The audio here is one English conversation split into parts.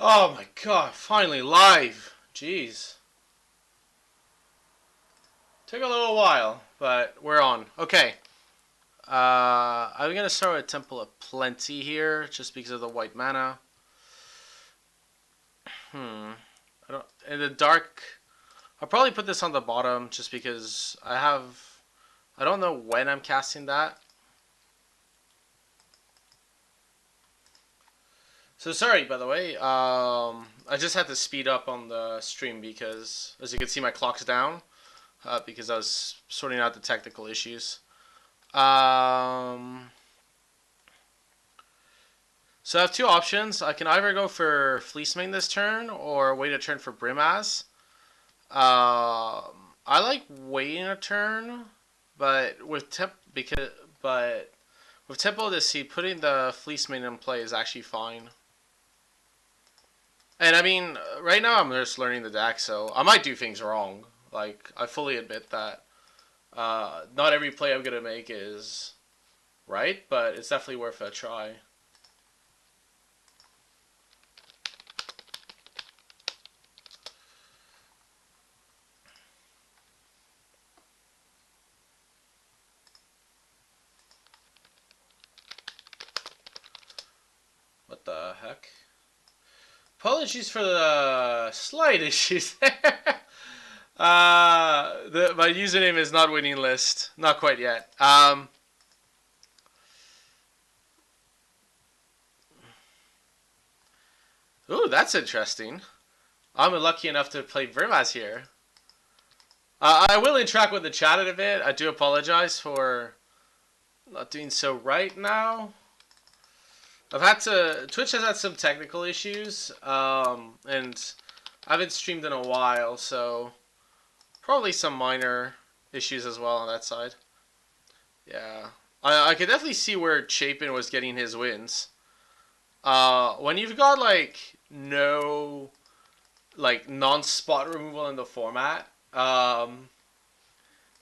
Oh my god, finally live. Jeez. Took a little while, but we're on. Okay. I'm gonna start with Temple of Plenty here, just because of the white mana. I don't. In the dark, I'll probably put this on the bottom, just because I have. I don't know when I'm casting that. So sorry, by the way. I just had to speed up on the stream because, as you can see, my clock's down because I was sorting out the technical issues. Um, so I have two options. I can either go for Fleece Mane this turn or wait a turn for Brimaz. I like waiting a turn, but with but with Tempo this seed, putting the Fleece Mane in play is actually fine. And I mean, right now I'm just learning the deck, so I might do things wrong. Like, I fully admit that. Not every play I'm gonna make is right, but it's definitely worth a try. What the heck? Apologies for the slight issues there. My username is not winning list. Not quite yet. Ooh, that's interesting. I'm lucky enough to play Vermaz here. I will interact with the chat in a bit. I do apologize for not doing so right now. Twitch has had some technical issues, and I haven't streamed in a while, so probably some minor issues as well on that side. Yeah, I could definitely see where Chapin was getting his wins. When you've got no non-spot removal in the format,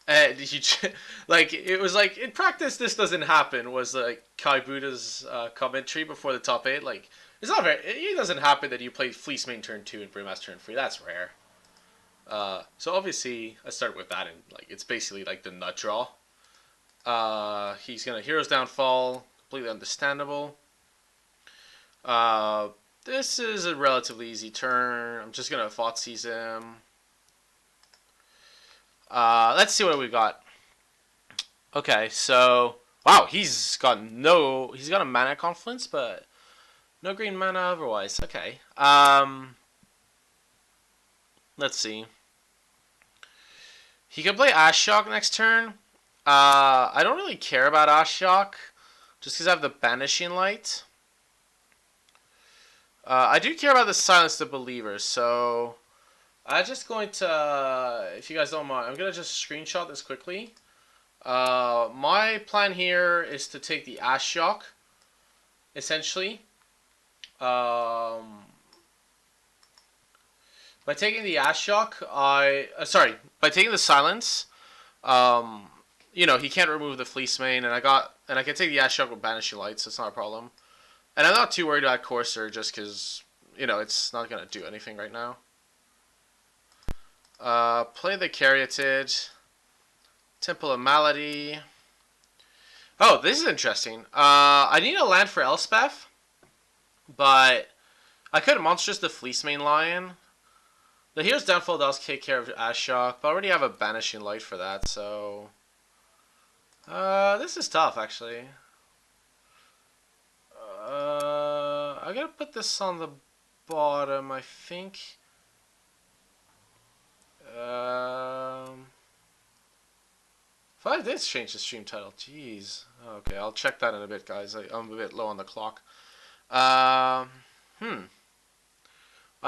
and it was like in practice this doesn't happen. Was like Kai Buddha's commentary before the top 8. Like it's not very. It doesn't happen that you play Fleece Main turn 2 and Brimaz turn 3. That's rare. So obviously I started with that, and it's basically like the nut draw. He's gonna Hero's Downfall, completely understandable. This is a relatively easy turn. I'm just gonna Thoughtseize him. Let's see what we got. Okay, so wow, he's got a mana confluence, but no green mana otherwise. Okay. Let's see. He can play Ashiok next turn. I don't really care about Ashiok, just because I have the Banishing Light. I do care about the Silence the Believers, so I'm just going to, if you guys don't mind, I'm gonna just screenshot this quickly. My plan here is to take the Ashiok, essentially. By taking the Ashiok, by taking the Silence, he can't remove the Fleece Mane, and I can take the Ashiok with Banishing Light, so it's not a problem. And I'm not too worried about Courser, just because, it's not going to do anything right now. Play the Caryatid. Temple of Malady. Oh, this is interesting. I need a land for Elspeth, but I could Monstrous the Fleece Mane Lion. The Hero's Downfall does take care of Ashiok, but I already have a Banishing Light for that, so this is tough, actually. I gotta put this on the bottom, I think. If I did change the stream title, jeez. Okay, I'll check that in a bit, guys. I'm a bit low on the clock. I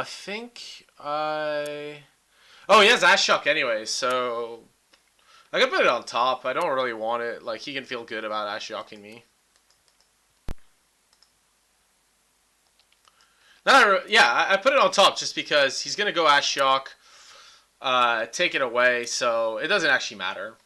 think I... Oh, he has Ashiok anyway, so... I can put it on top. I don't really want it. Like, he can feel good about Ashioking me. Yeah, I put it on top just because he's going to go Ashiok, take it away, so it doesn't actually matter.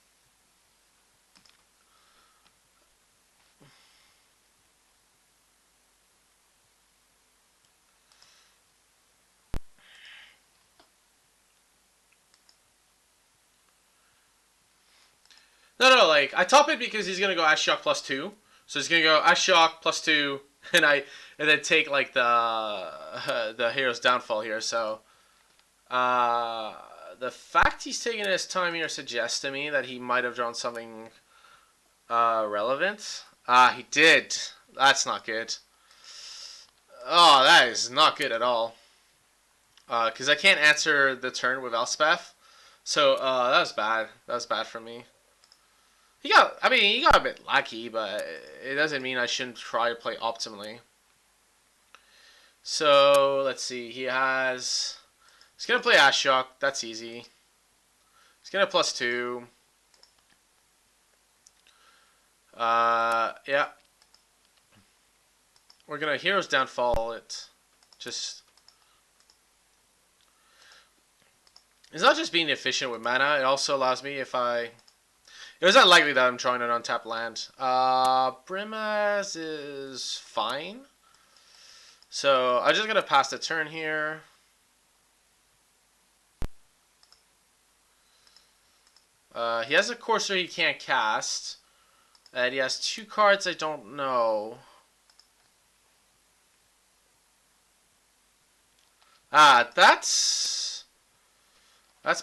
No, like I top it because he's gonna go Ashiok +2. So he's gonna go Ashiok +2, and then take like the hero's downfall here. So uh, the fact he's taking his time here suggests to me that he might have drawn something relevant. He did. That's not good. Oh, that is not good at all. Because I can't answer the turn with Elspeth. So that was bad. That was bad for me. He got a bit lucky, but it doesn't mean I shouldn't try to play optimally. So let's see. He's gonna play Ashiok. That's easy. He's gonna +2. Yeah. We're gonna Hero's Downfall it. Just. It's not just being efficient with mana. It also allows me if I. It was unlikely that I'm drawing an untapped land. Brimaz is fine. So I'm just gonna pass the turn here. He has a Courser he can't cast. And he has 2 cards I don't know. That's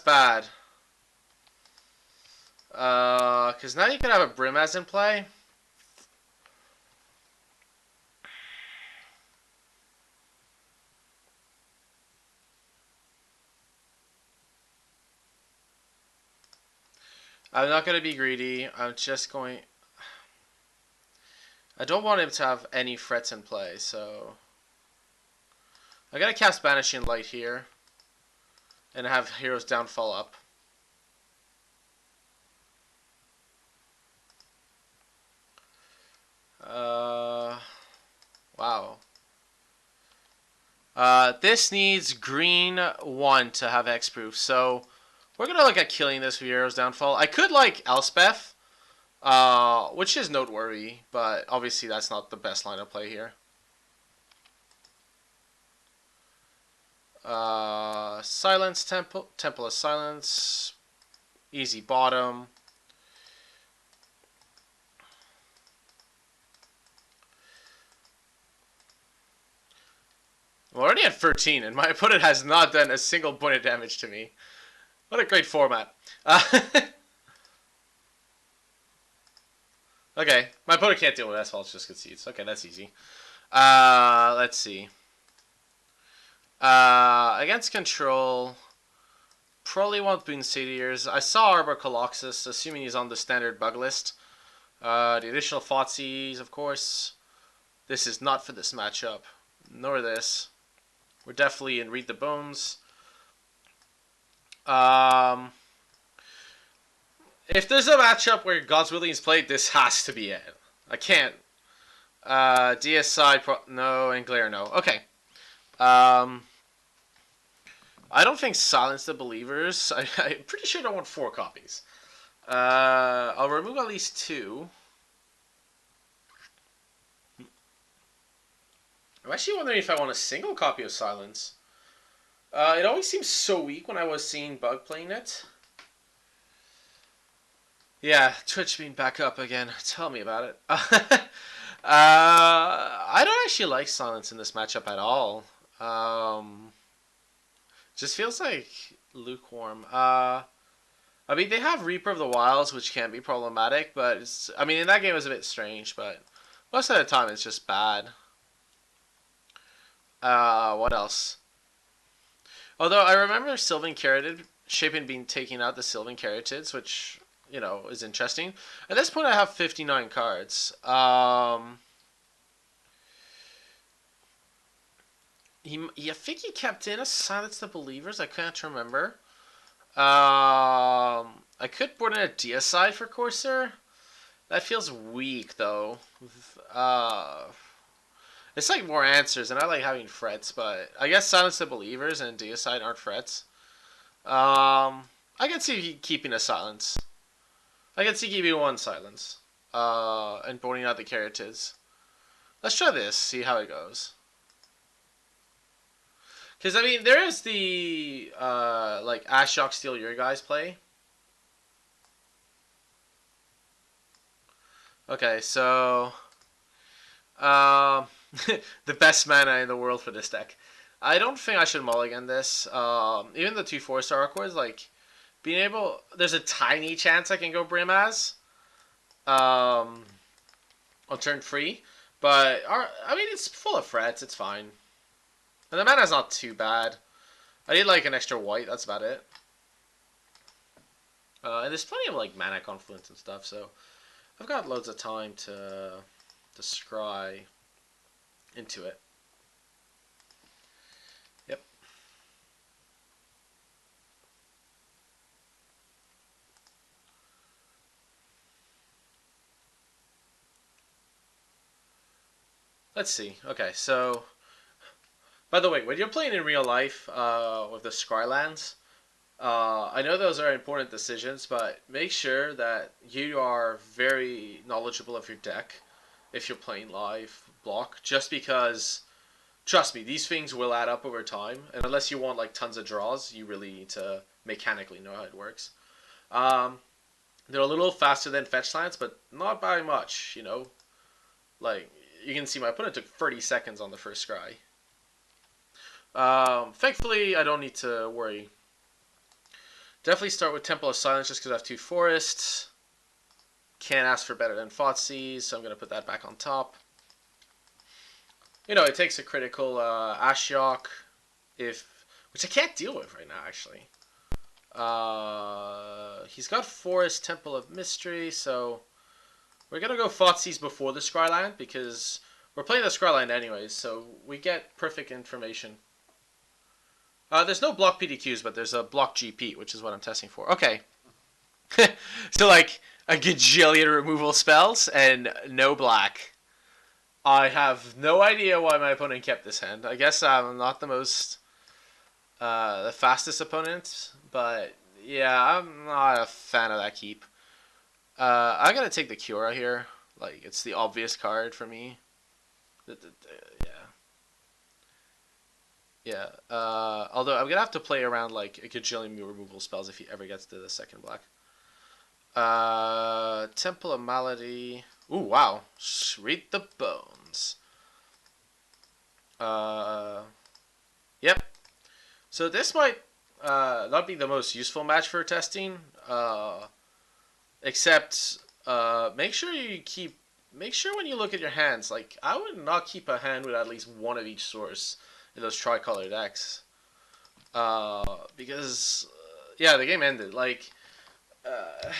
bad. Because now you can have a Brimaz in play. I'm not going to be greedy. I'm just going... I don't want him to have any threats in play, so... I gotta cast Banishing Light here. And have Hero's Downfall up. Wow. This needs green 1 to have hexproof, so we're gonna look at killing this with Hero's Downfall. I could like Elspeth, which is noteworthy, but obviously that's not the best line of play here. Silence Temple of Silence, easy bottom. I'm already at 13, and my opponent has not done a single point of damage to me. What a great format. Okay, my opponent can't deal with S-Faults, just concedes. Okay, that's easy. Let's see. Against Control, probably want Boon Satyrs. I saw Arbor Coloxus, assuming he's on the standard bug list. The additional Thoughtseize, of course. This is not for this matchup, nor this. We're definitely in Read the Bones. If there's a matchup where God's Willing is played, this has to be it. I can't. DS side, no, and Glare, no. Okay. I don't think Silence the Believers. I'm pretty sure I want 4 copies. I'll remove at least 2. I'm actually wondering if I want a single copy of Silence. It always seems so weak when I was seeing Bug playing it. Yeah, Twitch being back up again. Tell me about it. I don't actually like Silence in this matchup at all. Just feels like lukewarm. I mean, they have Reaper of the Wilds, which can be problematic, but I mean, in that game it was a bit strange, but most of the time it's just bad. What else? Although I remember Sylvan Carotid Shapen being taking out the Sylvan Carotids, which, you know, is interesting. At this point I have 59 cards. I think he kept in a Silence the Believers. I can't remember. I could board in a Deicide for Corsair. That feels weak, though. It's like more answers, and I like having frets, but I guess Silence the Believers and Deicide aren't frets. I can see keeping a Silence. I can see keeping 1 Silence. And boarding out the Carotids. Let's try this, see how it goes. Because, I mean, there is the, like, Ashiok Steal Your Guys play. Okay, so um, the best mana in the world for this deck. I don't think I should mulligan this. Even the two 4-star Aquas, like being able, there's a tiny chance I can go Brimaz um, on turn 3, but I mean it's full of threats. It's fine, and the mana's not too bad. I need like an extra white. That's about it. And there's plenty of like mana confluence and stuff, so I've got loads of time to scry into it. Yep. Let's see. Okay, so by the way, when you're playing in real life with the Scrylands, I know those are important decisions, but make sure that you are very knowledgeable of your deck if you're playing live block. Just because, trust me, these things will add up over time, and unless you want like tons of draws, you really need to mechanically know how it works. Um, they're a little faster than fetch lands, but not by much. Like you can see, my opponent took 30 seconds on the first scry. Thankfully, I don't need to worry. Definitely start with Temple of Silence just because I have two forests. Can't ask for better than Thoughtseize, so I'm going to put that back on top. It takes a critical Ashiok, which I can't deal with right now, actually. He's got Forest, Temple of Mystery, so we're going to go Thoughtseize before the Scryland because we're playing the Scryland anyways, so we get perfect information. There's no block PDQs, but there's a block GP, which is what I'm testing for. Okay. So, like, a gajillion removal spells and no black. I have no idea why my opponent kept this hand. I guess I'm not the fastest opponent, but yeah, I'm not a fan of that keep. I'm gonna take the Cura here. Like, it's the obvious card for me. Yeah. Yeah. Although I'm gonna have to play around like a gajillion removal spells if he ever gets to the second black. Temple of Malady. Ooh, wow. Read the bones. Uh, yep. So this might not be the most useful match for testing. Except make sure when you look at your hands, like I would not keep a hand with at least one of each source in those tricolor decks. Because yeah, the game ended. Like, uh,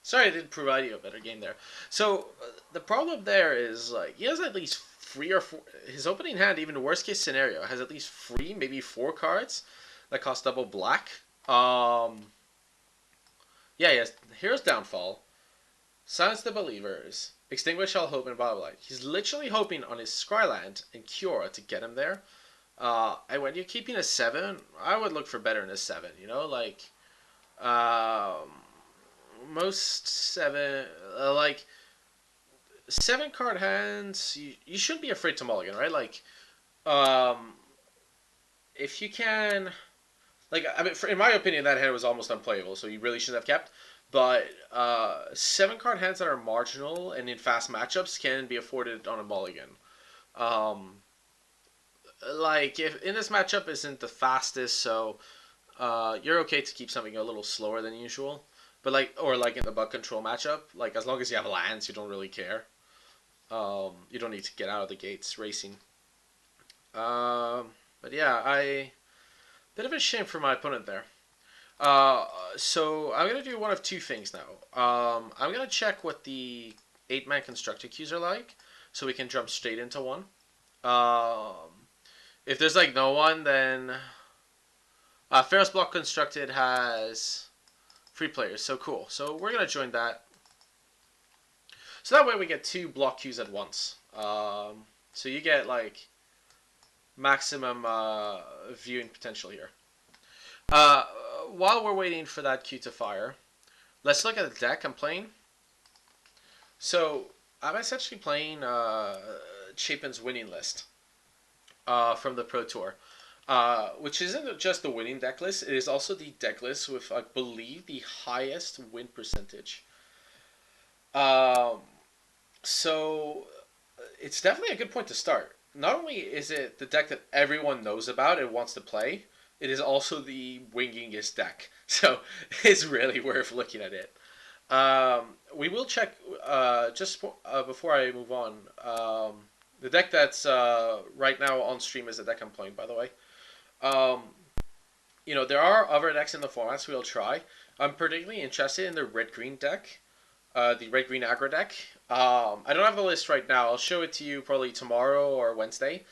sorry, I didn't provide you a better game there. So the problem there is like he has at least 3 or 4. His opening hand, even the worst case scenario, has at least 3, maybe 4 cards that cost double black. Yeah, yes. Hero's Downfall, Silence the Believers, Extinguish All Hope, and blah blah blah. He's literally hoping on his Scryland and Cura to get him there. And when you're keeping a 7, I would look for better in a 7. Like um, most 7, like 7 card hands, you shouldn't be afraid to mulligan, right? Like, um, if you can, like, I mean, in my opinion, that hand was almost unplayable, so you really shouldn't have kept. But 7 card hands that are marginal and in fast matchups can be afforded on a mulligan. Um, like, if in this matchup isn't the fastest, so you're okay to keep something a little slower than usual. But or like in the bug control matchup, like as long as you have lands, you don't really care. You don't need to get out of the gates racing. But yeah, bit of a shame for my opponent there. So I'm gonna do one of two things now. I'm gonna check what the 8-man constructed queues are like, so we can jump straight into one. If there's like no one, then Ferris Block Constructed has 3 players, so cool. So we're gonna join that. So that way we get 2 block queues at once. So you get like maximum viewing potential here. Uh, while we're waiting for that queue to fire, let's look at the deck I'm playing. So I'm essentially playing Chapin's winning list from the Pro Tour, which isn't just the winning deck list. It is also the deck list with, I believe, the highest win percentage. Um, so it's definitely a good point to start. Not only is it the deck that everyone knows about and wants to play, it is also the wingingest deck. So it's really worth looking at it. We will check before I move on. The deck that's right now on stream is the deck I'm playing, by the way. Um, there are other decks in the format, so we'll try. I'm particularly interested in the red green deck, the red green aggro deck. I don't have the list right now. I'll show it to you probably tomorrow or Wednesday.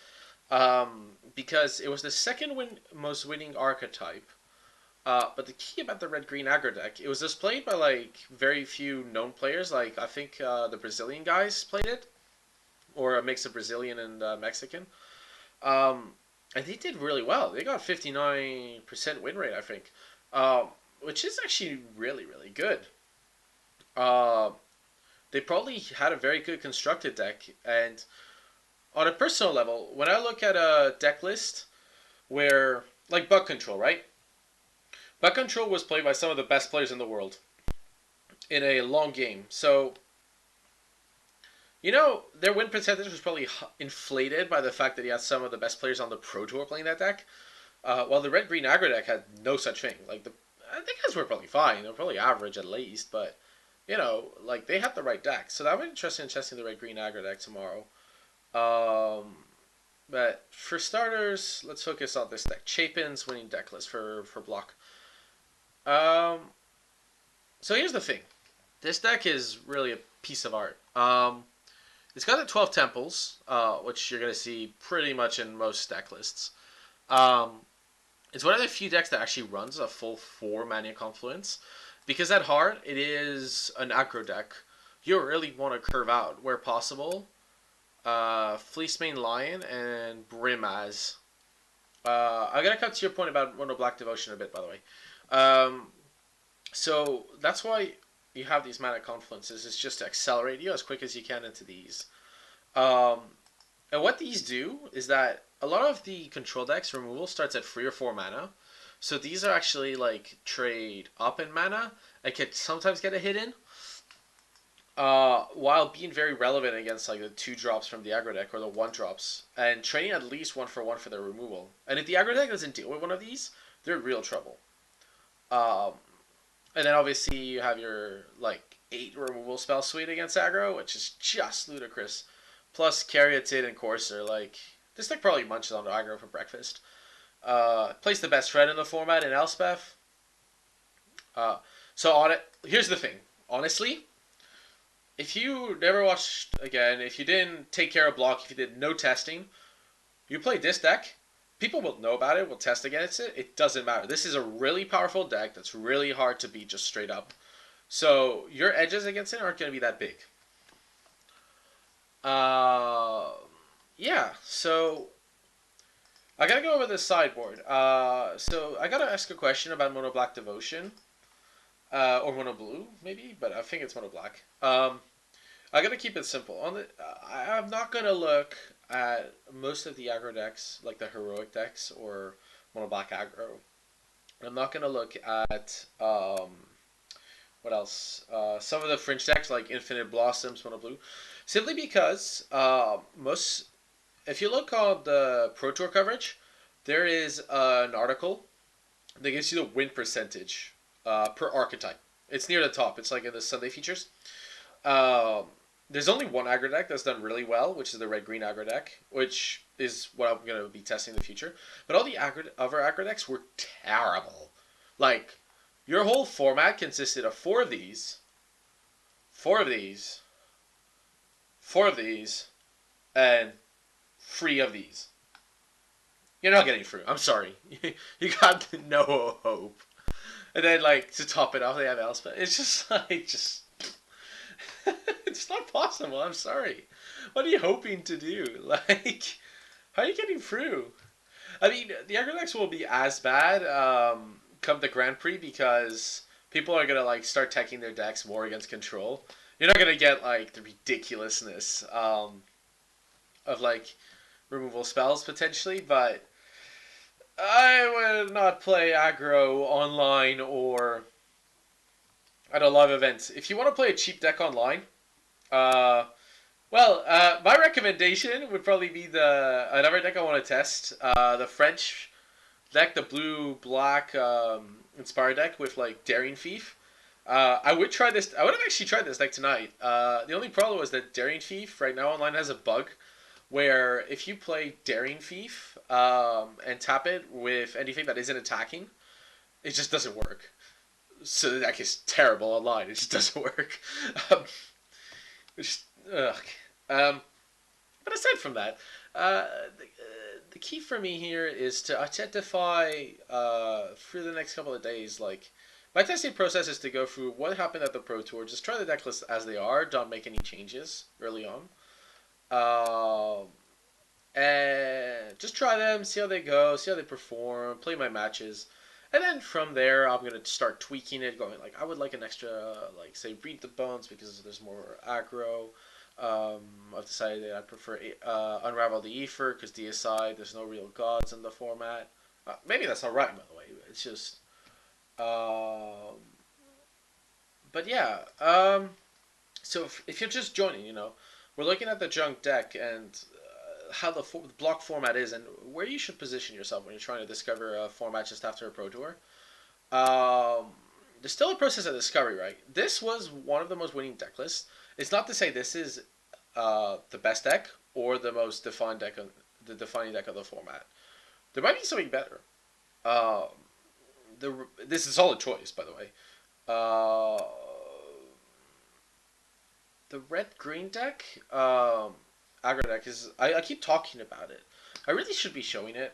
Because it was the second most winning archetype. But the key about the red green aggro deck, it was displayed by like very few known players. Like I think the Brazilian guys played it, or a mix of Brazilian and Mexican. Um, and they did really well. They got 59% win rate, I think, um, which is actually really really good. Uh, they probably had a very good constructed deck, and on a personal level, when I look at a deck list where like bug control, right? Bug control was played by some of the best players in the world in a long game. So, their win percentage was probably inflated by the fact that he had some of the best players on the Pro Tour playing that deck. While the red green aggro deck had no such thing. I think guys were probably fine. They were probably average at least, but like they had the right deck. So that would be interesting in testing the red green aggro deck tomorrow. Um, but for starters, let's focus on this deck. Chapin's winning deck list for block. Um, so here's the thing. This deck is really a piece of art. It's got the 12 temples, which you're going to see pretty much in most deck lists. Um, it's one of the few decks that actually runs a full 4 Mania Confluence. Because at heart, it is an aggro deck. You really want to curve out where possible. Fleecemane Lion and Brimaz. I'm going to cut to your point about Mono Black Devotion a bit, by the way. Um, so that's why you have these mana confluences. It's just to accelerate you as quick as you can into these. Um, and what these do is that a lot of the control decks removal starts at 3 or 4 mana. So these are actually like trade up in mana. I could sometimes get a hit in. While being very relevant against like the 2 drops from the aggro deck or the 1 drops, and trading at least 1 for 1 for their removal. And if the aggro deck doesn't deal with one of these, they're in real trouble. Um, and then obviously you have your like 8 removal spell suite against aggro, which is just ludicrous. Plus Caryatid and Courser, like this deck probably munches on aggro for breakfast. Plays the best threat in the format in Elspeth. Uh, so on it, here's the thing. Honestly, if you never watched again, if you didn't take care of block, if you did no testing, you play this deck, people will know about it, will test against it. It doesn't matter. This is a really powerful deck that's really hard to beat just straight up. So your edges against it aren't going to be that big. Uh, yeah. So I gotta go over the sideboard. So I gotta ask a question about Mono Black Devotion, or Mono Blue maybe, but I think it's Mono Black. I gotta keep it simple. I'm not gonna look at most of the aggro decks, like the heroic decks or Mono Black aggro. I'm not gonna look at what else? Some of the fringe decks like Infinite Blossoms, Mono Blue, simply because most. If you look on the Pro Tour coverage, there is an article that gives you the win percentage per archetype. It's near the top. It's like in the Sunday features. Um, there's only one aggro deck that's done really well, which is the red green aggro deck, which is what I'm going to be testing in the future. But all the other aggro decks were terrible. Like, your whole format consisted of 4 of these, 4 of these, 4 of these, and 3 of these. You're not getting through. I'm sorry. You got no hope. And then, like, to top it off, they have Elspeth. It's just, like, it's not possible. I'm sorry. What are you hoping to do? Like, how are you getting through? I mean, the aggro decks will be as bad come the Grand Prix because people are gonna like start teching their decks more against control. You're not gonna get like the ridiculousness of like removal spells potentially, but I would not play aggro online or at a live event. If you want to play a cheap deck online, uh, my recommendation would probably be the another deck I want to test. The French deck, the blue black inspired deck with like Daring Thief. I would try this. I would have actually tried this deck tonight. The only problem was that Daring Thief right now online has a bug where if you play Daring Thief and tap it with anything that isn't attacking, it just doesn't work. So the deck is terrible online. It just doesn't work. Um, which, ugh. Um, but aside from that, uh, the key for me here is to identify through the next couple of days, like my testing process is to go through what happened at the Pro Tour, just try the deck list as they are, don't make any changes early on. Um, and just try them, see how they go, see how they perform, play my matches. And then from there, I'm gonna start tweaking it, going like I would like an extra, like say, read the bones because there's more aggro. I've decided that I prefer Unravel the Ether because DSI, there's no real gods in the format. Maybe that's not right, by the way. It's just, um, but yeah. So if you're just joining, we're looking at the junk deck and how the block format is and where you should position yourself when you're trying to discover a format just after a Pro Tour. Um, there's still a process of discovery, right? This was one of the most winning deck lists. It's not to say this is the best deck or the most defined deck, the defining deck of the format. There might be something better. Um, this is a solid choice, by the way. Uh, the red green deck, aggro deck is. I keep talking about it. I really should be showing it.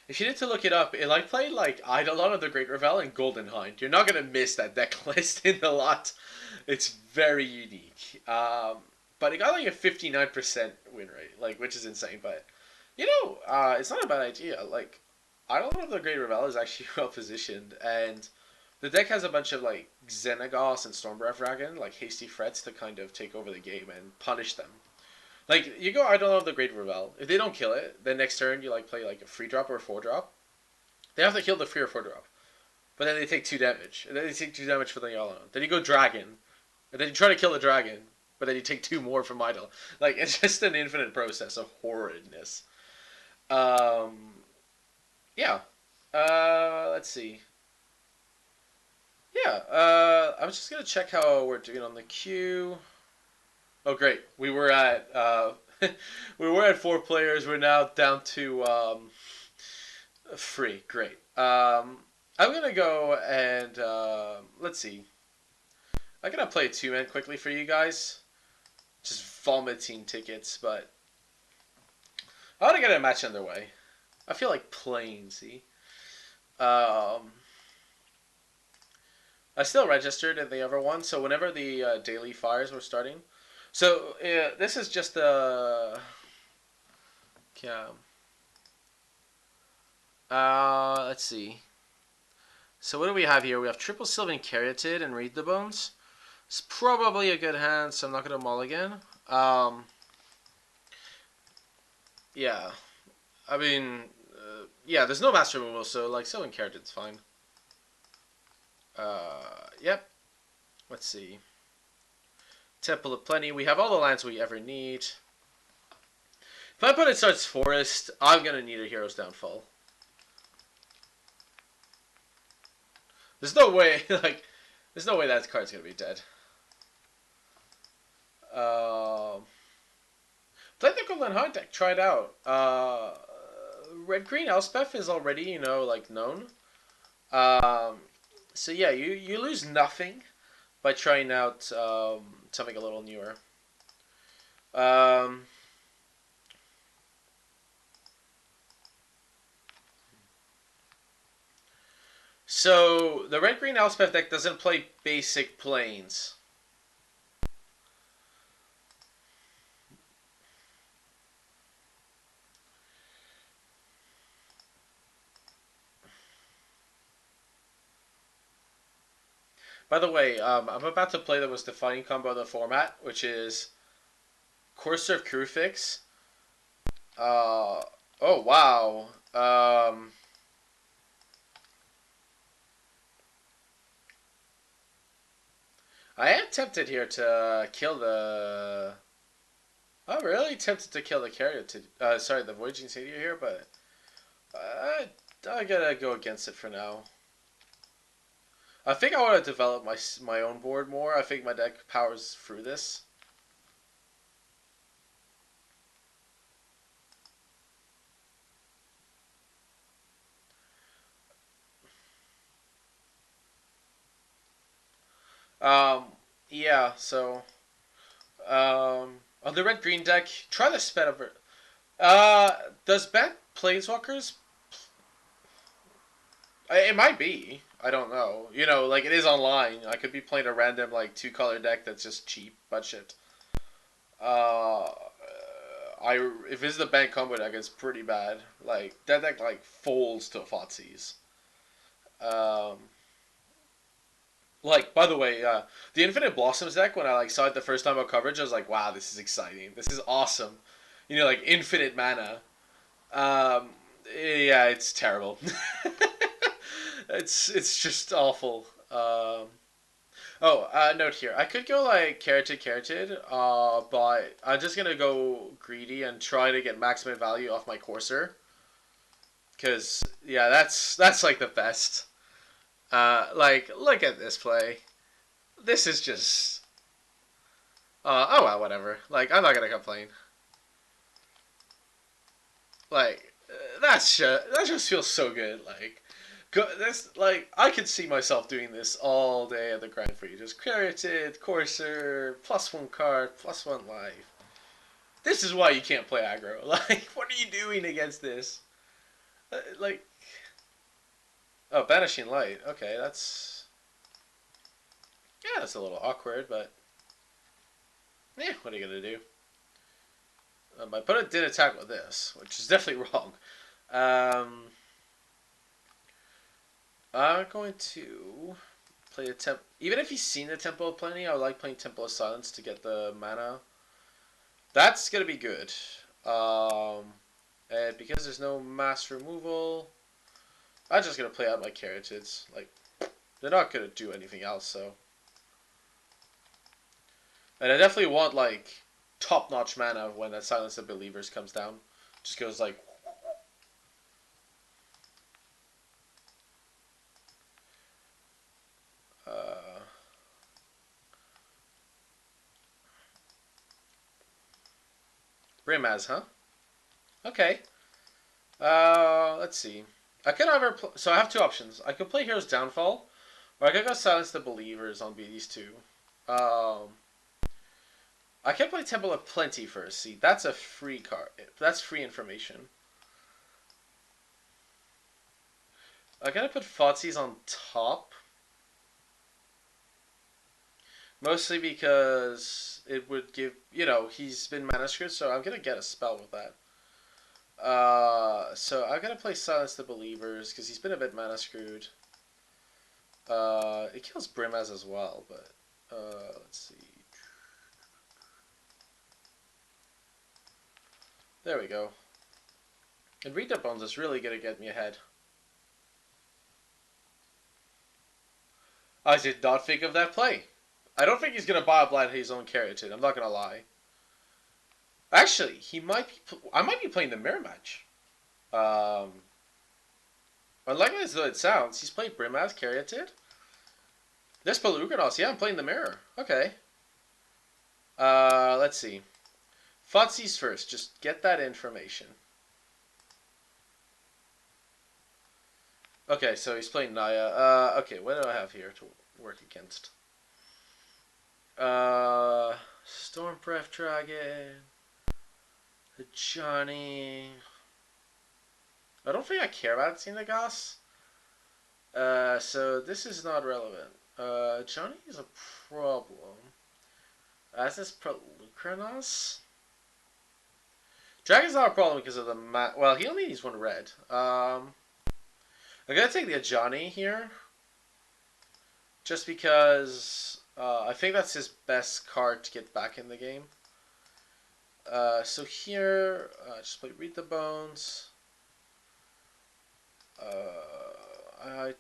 If you need to look it up, it like played like Eidolon of the Great Revel and Golden Hind. You're not gonna miss that deck list in the lot. It's very unique. But it got like a 59% win rate, like which is insane. But it's not a bad idea. Like Eidolon of the Great Revel is actually well positioned, and the deck has a bunch of like Xenagos and Stormbreath Dragon, like hasty threats to kind of take over the game and punish them. Like you go Idol of the Great Revel. If they don't kill it, then next turn you like play like a 3 drop or a 4 drop. They have to kill the 3 or 4 drop. But then they take 2 damage. And then they take 2 damage for the Yellow. Then you go Dragon. And then you try to kill the Dragon. But then you take 2 more from Idol. Like it's just an infinite process of horridness. Um yeah. Let's see. Yeah, I was just gonna check how we're doing on the queue. Oh, great. We were at 4 players. We're now down to 3. Great. I'm gonna go and let's see. I'm gonna play a 2-man quickly for you guys. Just vomiting tickets, but I want to get a match underway. I feel like playing. See. Um, I still registered in the other one, so whenever the daily fires were starting. So this is just a yeah. Let's see. So what do we have here? We have triple Sylvan Caryatid and Read the Bones. It's probably a good hand, so I'm not gonna mulligan. Yeah. I mean, yeah. There's no master removal, so like Sylvan Caryatid's fine. Yep. Let's see. Temple of Plenty. We have all the lands we ever need. If my opponent starts Forest, I'm gonna need a Hero's Downfall. There's no way, there's no way that card's gonna be dead. Play the Golden Hind deck. Try it out. Red Green Elspeth is already, like known. So yeah, you lose nothing by trying out something a little newer. So the Red Green Elspeth deck doesn't play basic planes. By the way, I'm about to play the most defining combo of the format, which is Courser of Crucifix. Oh wow. I am tempted here to kill the. I'm really tempted to kill the carrier to. Sorry, the Voyaging Satyr here, but I gotta go against it for now. I think I want to develop my own board more. I think my deck powers through this. Um, yeah. So, on the red green deck, try the sped over. Does ban planeswalkers? It might be. I don't know. You know, like it is online. I could be playing a random like 2 color deck that's just cheap budget. Uh, I if it's the bank combo deck, it's pretty bad. Like that deck like folds to Thoughtseize. Um, like by the way, the Infinite Blossoms deck when I like saw it the first time on coverage, I was like, wow, this is exciting. This is awesome. You know, like infinite mana. Um, yeah, it's terrible. It's just awful. Note here. I could go like carroted, but I'm just gonna go greedy and try to get maximum value off my courser. Cause yeah, that's like the best. Like look at this play. This is just. Oh well, whatever. Like I'm not gonna complain. Like that just feels so good. Like this like I could see myself doing this all day at the Grand Prix. Just carroted, courser, +1 card, +1 life. This is why you can't play aggro. Like, what are you doing against this? Like, oh, banishing light. Okay, that's yeah, that's a little awkward, but yeah, what are you gonna do? My opponent did attack with this, which is definitely wrong. Um, I'm going to play a temp. Even if he's seen the Temple of Plenty, I would like playing Temple of Silence to get the mana. That's gonna be good. And because there's no mass removal, I'm just gonna play out my Carotids. Like they're not gonna do anything else, so. And I definitely want like top-notch mana when that Silence of Believers comes down. Just goes like. Uh, Brimaz, huh? Okay. Let's see. I could either so I have two options. I could play Hero's Downfall, or I could go Silence the Believers on these two. Um, I can play Temple of Plenty first. See, that's a free card. That's free information. I gotta put Thoughtseize on top, mostly because it would give he's been mana screwed, so I'm gonna get a spell with that. So I'm gonna play Silence the Believers because he's been a bit mana screwed. It kills Brimaz as well, but let's see. There we go. And Read the Bones is really gonna get me ahead. I did not think of that play. I don't think he's gonna buy a Blind Haze on Carotid. I'm not gonna lie. Actually, he might be. I might be playing the mirror match. Um, Unlikely as though it sounds, he's played Brimaz, Caryatid. This Pelugranos, yeah, I'm playing the mirror. Okay. Let's see. Thoughtseize first. Just get that information. Okay, so he's playing Naya. Okay, what do I have here to work against? Storm Breath Dragon. The Johnny. I don't think I care about Xenogas. So this is not relevant. Johnny is a problem. As is Pelucranos. Dragon's not a problem because of the well, he only needs one red. I'm gonna take the Ajani here, just because I think that's his best card to get back in the game. So here, just play Read the Bones. I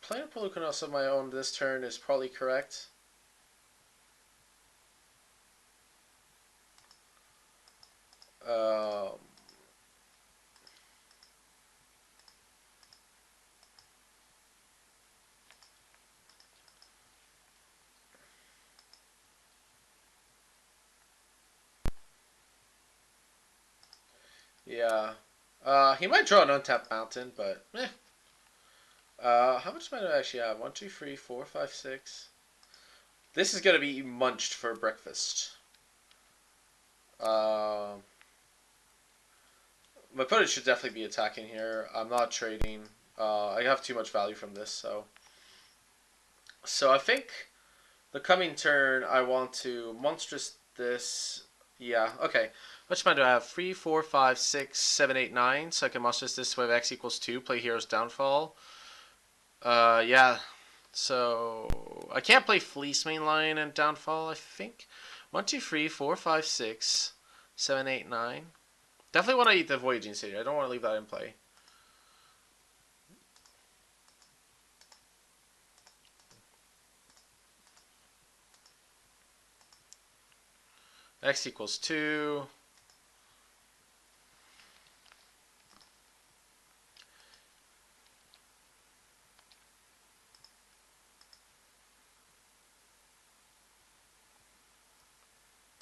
playing Pelucanos of my own this turn is probably correct. Um, yeah. He might draw an untapped mountain, but eh. How much mana do I actually have? One, two, three, four, five, six. This is gonna be munched for breakfast. Uh, my opponent should definitely be attacking here. I'm not trading. I have too much value from this, so I think the coming turn I want to monstrous this. Yeah, okay. How much mana do I have? 3, 4, 5, 6, 7, 8, 9. So I can monstrous this with X equals 2. Play Hero's Downfall. Yeah. So I can't play Fleece Mainline and Downfall, I think. 1, 2, 3, 4, 5, 6, 7, 8, 9. Definitely want to eat the Voyaging City. I don't want to leave that in play. X equals 2.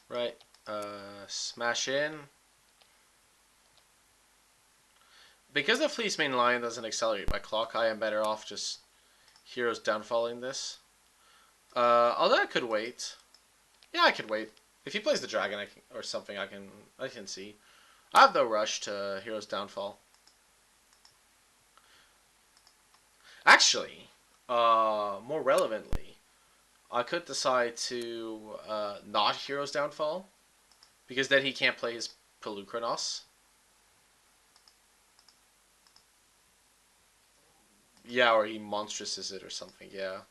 Right. Smash in. Because the Fleece Main Line doesn't accelerate my clock, I am better off just Heroes downfalling this. Although I could wait. Yeah, I could wait. If he plays the dragon or something, I can see. I have no rush to Heroes downfall. Actually, more relevantly, I could decide to not Heroes downfall because then he can't play his Pelucranos. Yeah, or he monstrous it or something. Yeah.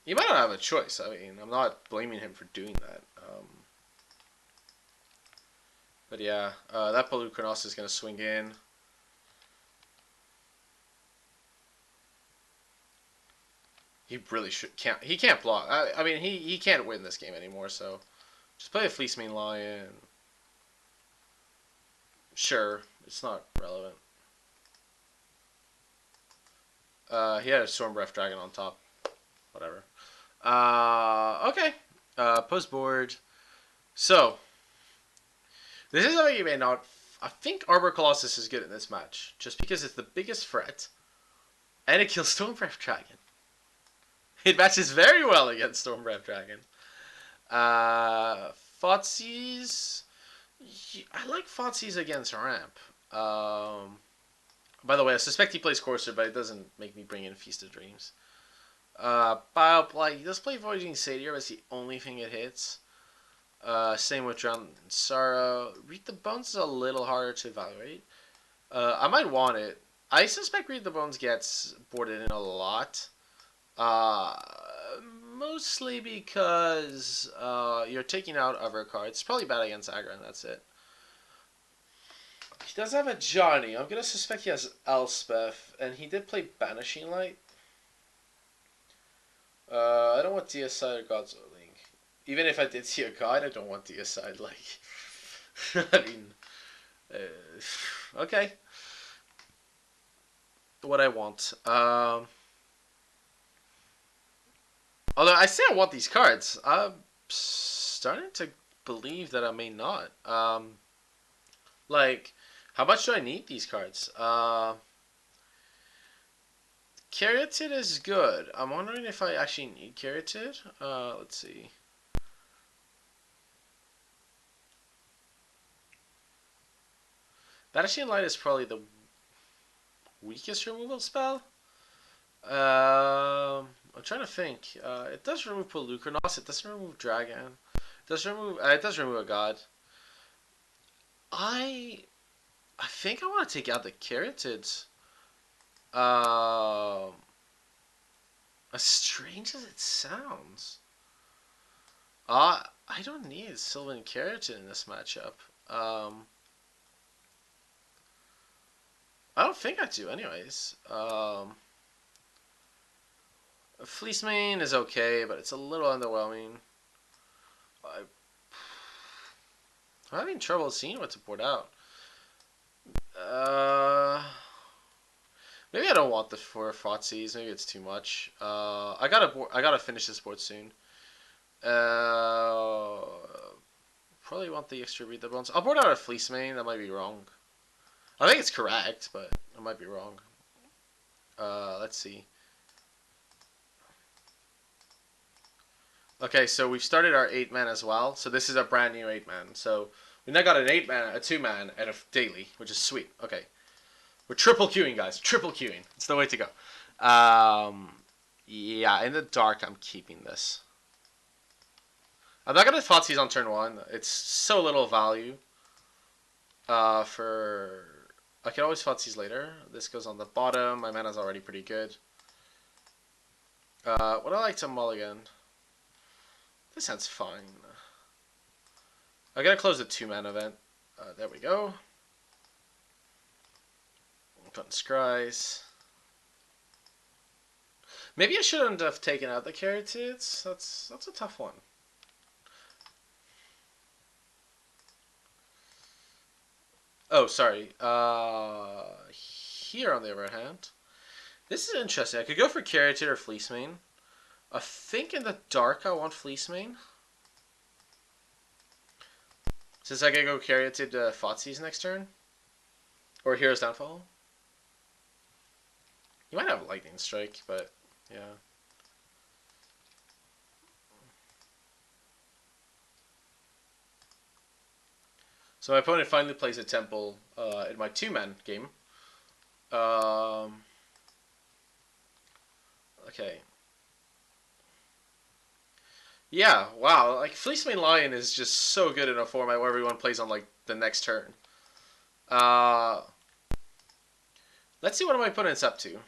He might not have a choice. I mean, I'm not blaming him for doing that. But yeah, that Pelucranos is going to swing in. He really can't. He can't block. I mean, he can't win this game anymore. So just play a Fleece Main Lion. Sure, it's not relevant. He had a Storm Breath Dragon on top. Whatever. Okay. Post board. So this is something you may not. I think Arbor Colossus is good in this match, just because it's the biggest threat, and it kills Storm Breath Dragon. It matches very well against Storm Breath Dragon. Thoughtseize. I like Thoughtseize against Ramp. By the way, I suspect he plays Courser, but it doesn't make me bring in Feast of Dreams. Bioblight. He does play Voyaging Satyr, but it's the only thing it hits. Same with Drown Sorrow. Read the Bones is a little harder to evaluate. I might want it. I suspect Read the Bones gets boarded in a lot. Uh, Mostly because you're taking out other cards. It's probably bad against aggro, and that's it. He does have a Johnny. I'm gonna suspect he has Elspeth, and he did play Banishing Light. I don't want Deicide or God's Link. Even if I did see a god, I don't want Deicide. Like, I mean, okay. What I want. Although I say I want these cards, I'm starting to believe that I may not. Like, how much do I need these cards? Caryatid is good. I'm wondering if I actually need Caryatid. Let's see. Vanishing Light is probably the weakest removal spell. I'm trying to think. It does remove Pelucranos. It doesn't remove Dragon. It does remove. It does remove a god. I I think I want to take out the Caryatids. Um, as strange as it sounds, I don't need Sylvan Caryatid in this matchup. Um, I don't think I do, anyways. Fleece Mane is okay, but it's a little underwhelming. I, I'm having trouble seeing what to port out. Uh, maybe I don't want the 4 Thoughtseize. Maybe it's too much. I gotta finish this board soon. Uh, probably want the extra read the bones. I'll board out a Fleece Mane. That might be wrong. I think it's correct, but I might be wrong. Let's see. Okay, so we've started our 8-man as well. So this is a brand new 8-man. So we now got an 8-man, a 2-man, and a daily, which is sweet. Okay. We're triple queuing, guys. Triple queuing. It's the way to go. Yeah, in the dark, I'm keeping this. I'm not going to Thoughtseize on turn 1. It's so little value. For... I can always Thoughtseize later. This goes on the bottom. My mana's already pretty good. Would I like to mulligan? This sounds fine. I gotta close the 2-man event. There we go. Cutting scries. Maybe I shouldn't have taken out the Carrotids. That's a tough one. Oh, sorry. Here on the other hand, this is interesting. I could go for Carrotid or Fleece Mane. I think in the dark I want Fleece Mane. Since I can go Carrotid to Thoughtseize next turn. Or Hero's Downfall. You might have Lightning Strike, but yeah. So my opponent finally plays a Temple in my 2-man game. Okay. Yeah, wow. Like, Fleece Mane Lion is just so good in a format where everyone plays on, like, the next turn. Let's see what my opponent's up to.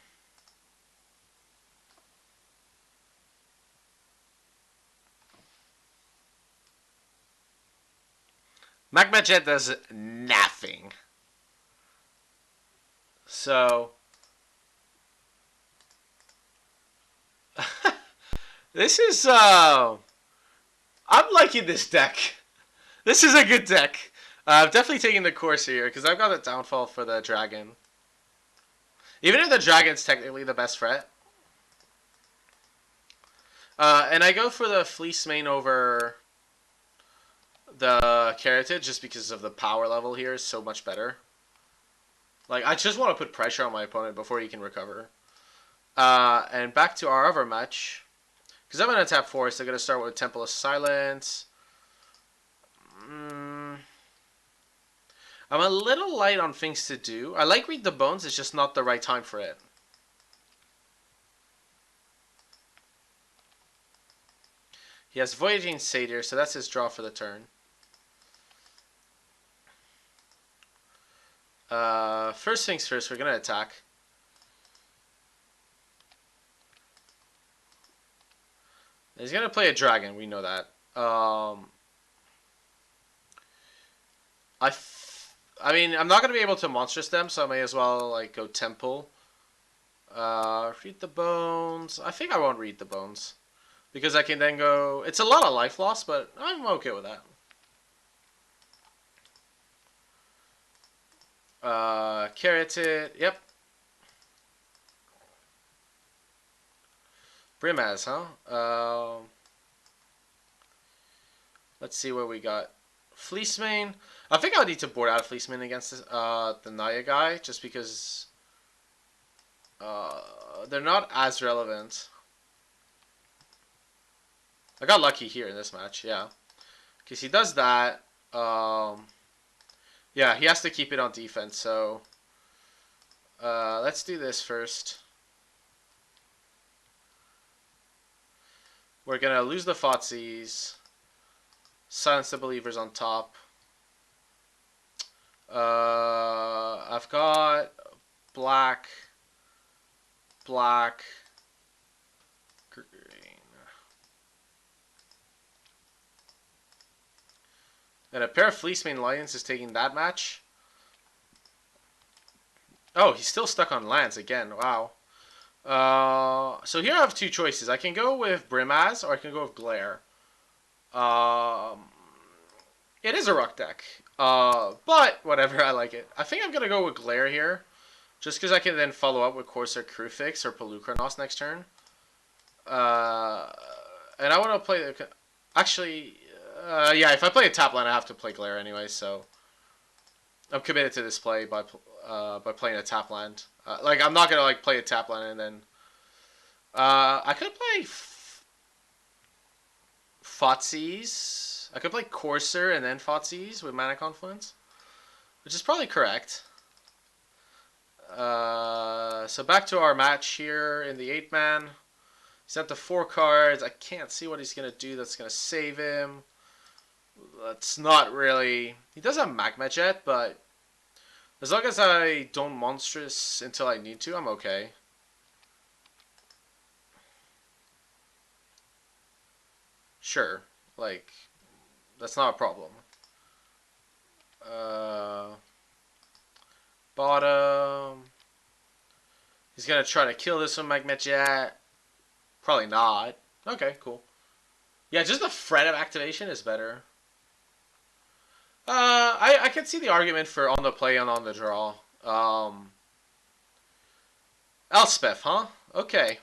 Magma Jet does nothing. So... this is, I'm liking this deck. This is a good deck. I'm definitely taking the course here, because I've got a downfall for the dragon. Even if the dragon's technically the best threat. And I go for the Fleece Mane over the Carrotid, just because of the power level here is so much better. Like, I just want to put pressure on my opponent before he can recover. And back to our other match. Because I'm going to tap Forest. I'm going to start with Temple of Silence. I'm a little light on things to do. I like Read the Bones. It's just not the right time for it. He has Voyaging Satyr, so that's his draw for the turn. First things first, we're going to attack. He's going to play a dragon. We know that. I mean, I'm not going to be able to Monstrous them, so I may as well like go Temple. Read the Bones. I think I won't Read the Bones. Because I can then go... It's a lot of life loss, but I'm okay with that. Carrotid. Yep. Brimaz, huh? Let's see what we got. Fleece Mane. I think I'll need to board out Fleece Mane against this, the Naya guy, just because they're not as relevant. I got lucky here in this match, yeah. Because he does that. Yeah, he has to keep it on defense, so let's do this first. We're going to lose the Thoughtseize. Silence the Believers on top. I've got black, green. And a pair of Fleece Mane Lions is taking that match. Oh, he's still stuck on lands again. Wow. So here I have two choices. I can go with Brimaz or I can go with Glare. It is a rock deck. But whatever, I like it. I think I'm gonna go with Glare here, just because I can then follow up with Corsair Crewfix or Pelucranos next turn. Uh, and I want to play the. Actually, yeah, if I play a top line, I have to play Glare anyway, so I'm committed to this play by playing a tap land. Like I'm not gonna like play a tap land and then I could play Fotsies. I could play Courser and then Fotsies with Mana Confluence, which is probably correct. So back to our match here in the 8-man. He's at the 4 cards. I can't see what he's gonna do that's gonna save him. That's not really. He does have Magma Jet, but as long as I don't monstrous until I need to, I'm okay. Sure, like that's not a problem. Uh, Bottom. He's gonna try to kill this one, Magma Jet. Probably not. Okay, cool. Yeah, just the threat of activation is better. I can see the argument for on the play and on the draw. Elspeth, huh? Okay,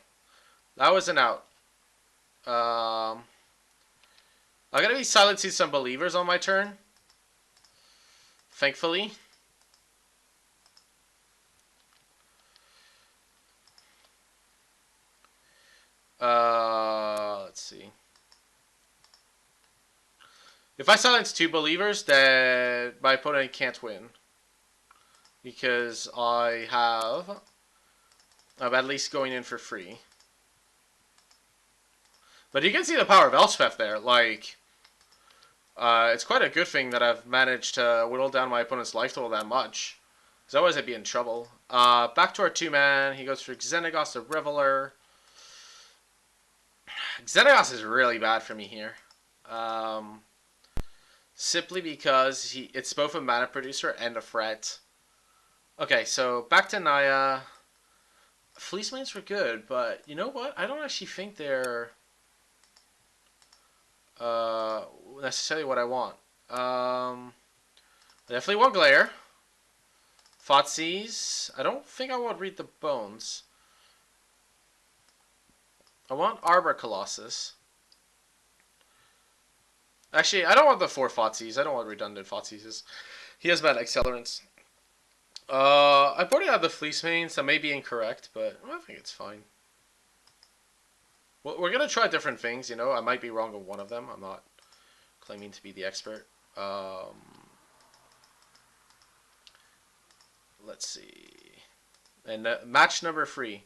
that was an out. I'm gonna be silencing some believers on my turn. Thankfully. Let's see. If I silence 2 believers, then my opponent can't win. Because I'm at least going in for free. But you can see the power of Elspeth there. Like, it's quite a good thing that I've managed to whittle down my opponent's life total that much. Because otherwise I'd be in trouble. Back to our 2-man. He goes for Xenagos the Reveler. Xenagos is really bad for me here. Simply because it's both a mana producer and a threat. Okay, so back to Naya. Fleece Mains were good, but you know what? I don't actually think they're necessarily what I want. I definitely want Glare. Thoughtseize. I don't think I want Read the Bones. I want Arbor Colossus. Actually, I don't want the 4 Thoughtseize. I don't want redundant Thoughtseizes. He has bad accelerants. I already have the Fleece Mains. That may be incorrect, but I think it's fine. Well, we're gonna try different things, you know. I might be wrong on one of them. I'm not claiming to be the expert. Let's see. And match number 3.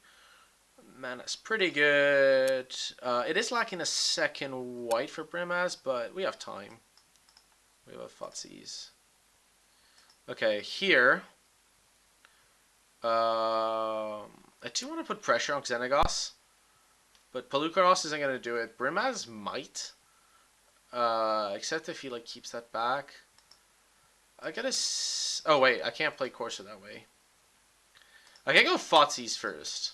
Man, that's pretty good. It is lacking a second white for Brimaz, but we have time. We have Thoughtseize. Okay, here. I do want to put pressure on Xenagos, but Pelucranos isn't going to do it. Brimaz might, except if he like keeps that back. I gotta. Oh wait, I can't play Corsair that way. I can go Thoughtseize first.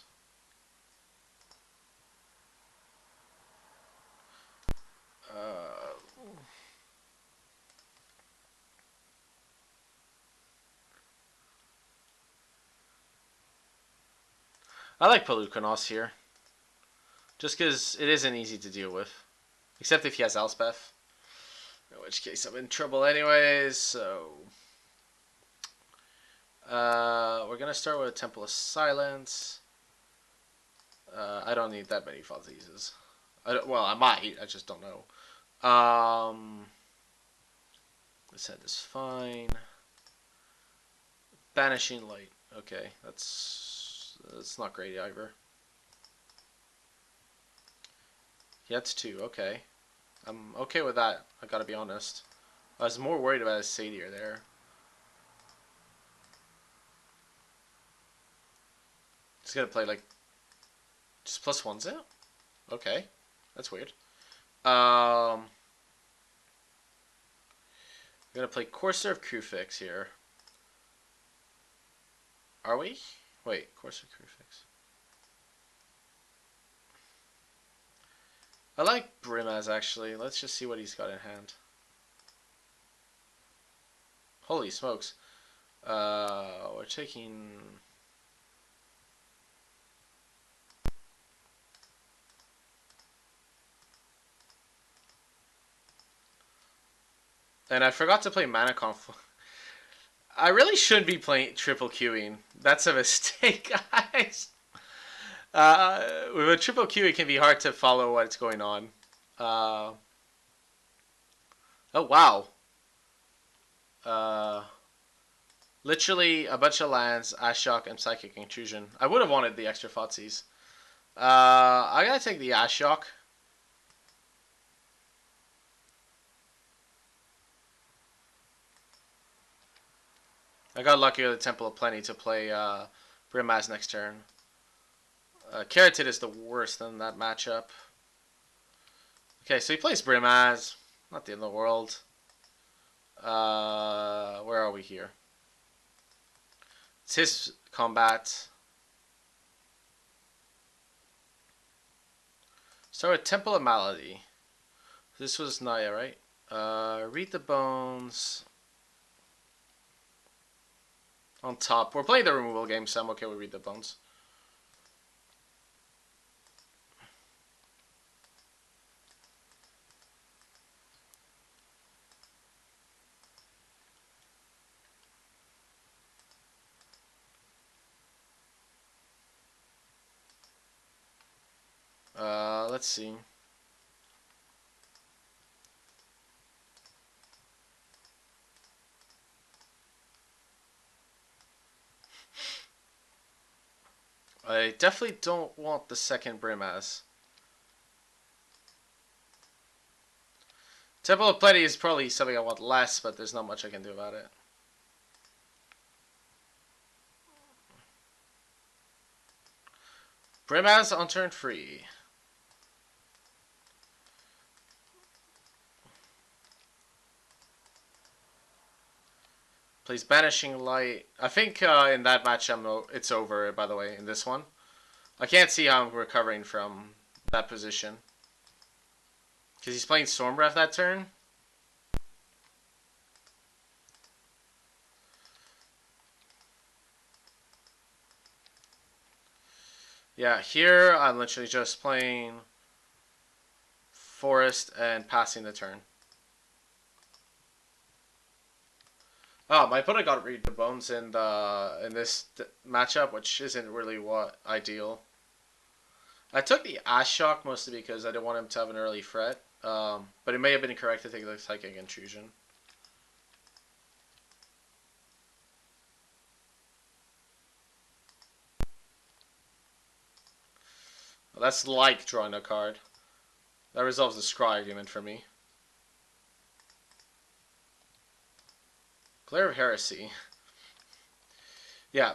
I like Pelucranos here, just because it isn't easy to deal with, except if he has Elspeth. In which case I'm in trouble anyways, so... we're going to start with a Temple of Silence. I don't need that many Thoughtseizes. Well, I might, I just don't know. This head is fine. Banishing Light. Okay, that's not great either. He has 2, okay. I'm okay with that, I gotta be honest. I was more worried about his Satyr there. He's gonna play like just +1s it? Okay. That's weird. I'm gonna play Corsair of Crewfix here. Are we? Wait, Corsair Crewfix. I like Brimaz actually. Let's just see what he's got in hand. Holy smokes. We're taking... And I forgot to play Mana Conflict. I really shouldn't be playing triple queuing. That's a mistake, guys. With a triple queue, it can be hard to follow what's going on. Uh, oh, wow. Uh, Literally a bunch of lands, Ashock, and Psychic Intrusion. I would have wanted the extra Fotsies. I gotta take the Ashock. I got lucky with the Temple of Plenty to play Brimaz next turn. Carotid is the worst in that matchup. Okay, so he plays Brimaz. Not the end of the world. Where are we here? It's his combat. Start with Temple of Malady. This was Naya, right? Read the Bones. On top. We're playing the removal game, so I'm okay with Read the Bones. Let's see. I definitely don't want the second Brimaz. Temple of Plenty is probably something I want less, but there's not much I can do about it. Brimaz on turn 3. Plays Banishing Light. I think in that match it's over, by the way, in this one. I can't see how I'm recovering from that position. Because he's playing Storm Breath that turn. Yeah, here I'm literally just playing Forest and passing the turn. Oh, my opponent got Read the Bones in this matchup, which isn't really what ideal. I took the Ashock mostly because I didn't want him to have an early threat, but it may have been correct to take the Psychic Intrusion. Well, that's like drawing a card. That resolves the Scry argument for me. Glare of Heresy. Yeah,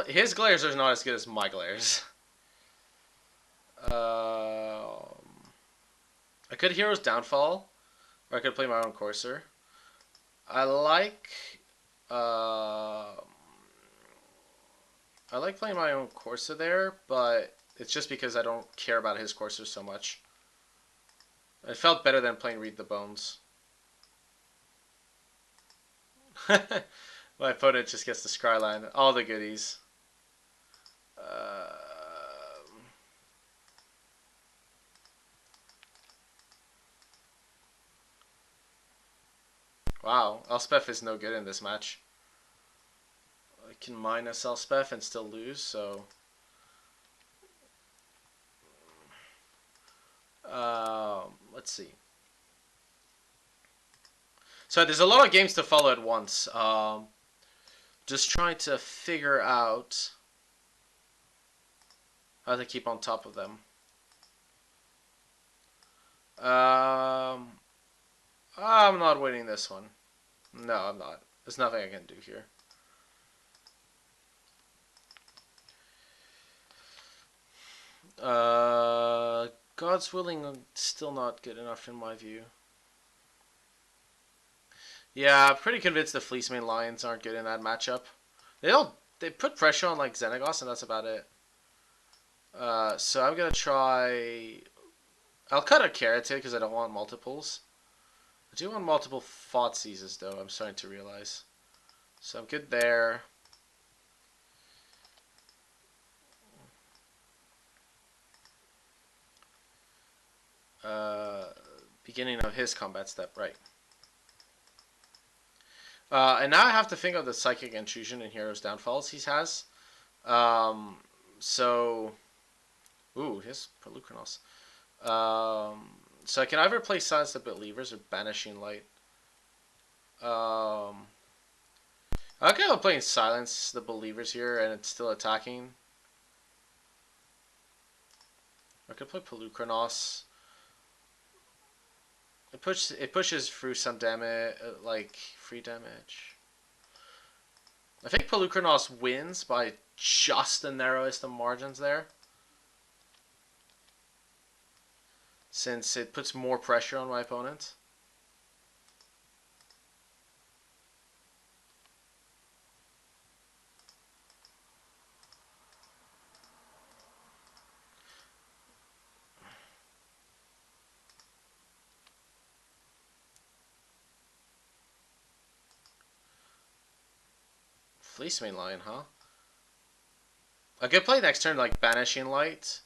his glares are not as good as my glares. I could Hero's Downfall, or I could play my own Courser. I like playing my own Courser there, but it's just because I don't care about his Courser so much. It felt better than playing Read the Bones. My opponent just gets the Scryline. All the goodies. Wow, Elspeth is no good in this match. I can minus Elspeth and still lose, so... let's see. So there's a lot of games to follow at once. Just trying to figure out how to keep on top of them. I'm not winning this one. No, I'm not. There's nothing I can do here. God's Willing, still not good enough in my view. Yeah, I'm pretty convinced the Fleecemane Lions aren't good in that matchup. They put pressure on like Xenagos, and that's about it. So I'm gonna try. I'll cut a Carotid because I don't want multiples. I do want multiple Thoughtseizes though. I'm starting to realize. So I'm good there. Beginning of his combat step, right. And now I have to think of the Psychic Intrusion and Hero's Downfalls he has. Um, so, ooh, his Pelucranos. So I can either play Silence the Believers or Banishing Light. Okay, I'm playing Silence the Believers here, and it's still attacking. I could play Pelucranos. It pushes through some damage, like free damage. I think Pelucranos wins by just the narrowest of margins there, since it puts more pressure on my opponent. Fleece Main Lion, huh? I could play next turn like Banishing Light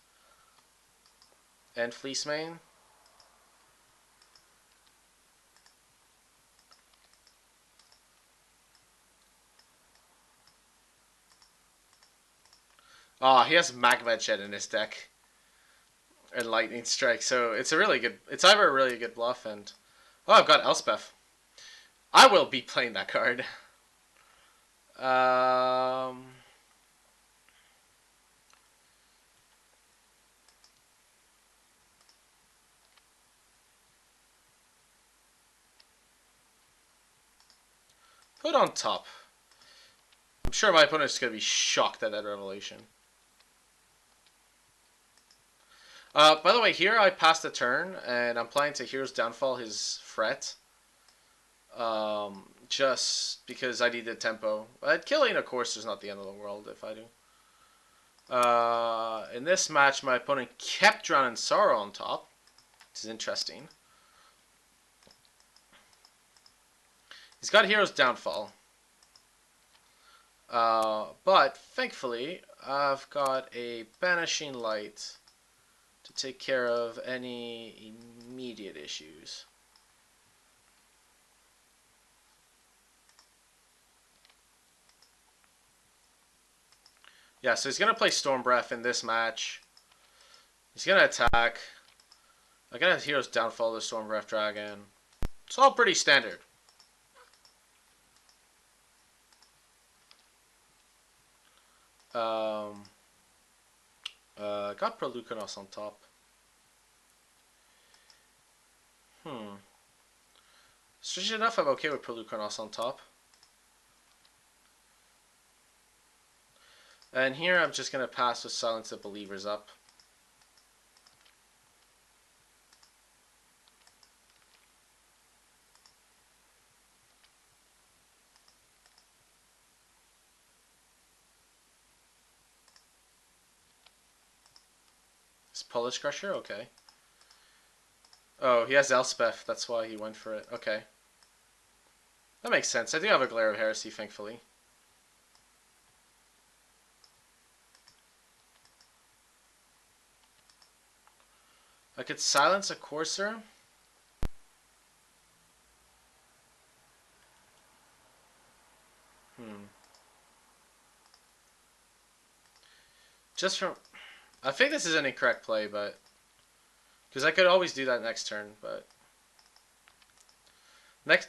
and Fleece Main. Oh, he has Magma Jet in his deck and Lightning Strike, so it's a really good. It's either a really good bluff and oh, I've got Elspeth. I will be playing that card. Um, put on top. I'm sure my opponent's gonna be shocked at that revelation. By the way, here I passed a turn, and I'm planning to Hero's Downfall his Fret. Just because I needed tempo. But killing a course is not the end of the world if I do. In this match, my opponent kept Drowning Sorrow on top, which is interesting. He's got Hero's Downfall. But thankfully, I've got a Banishing Light to take care of any immediate issues. Yeah, so he's going to play Storm Breath in this match. He's going to attack. I'm going to have Hero's Downfall the Storm Breath Dragon. It's all pretty standard. Got Pelucranos on top. Strange enough, I'm okay with Pelucranos on top. And here I'm just going to pass with Silence the Believers up. Is Polish Crusher? Okay. Oh, he has Elspeth. That's why he went for it. Okay. That makes sense. I do have a Glare of Heresy, thankfully. I could silence a Courser. Just from... I think this is an incorrect play, but... Because I could always do that next turn, but...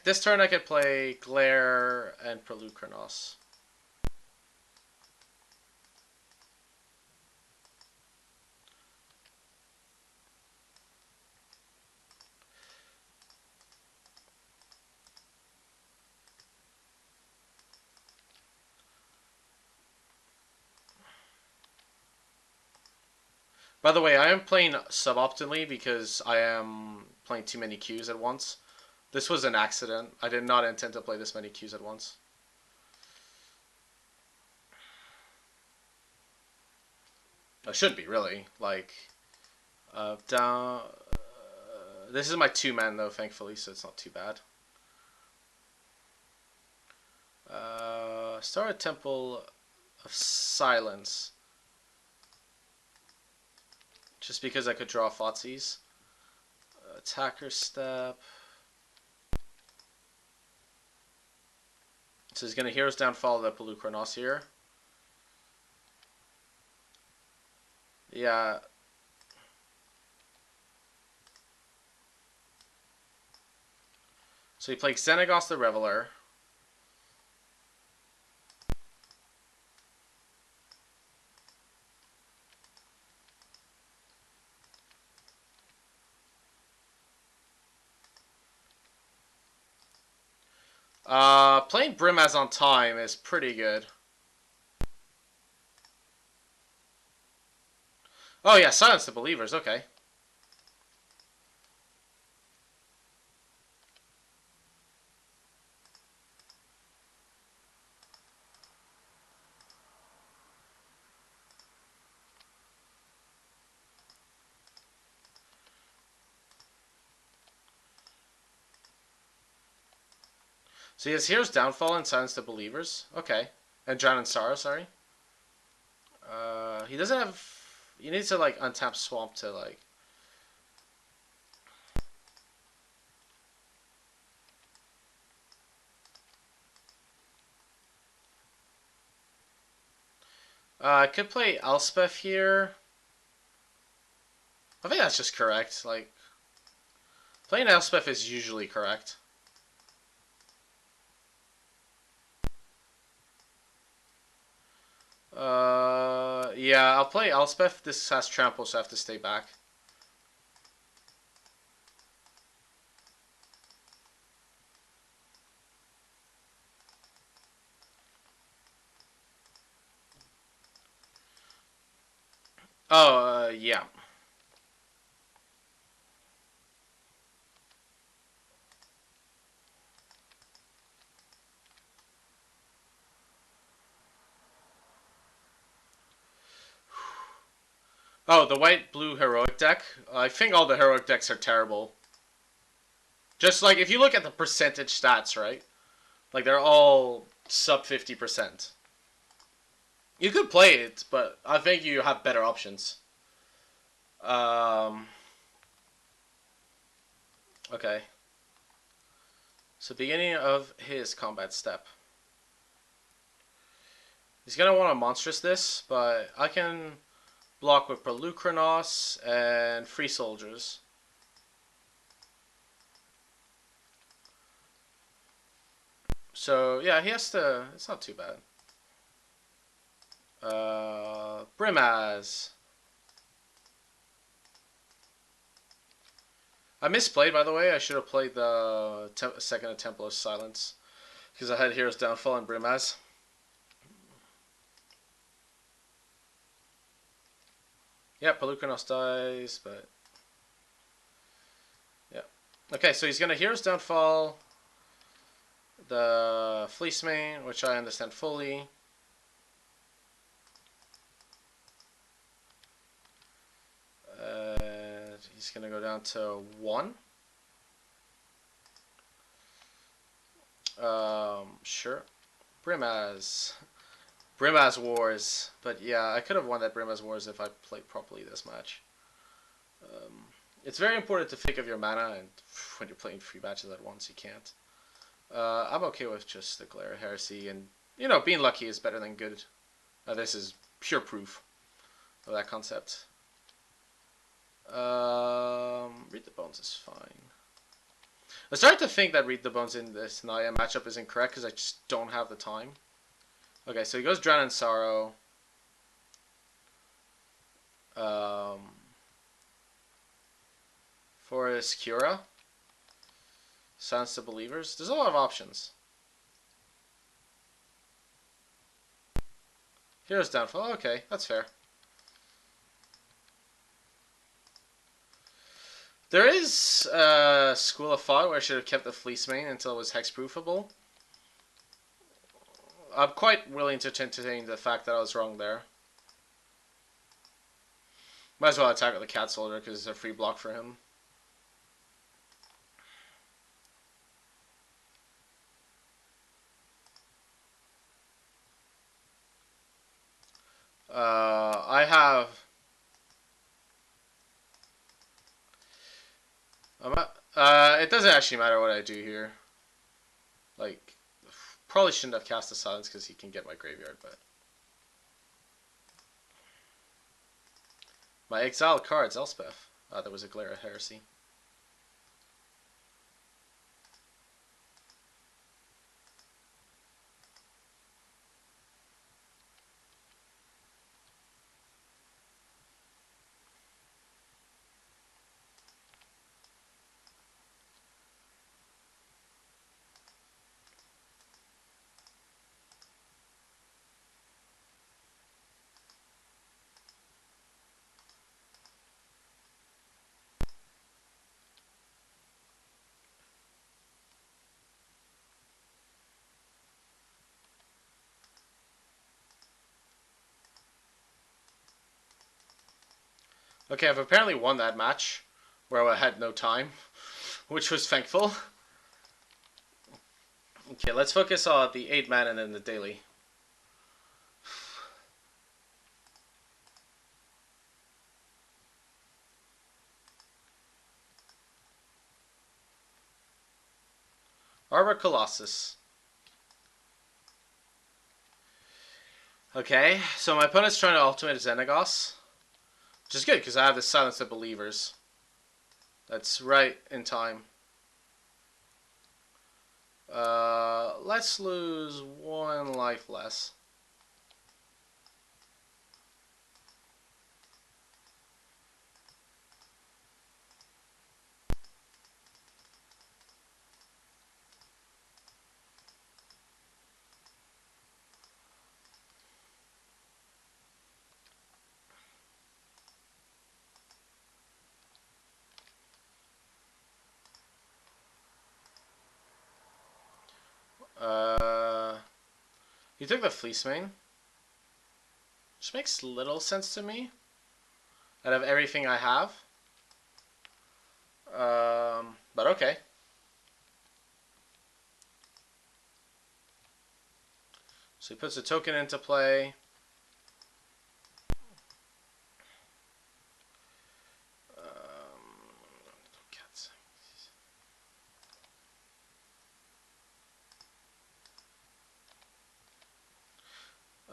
This turn I could play Glare and Pelucranos. By the way, I am playing suboptimally because I am playing too many queues at once. This was an accident. I did not intend to play this many queues at once. I should be, really. Like, down... this is my 2-man, though, thankfully, so it's not too bad. Start a Temple of Silence. Just because I could draw Thoughtseize. Attacker step. So he's going to Hero's Downfall the Pelucranos here. Yeah. So he plays Xenagos the Reveler. Playing Brimaz on time is pretty good. Oh yeah, Silence the Believers, okay. So he has Hero's Downfall and Silence the Believers. Okay. And Drown in Sorrow, sorry. He doesn't have... He needs to, like, untap Swamp to, like... I could play Elspeth here. I think that's just correct. Like, playing Elspeth is usually correct. Yeah, I'll play Elspeth. This has Trample, so I have to stay back. Oh, yeah. Oh, the white-blue heroic deck. I think all the heroic decks are terrible. Just like, if you look at the percentage stats, right? Like, they're all sub 50%. You could play it, but I think you have better options. Okay. So, beginning of his combat step. He's going to want to Monstrous this, but I can block with Pelucranos and Free Soldiers. So, yeah, he has to... It's not too bad. Brimaz. I misplayed, by the way. I should have played the second of Temple of Silence. Because I had Hero's Downfall and Brimaz. Yeah, Pelucranos dies, but... Yeah. Okay, so he's going to Hero's Downfall the Fleecemane, which I understand fully. He's going to go down to 1. Sure. Brimaz. Brimaz Wars. But yeah, I could have won that Brimaz Wars if I played properly this match. It's very important to think of your mana, and when you're playing 3 matches at once, you can't. I'm okay with just Declare Heresy, and, you know, being lucky is better than good. This is pure proof of that concept. Read the Bones is fine. I started to think that Read the Bones in this Naya matchup is incorrect because I just don't have the time. Okay, so he goes Drown in Sorrow. Forest Cura. Silence the Believers. There's a lot of options. Hero's Downfall. Okay, that's fair. There is a School of Thought where I should have kept the Fleecemane until it was hexproofable. I'm quite willing to entertain the fact that I was wrong there. Might as well attack with the Cat Soldier because it's a free block for him. I have. It doesn't actually matter what I do here. Like, probably shouldn't have cast the silence because he can get my graveyard, but my exiled cards, Elspeth. There was a glare of heresy. Okay, I've apparently won that match where I had no time, which was thankful. Okay, let's focus on the 8-man and then the daily. Arbor Colossus. Okay, so my opponent's trying to ultimate Xenagos, which is good because I have the Silence of Believers. That's right in time. Let's lose 1 life less. He took the Fleece Mane, which makes little sense to me out of everything I have. But okay. So he puts a token into play.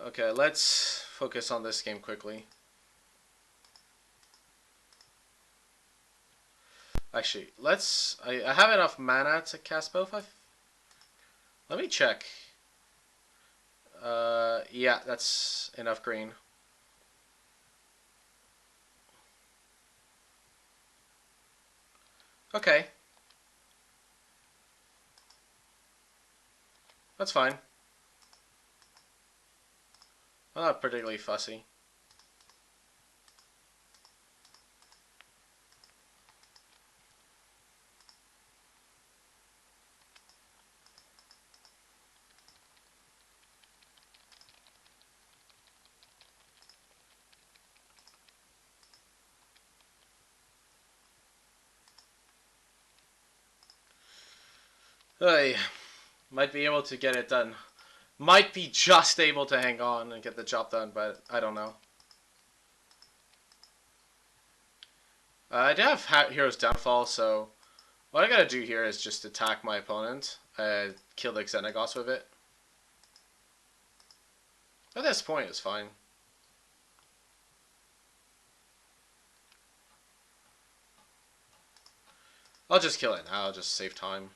Okay, let's focus on this game quickly. Actually, I have enough mana to cast both. Let me check. Yeah, that's enough green. Okay. That's fine. I'm not particularly fussy. I might be able to get it done. Might be just able to hang on and get the job done, but I don't know. I do have Hero's Downfall, so what I gotta do here is just attack my opponent, kill the Xenagos with it. At this point, it's fine. I'll just kill it now, just save time.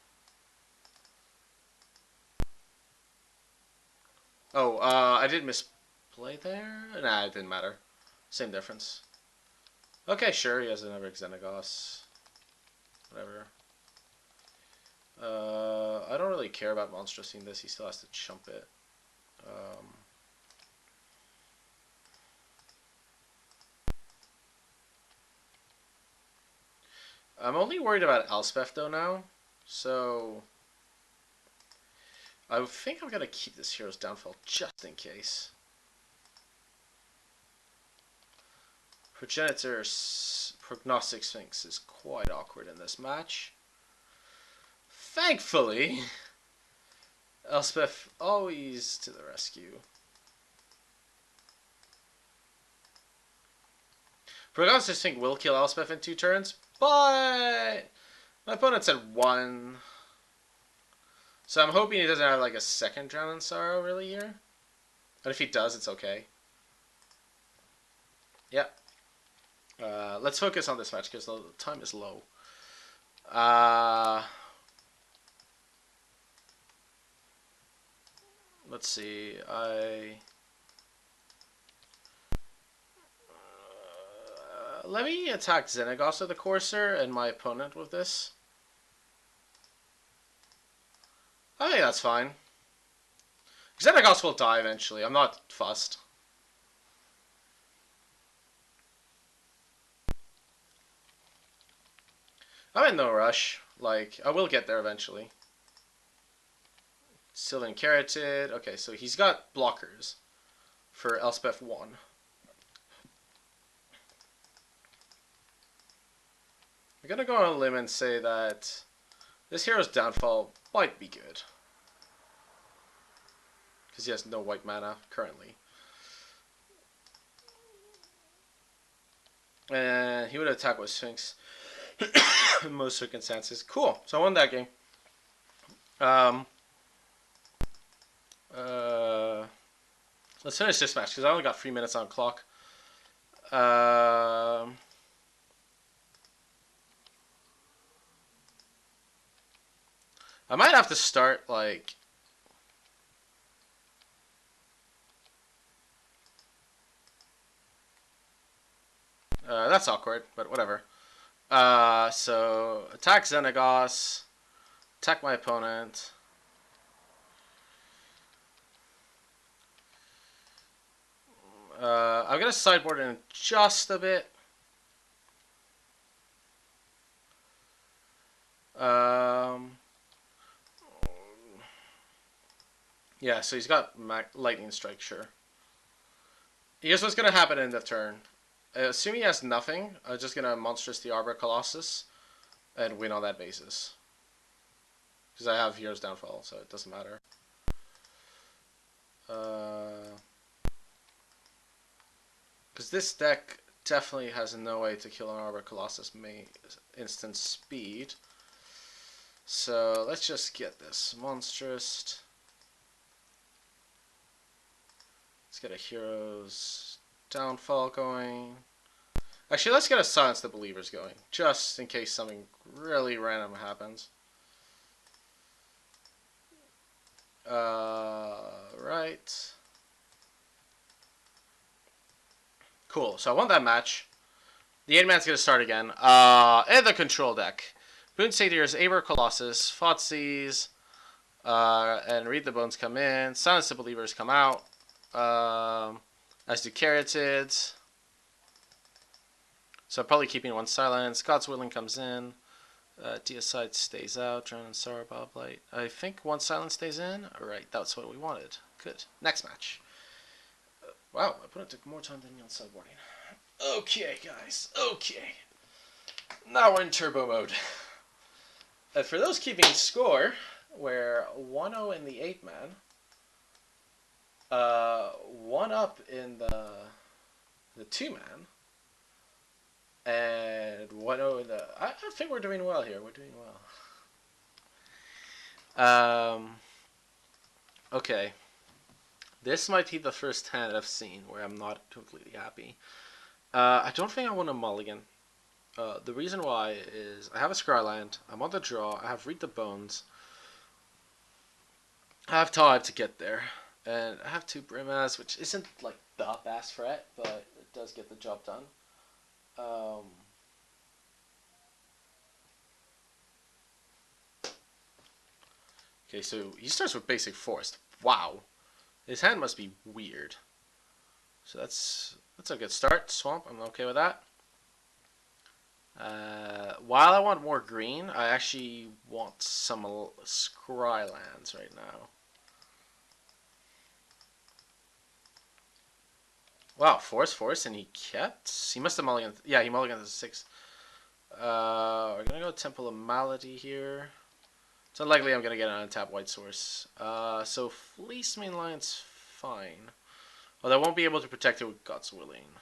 Oh, I did misplay there? Nah, it didn't matter. Same difference. Okay, sure, he has another Xenagos. Whatever. I don't really care about monstrous seeing this. He still has to chump it. I'm only worried about Elspeth though now, so I think I'm gonna keep this Hero's Downfall just in case. Progenitor's Prognostic Sphinx is quite awkward in this match. Thankfully, Elspeth always to the rescue. Prognosters think will kill Elspeth in 2 turns, but my opponent's at 1. So I'm hoping he doesn't have like a second Drown in Sorrow really here. And if he does, it's okay. Yeah. Let's focus on this match because the time is low. Let's see. Let me attack Xenagos with the Courser and my opponent with this. I think that's fine. Xenagos will die eventually. I'm not fussed. I'm in no rush. Like, I will get there eventually. Sylvan Carotid. Okay, so he's got blockers for Elspeth 1. I'm gonna go on a limb and say that this hero's downfall might be good. Because he has no white mana currently. And he would attack with Sphinx in most circumstances. Cool. So I won that game. Let's finish this match because I only got 3 minutes on clock. I might have to start like that's awkward, but whatever. So attack Xenagos, attack my opponent. I'm gonna sideboard in just a bit. Yeah, so he's got Lightning Strike, sure. Here's what's gonna happen in the turn. Assuming he has nothing, I'm just gonna Monstrous the Arbor Colossus and win on that basis. Because I have Hero's Downfall, so it doesn't matter. Because this deck definitely has no way to kill an Arbor Colossus instant speed. So let's just get this Monstrous. Let's get a Hero's Downfall going. Actually, let's get a Silence the Believers going, just in case something really random happens. Right. Cool. So I won that match. The 8-man's going to start again. And the control deck. Boon Satyr's Arbor Colossus, Thoughtseize, and Read the Bones come in. Silence the Believers come out. As do Carotids. So I'm probably keeping one silence. God's Willing comes in. Deicide stays out. Drown in Sorrow, Boblight. I think one silence stays in. Alright, that's what we wanted. Good. Next match. Wow, my opponent took more time than me on sideboarding. Okay, guys. Okay. Now we're in turbo mode. For those keeping score, we're 1-0 in the 8-man. 1 up in the 2-man. And 1-0 in the... I think we're doing well here. We're doing well. Okay. This might be the first hand I've seen where I'm not completely happy. I don't think I want a mulligan. The reason why is I have a Scryland, I'm on the draw, I have Read the Bones, I have time to get there, and I have 2 Brimaz, which isn't like the best threat, but it does get the job done. Okay, so he starts with Basic Forest. Wow. His hand must be weird. So that's a good start. Swamp, I'm okay with that. While I want more green, I actually want some Scrylands right now. Wow, Forest, and he kept? He must have mulliganed. Yeah, he mulliganed to 6. We're gonna go Temple of Malady here. It's unlikely I'm gonna get an untapped White Source. So Fleece Mainline's fine. Well, I won't be able to protect it with God's Willing.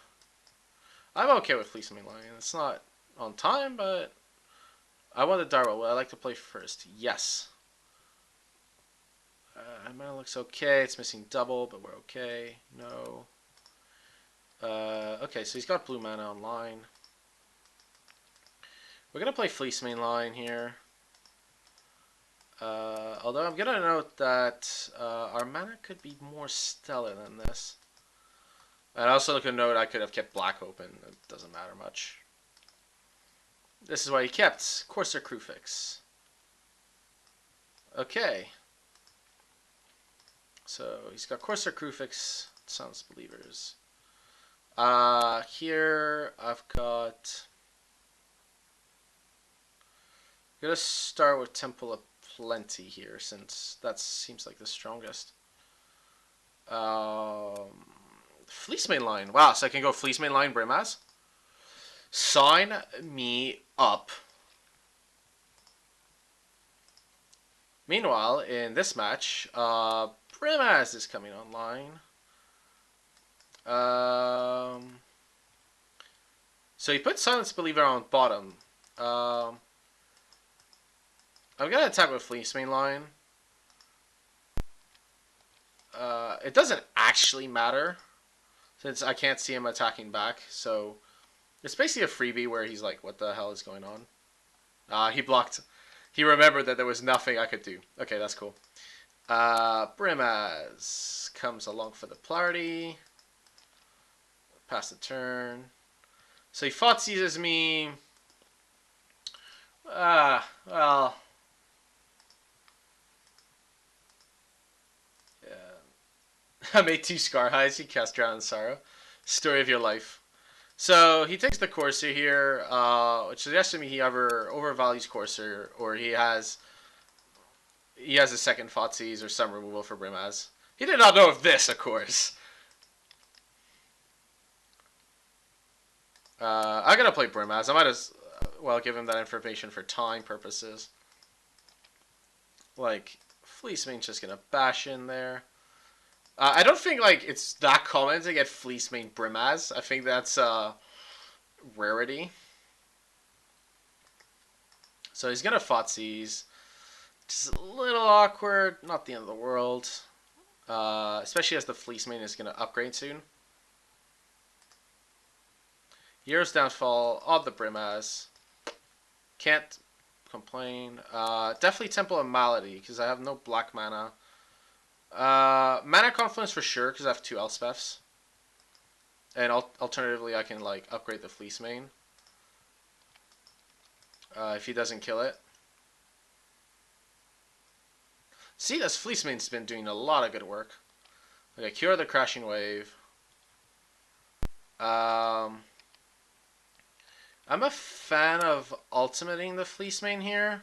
I'm okay with Fleece Main Line. It's not on time, but I want the Darwell. Would I like to play first? Yes. Mana looks okay. It's missing double, but we're okay. No. Okay, so he's got blue mana online. We're going to play Fleece Main Line here. Although I'm going to note that our mana could be more stellar than this. And also look a note I could have kept black open. It doesn't matter much. This is why he kept Courser Crewfix. Okay. So he's got Courser Crewfix, Silence Believers. Here I've got... I'm going to start with Temple of Plenty here, since that seems like the strongest. Fleece Main Line. Wow, so I can go Fleece Main Line, Brimaz. Sign me up. Meanwhile, in this match, Brimaz is coming online. So he put Silence Believer on bottom. I'm gonna attack with Fleece Main Line. It doesn't actually matter, since I can't see him attacking back, so it's basically a freebie where he's like, what the hell is going on? He blocked. He remembered that there was nothing I could do. Okay, that's cool. Brimaz comes along for the party. Pass the turn. So he Thoughtseizes me. Well. Yeah. I made 2 Scar Highs. He cast Drown in Sorrow. Story of your life. So he takes the Courser here, which suggests to me he either overvalues Courser or he has a second Thoughtseize or some removal for Brimaz. He did not know of this, of course. I'm gonna play Brimaz. I might as well give him that information for time purposes. Like, Fleece Main's just gonna bash in there. I don't think like it's that common to get Fleece Main Brimaz. I think that's rarity. So he's gonna Thoughtseize. Just a little awkward. Not the end of the world. Especially as the Fleece Main is gonna upgrade soon. Year's Downfall of the Brimaz. Can't complain. Definitely Temple of Malady, because I have no black mana. Mana Confluence for sure, because I have 2 Elspeths. And alternatively, I can like upgrade the Fleece Main. If he doesn't kill it. See, this Fleece Main's been doing a lot of good work. Okay, Cure the Crashing Wave. I'm a fan of ultimating the Fleece Main here.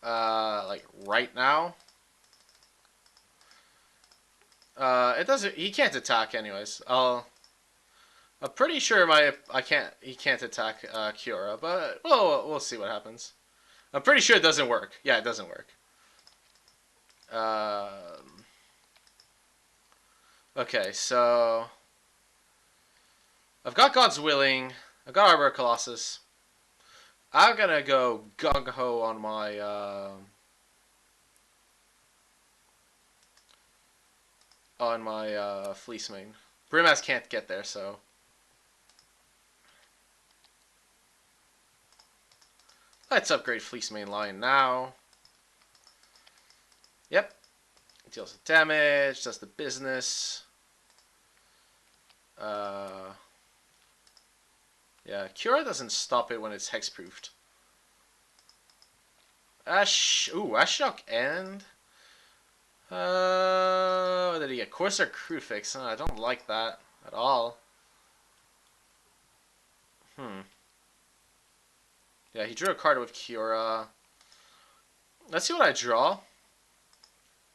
Like right now. It doesn't. He can't attack anyways. I'm pretty sure he can't attack Kiora, but we'll see what happens. I'm pretty sure it doesn't work. Yeah, it doesn't work. Okay, so I've got God's Willing. I've got Arbor Colossus. I'm gonna go gung ho on my Fleece Main. Brimaz can't get there, so let's upgrade Fleece Main Line now. Yep. Deals the damage, does the business. Yeah, Cura doesn't stop it when it's hexproofed. Shock and... what did he get? Courser Crewfix. I don't like that at all. Yeah, he drew a card with Cura. Let's see what I draw.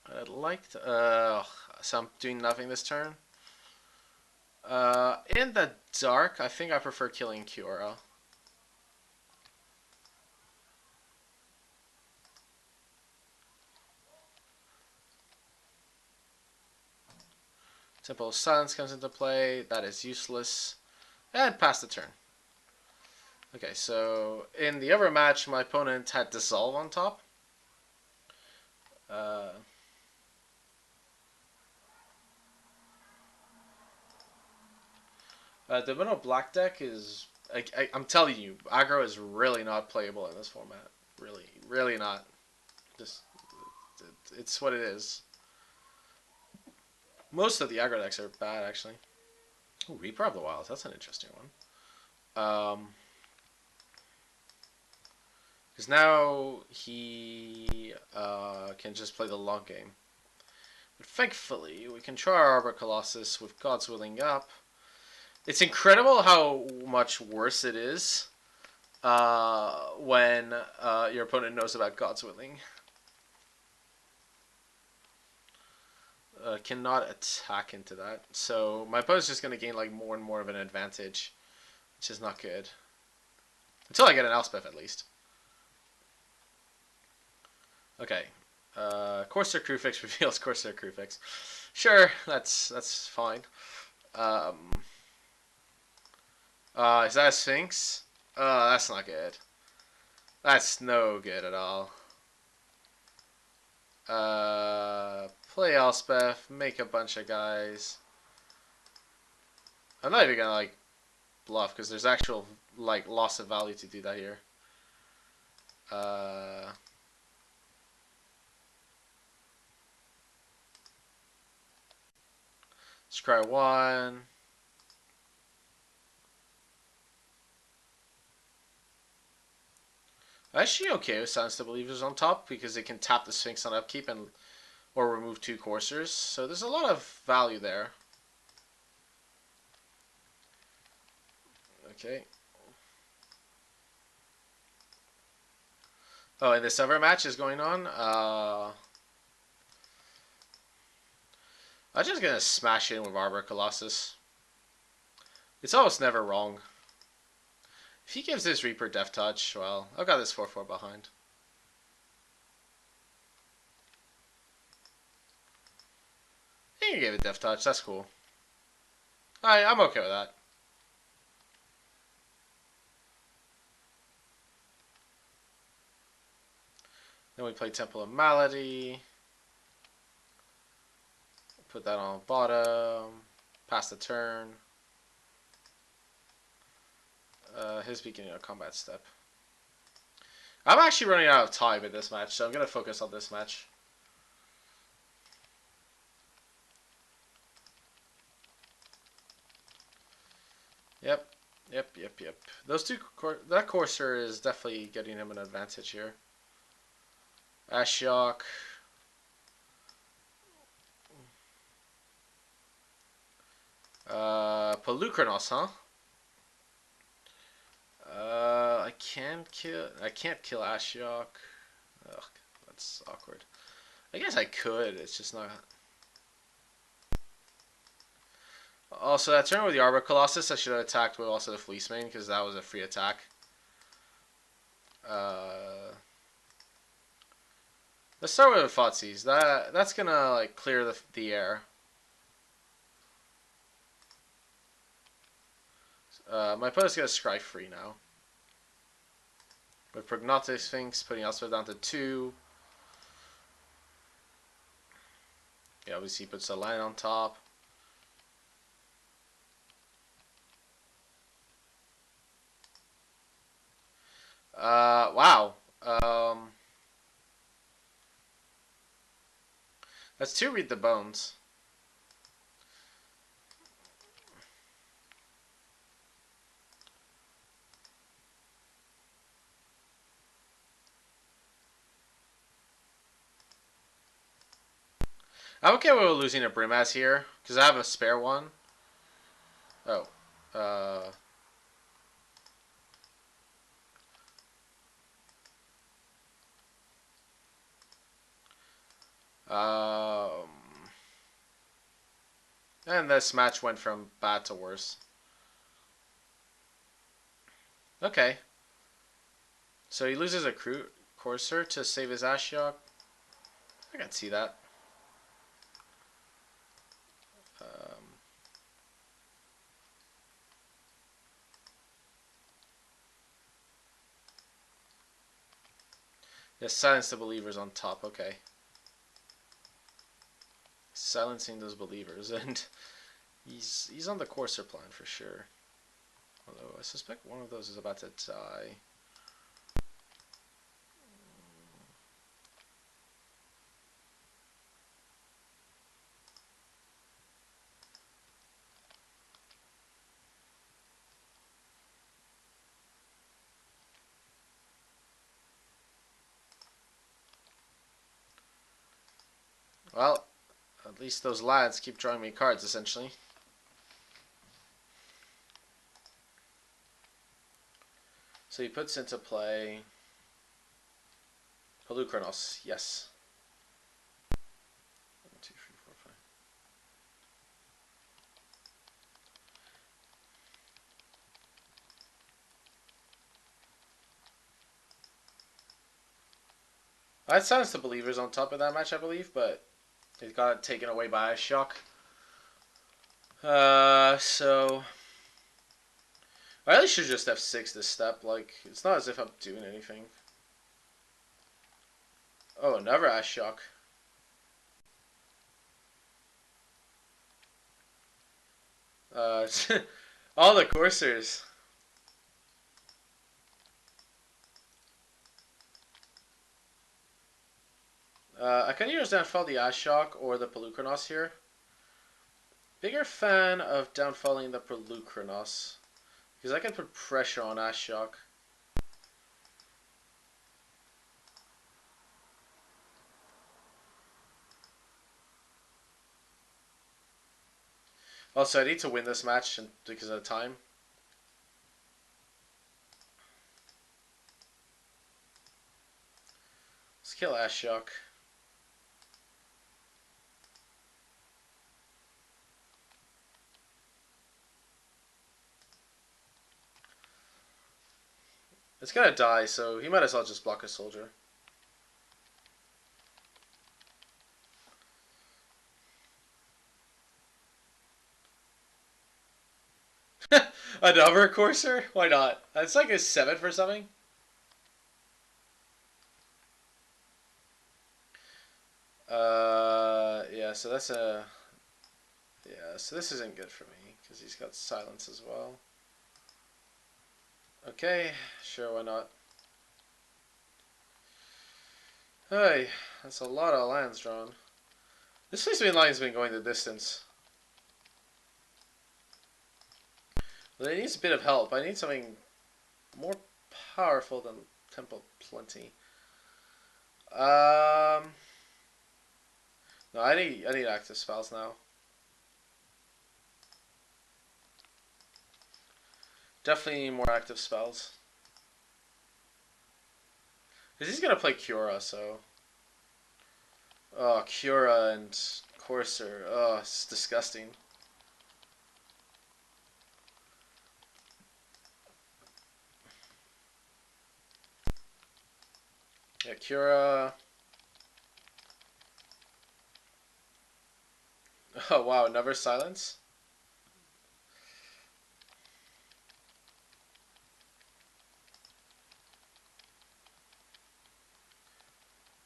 I'd like to... so I'm doing nothing this turn. In the dark, I think I prefer killing Cura. Temple of Silence comes into play. That is useless. and pass the turn. Okay, so in the other match, my opponent had Dissolve on top. The mono black deck is. I'm telling you, aggro is really not playable in this format. Really, really not. Just, it's what it is. Most of the aggro decks are bad, actually. Ooh, Reaper of the Wilds. That's an interesting one. Because now he can just play the long game. But thankfully, we can try our Arbor Colossus with God's Willing up. It's incredible how much worse it is when your opponent knows about God's Willing. Cannot attack into that. So my opponent's just going to gain like more and more of an advantage, which is not good. Until I get an Elspeth, at least. Okay. Corsair Crewfix reveals Corsair Crewfix. Sure, that's fine. Is that a Sphinx? That's not good. That's no good at all. Play Elspeth, make a bunch of guys. I'm not even gonna like bluff because there's actual like loss of value to do that here. Scry 1. Actually, okay with Silence the Believers on top because they can tap the Sphinx on upkeep and or remove 2 coursers. So there's a lot of value there. Okay. Oh, and this other match is going on. I'm just gonna smash in with Arbor Colossus. It's almost never wrong. If he gives this Reaper Death Touch, well, I've got this 4/4 behind. He can give it Death Touch, that's cool. I'm okay with that. Then we play Temple of Malady. Put that on bottom. Pass the turn. His beginning of combat step. I'm actually running out of time in this match, so I'm going to focus on this match. Yep. Those two, that Courser is definitely getting him an advantage here. Ashiok. Pelucranos, huh? I can't kill Ashiok. Ugh, that's awkward. I guess I could. It's just not. Also, that turn with the Arbor Colossus, I should have attacked with also the Fleece Mane because that was a free attack. Let's start with the Thoughtseize. That's gonna like clear the air. My opponent's gonna scry free now. With Prognostic Sphinx, putting Elspeth down to 2. Yeah, obviously he puts a land on top. Wow. That's 2 Read the Bones. I'm okay with losing a Brimaz here, because I have a spare one. Oh. And this match went from bad to worse. Okay. So he loses a Courser to save his Ashiok. I can see that. Yes, silence the believers on top. Okay. Silencing those believers, and he's on the courser plan for sure. Although I suspect one of those is about to die. Well, at least those lads keep drawing me cards, essentially. So he puts into play Pelucranos, yes. 1, 2, 3, 4, 5. I had silenced the believers on top of that match, I believe, but it got taken away by a shock. So I really should just F6 this step. Like, it's not as if I'm doing anything. Oh, another Ash Shock. All the coursers. I can use downfall the Ash Shock or the Pelucranos here. Bigger fan of downfalling the Pelucranos, because I can put pressure on Ash Shock. Also, I need to win this match because of the time. Let's kill Ash Shock. It's gonna die, so he might as well just block a soldier. Another courser? Why not? That's like a 7 for something. Yeah, so that's a... Yeah, so this isn't good for me, because he's got silence as well. Okay, sure, why not? Hey, that's a lot of lands drawn. This place line's been going the distance. Well, it needs a bit of help. I need something more powerful than Temple Plenty. No, I need active spells now. Definitely need more active spells. Because he's gonna play Cura, so. Oh, Cura and Courser. Oh, it's disgusting. Yeah, Cura. Oh wow, another silence.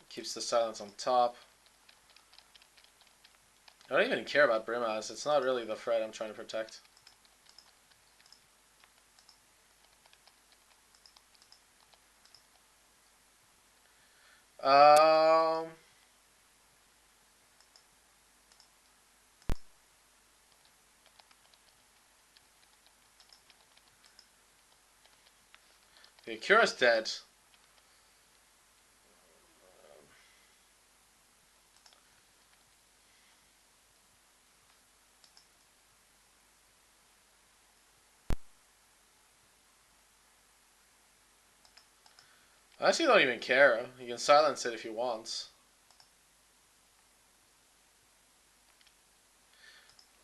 Keeps the silence on top. I don't even care about Brimaz. It's not really the threat I'm trying to protect. Um. Okay, Cura's dead. I actually don't even care. He can silence it if he wants.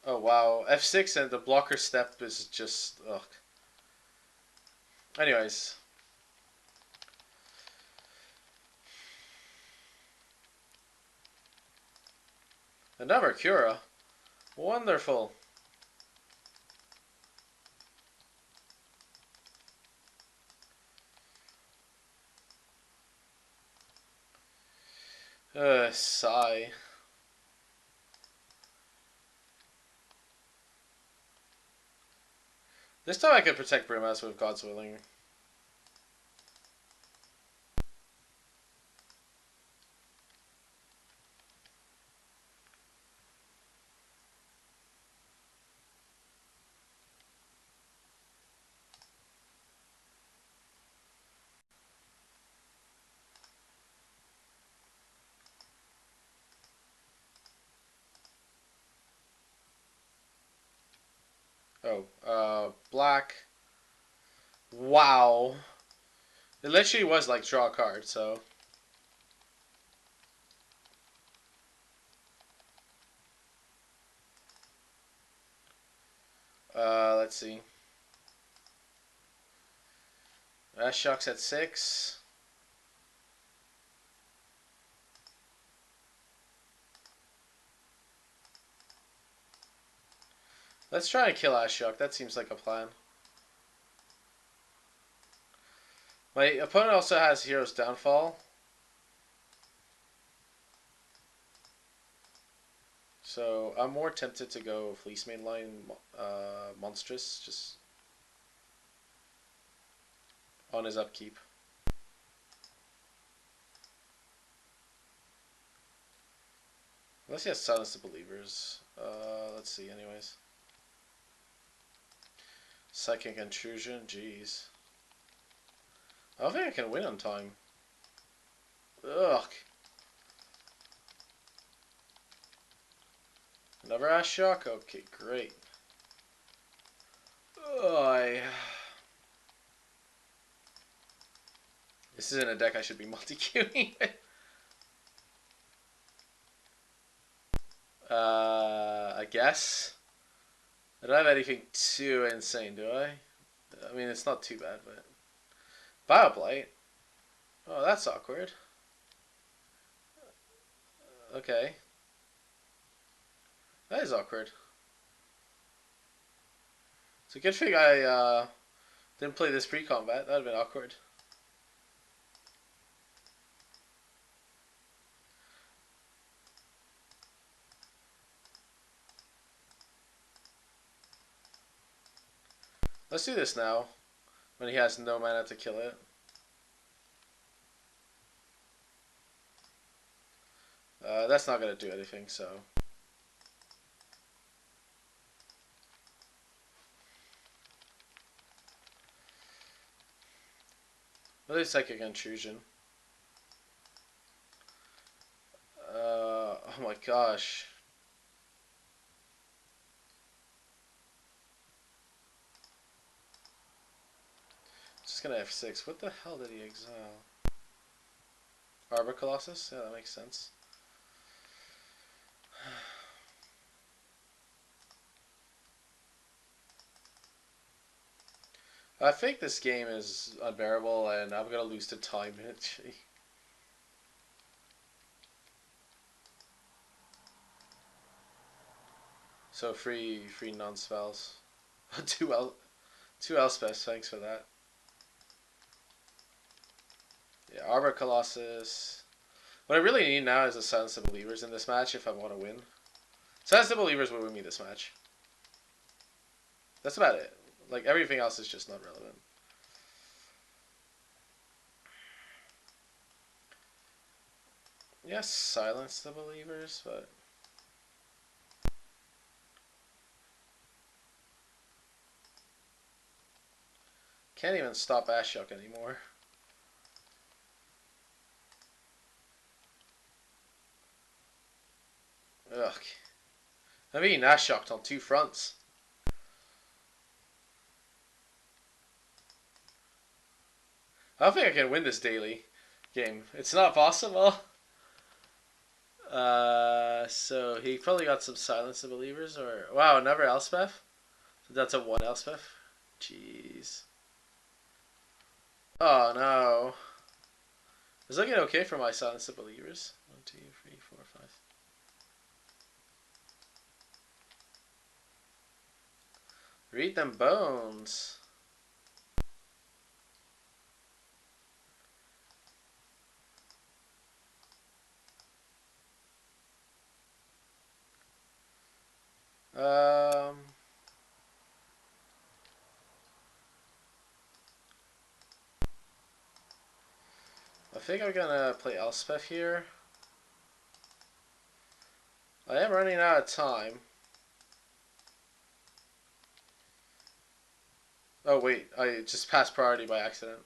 Oh wow, F6 and the blocker step is just ugh. Anyways. Another Cura. Wonderful. Sigh. This time I could protect Brimaz with God's Willing. Oh, black. Wow. It literally was like draw a card, so. Let's see. Shock's at 6. Let's try and kill Ashiok. That seems like a plan. My opponent also has Hero's Downfall. So I'm more tempted to go Fleece mainline Monstrous, just on his upkeep. Unless he has Silence the Believers. Let's see anyways. Psychic Intrusion, jeez. I don't think I can win on time. Ugh. Another Ashiok? Okay, great. Ugh. This isn't a deck I should be multi-queuing with. I guess. I don't have anything too insane, do I? I mean, it's not too bad, but... Bioblight? Oh, that's awkward. Okay. That is awkward. It's a good thing I didn't play this pre-combat. That would have been awkward. Let's do this now, when he has no mana to kill it. That's not going to do anything, so... Another Psychic Intrusion. Oh my gosh. Just gonna F6. What the hell did he exile? Arbor Colossus? Yeah, that makes sense. I think this game is unbearable and I'm gonna lose to time. So free non-spells. two Elspeths, thanks for that. Yeah, Arbor Colossus. What I really need now is a Silence the Believers in this match if I want to win. Silence the Believers will win me this match. That's about it. Like, everything else is just not relevant. Yes, Silence the Believers, but... Can't even stop Ashiok anymore. Ugh. I'm being Ashioked on 2 fronts. I don't think I can win this daily game. It's not possible. So he probably got some Silence the Believers, or... Wow, another Elspeth? So that's a 1 Elspeth? Jeez. Oh no. Is looking okay for my Silence the Believers. 1, 2, 3, 4, 5. Read them bones. Um, I think I'm gonna play Elspeth here. I am running out of time. Oh wait, I just passed priority by accident.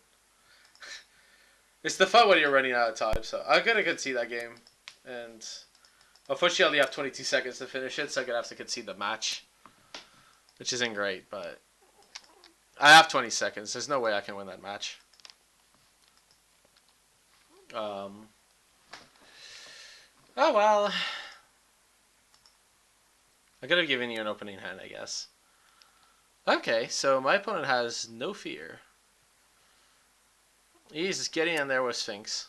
It's the fun when you're running out of time, so I'm gonna concede that game. And unfortunately, I only have 22 seconds to finish it, so I'm gonna have to concede the match. Which isn't great, but I have 20 seconds. There's no way I can win that match. Um, oh well. I could have given you an opening hand, I guess. Okay, so my opponent has no fear. He's just getting in there with Sphinx.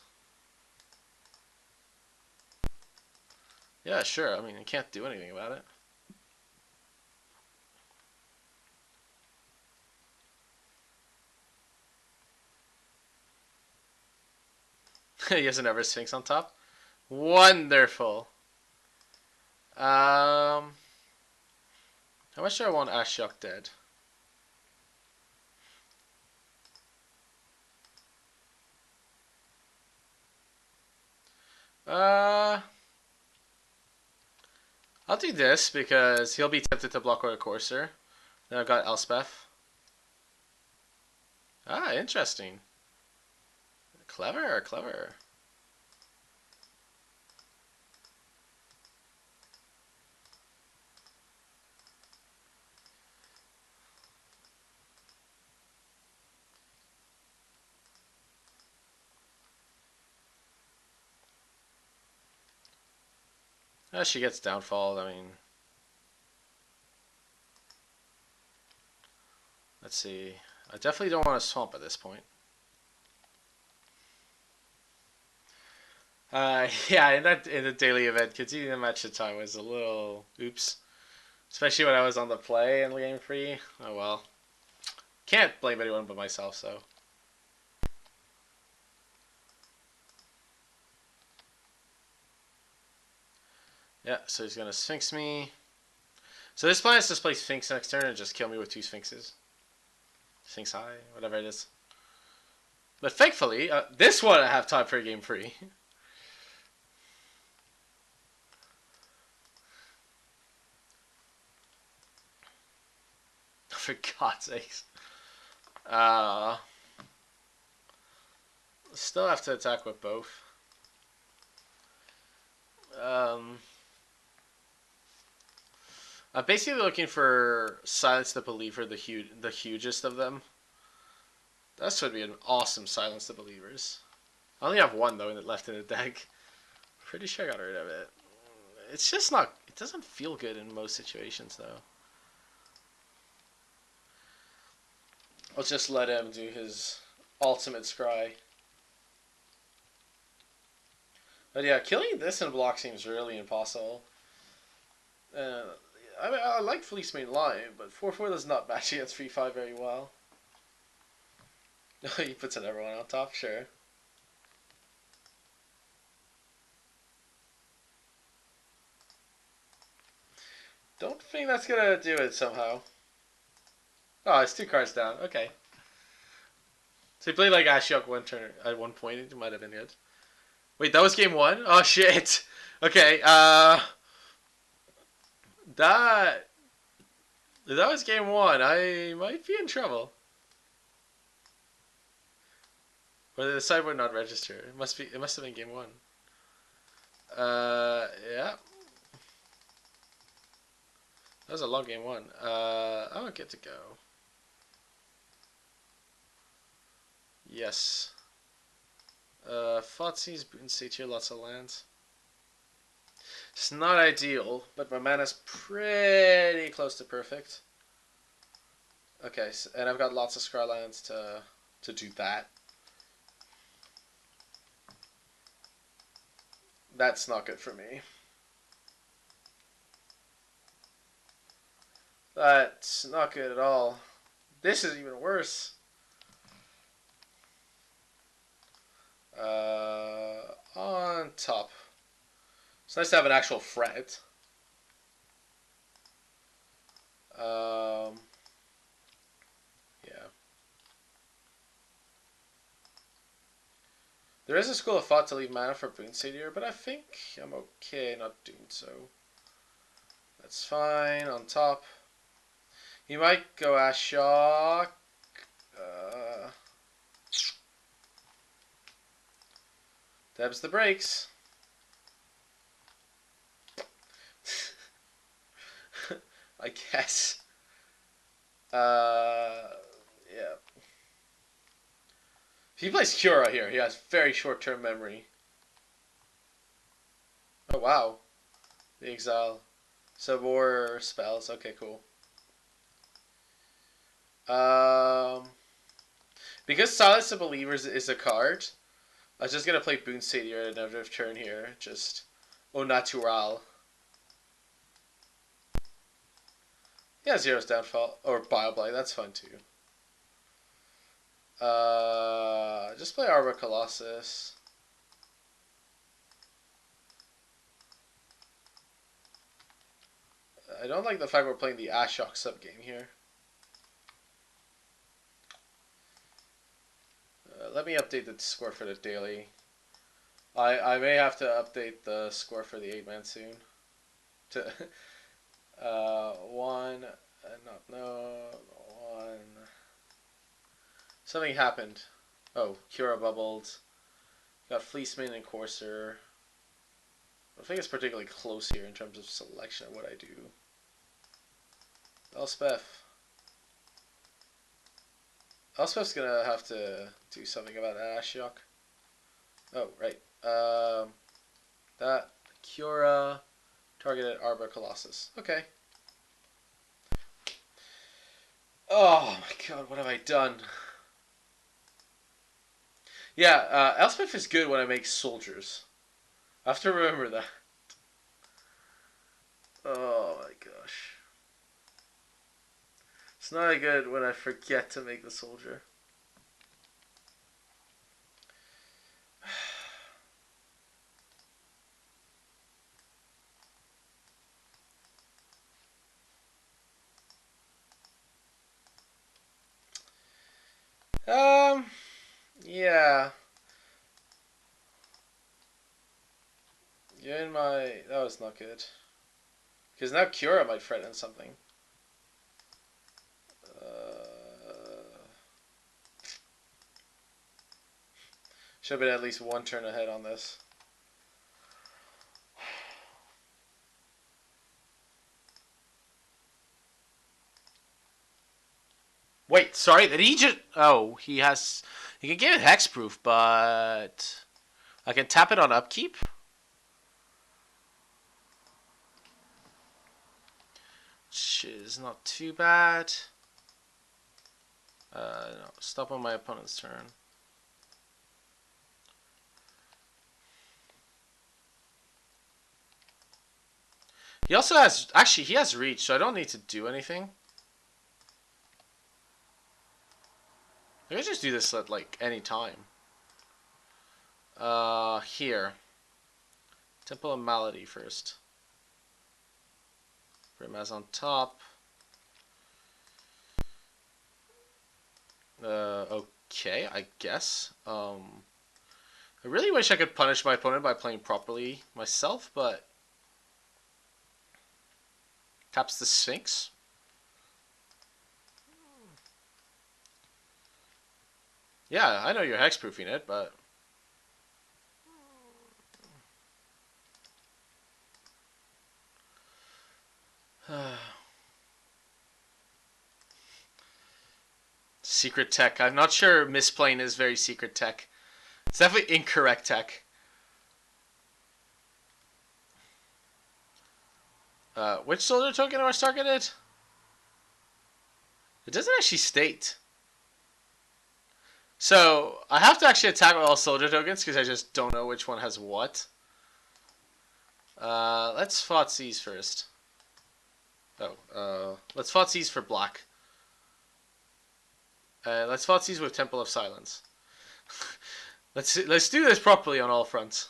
Yeah, sure. I mean, I can't do anything about it. He has another Sphinx on top. Wonderful. How much do I want Ashiok dead? Uh, I'll do this because he'll be tempted to block with a Courser. Then I've got Elspeth. Ah, interesting. Clever, clever. She gets downfall. I mean, let's see. I definitely don't want to swamp at this point. Yeah, in the daily event, continuing the match at time was a little oops. Especially when I was on the play and game free. Oh well. Can't blame anyone but myself, so. Yeah, so he's gonna Sphinx me. So this plan is to play Sphinx next turn and just kill me with two Sphinxes. Sphinx High, whatever it is. But thankfully, this one I have time for a game free. For God's sakes. Still have to attack with both. I'm basically looking for Silence the Believer, the hugest of them. That would be an awesome Silence the Believers. I only have one though left in the deck. Pretty sure I got rid of it. It's just not. It doesn't feel good in most situations though. I'll just let him do his ultimate scry. But yeah, killing this in block seems really impossible. I mean, I like Fleece Mane Lion, but 4/4 does not match against 3/5 very well. He puts another one on top, sure. Don't think that's gonna do it somehow. Oh, it's 2 cards down. Okay. So he played like Ashiok one turn at one point. It might have been good. Wait, that was game one? Oh shit. Okay. That was game one. I might be in trouble. But the side would not register. It must be. It must have been game one. Yeah. That was a long game one. I don't get to go. Yes. Thoughtseize, Boon Sage, lots of lands. It's not ideal, but my mana's pretty close to perfect. Okay, so, and I've got lots of scry lands to do that. That's not good for me. That's not good at all. This is even worse. On top. It's nice to have an actual threat. There is a school of thought to leave mana for Boon Satyr, but I think I'm okay not doing so. That's fine. On top. He might go Ashok. Debs the brakes. I guess. Yeah. If he plays Cura here, he has very short-term memory. Oh, wow. The Exile. Subor spells. Okay, cool. Because Silence of Believers is a card, I was just going to play Boon Satyr at another turn here. Just au natural. Yeah, Zero's Downfall. Or Bioblight. That's fun, too. Just play Arbor Colossus. I don't like the fact we're playing the Ashok subgame here. Let me update the score for the daily. I may have to update the score for the 8-man soon. To one, one. Something happened. Oh, Cura bubbled. Got Fleeceman and Courser. I think it's particularly close here in terms of selection of what I do. Elspeth. Elspeth's gonna have to do something about Ashok. Oh, right. That Cura targeted Arbor Colossus. Okay. Oh my god, what have I done? Yeah, Elspeth is good when I make soldiers. I have to remember that. Oh my gosh. It's not good when I forget to make the soldier. Yeah. You're in my... That was not good. Because now Cura might threaten something. Should have been at least one turn ahead on this. Wait, sorry, did he just... Oh, he has... He can give it hexproof, but... I can tap it on upkeep? Which is not too bad. No, stop on my opponent's turn. He also has... Actually, he has reach, so I don't need to do anything. I could just do this at, like, any time. Here. Temple of Malady first. Brimaz on top. Okay, I guess. I really wish I could punish my opponent by playing properly myself, but... Taps the Sphinx. Yeah, I know you're hexproofing it, but... Secret tech. I'm not sure misplaying is very secret tech. It's definitely incorrect tech. Which soldier token was targeted? It doesn't actually state. So, I have to actually attack with all soldier tokens because I just don't know which one has what. Let's Thoughtseize first. Oh, let's Thoughtseize for black. Let's Thoughtseize with Temple of Silence. Let's do this properly on all fronts.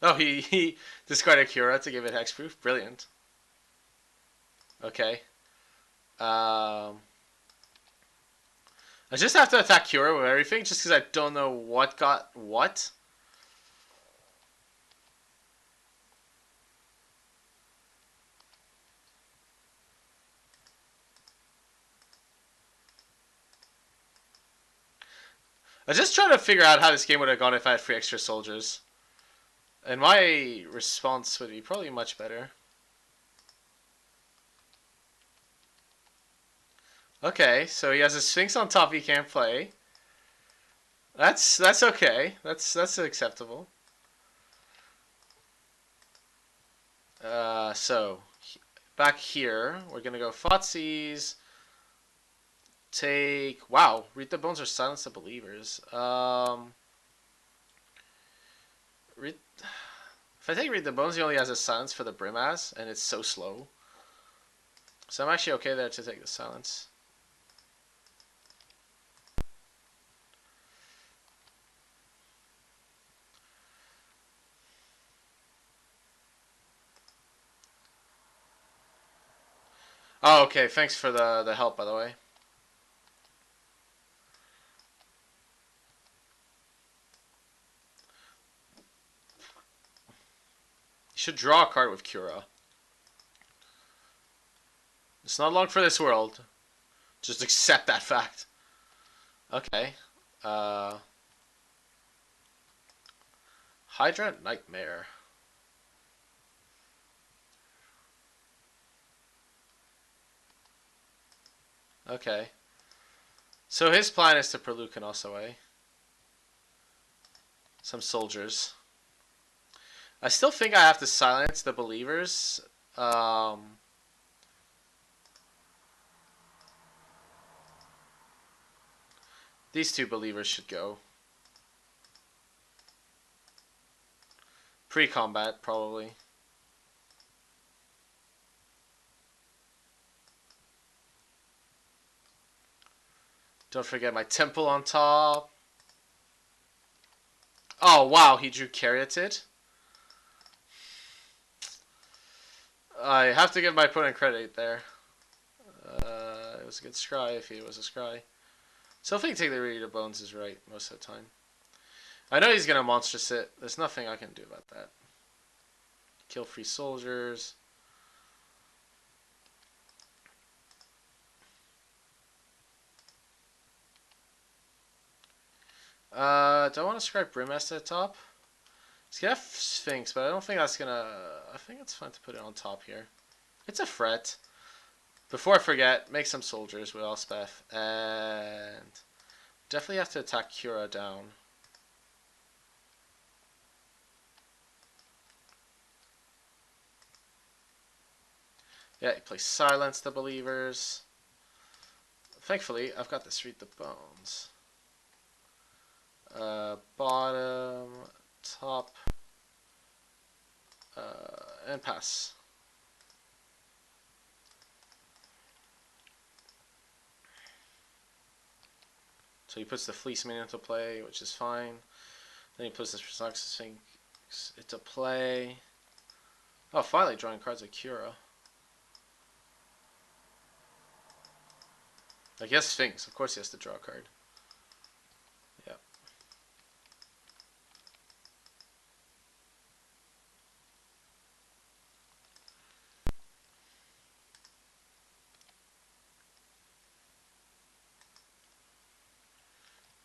Oh, he discarded Cura to give it hexproof. Brilliant. Okay. I just have to attack Cura with everything just because I don't know what got what. I just trying to figure out how this game would have gone if I had 3 extra soldiers. And my response would be probably much better. Okay, so he has a Sphinx on top he can't play. That's okay. That's acceptable. So back here, we're gonna go Fotsies. Take read the bones or silence the believers. Read. If I take read the bones, he only has a silence for the Brimaz, and it's so slow. So I'm actually okay there to take the silence. Oh, okay. Thanks for the help, by the way. You should draw a card with Cura. It's not long for this world. Just accept that fact. Okay. Uh, Hydra Nightmare. Okay. So his plan is to Perlucanos away. Some soldiers. I still think I have to silence the believers. These 2 believers should go. Pre-combat, probably. Don't forget my temple on top. Oh, wow, he drew Caryatid. I have to give my opponent credit there. It was a good scry if he was a scry. So if he can take the Reader Bones is right most of the time. I know he's going to monstrous it. There's nothing I can do about that. Kill 3 soldiers. Do I want to scribe Brimast at the top? He's gonna have Sphinx, but I don't think that's gonna... I think it's fine to put it on top here. It's a threat. Before I forget, make some soldiers with Elspeth. And definitely have to attack Cura down. Yeah, he plays Silence the Believers. Thankfully, I've got this Read the Bones. Bottom, top, and pass. So he puts the Fleece Minion into play, which is fine. Then he puts this Sphinx into play. Oh, finally drawing cards like Cura. I guess Sphinx. Of course he has to draw a card. Yeah.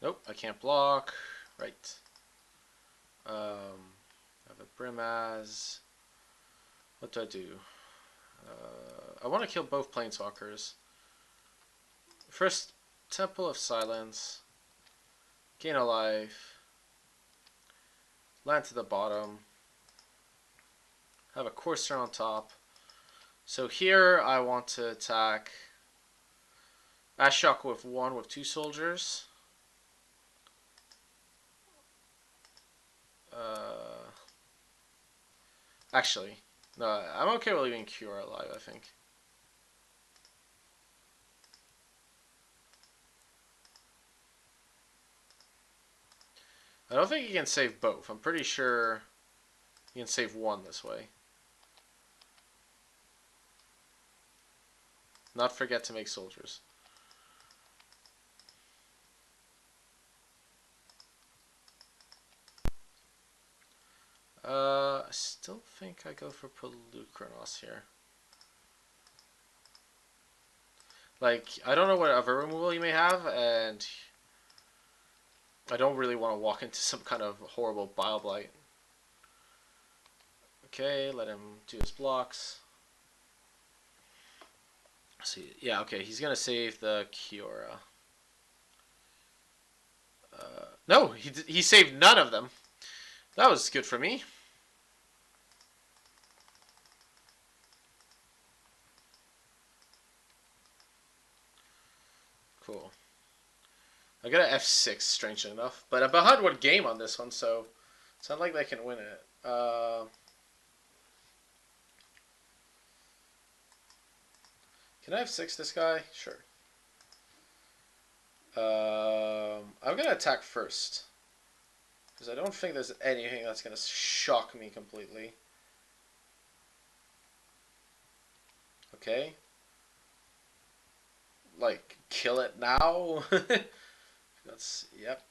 Nope, I can't block. Right. I have a Brimaz. What do I do? I want to kill both Planeswalkers. First, Temple of Silence. Gain a life. Land to the bottom. Have a Courser on top. So here I want to attack Ashok with 1 with 2 soldiers. Actually, no, I'm okay with leaving Cura alive, I think. I don't think he can save both. I'm pretty sure he can save 1 this way. Not forget to make soldiers. think I go for Pelucranos here. Like, I don't know what other removal he may have, and I don't really want to walk into some kind of horrible Bile Blight. Okay, let him do his blocks. Let's see, yeah, okay, he's gonna save the Kiora. No, he saved none of them. That was good for me. Cool. I got an F6, strangely enough. But I'm behind one game on this one, so it's not like they can win it. Can I F6 this guy? Sure. I'm going to attack first. Because I don't think there's anything that's going to shock me completely. Okay. Like, kill it now? That's, yep.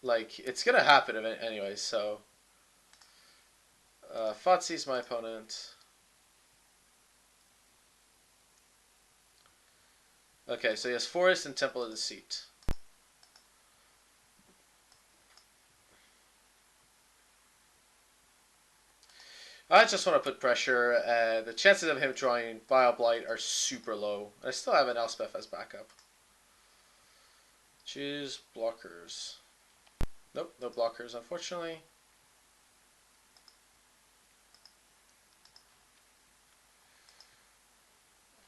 Like, it's going to happen anyway, so... Fatsy's my opponent. Okay, so he has Forest and Temple of Deceit. I just want to put pressure. The chances of him drawing Bile Blight are super low. I still have an Elspeth as backup. Choose blockers. Nope, no blockers, unfortunately.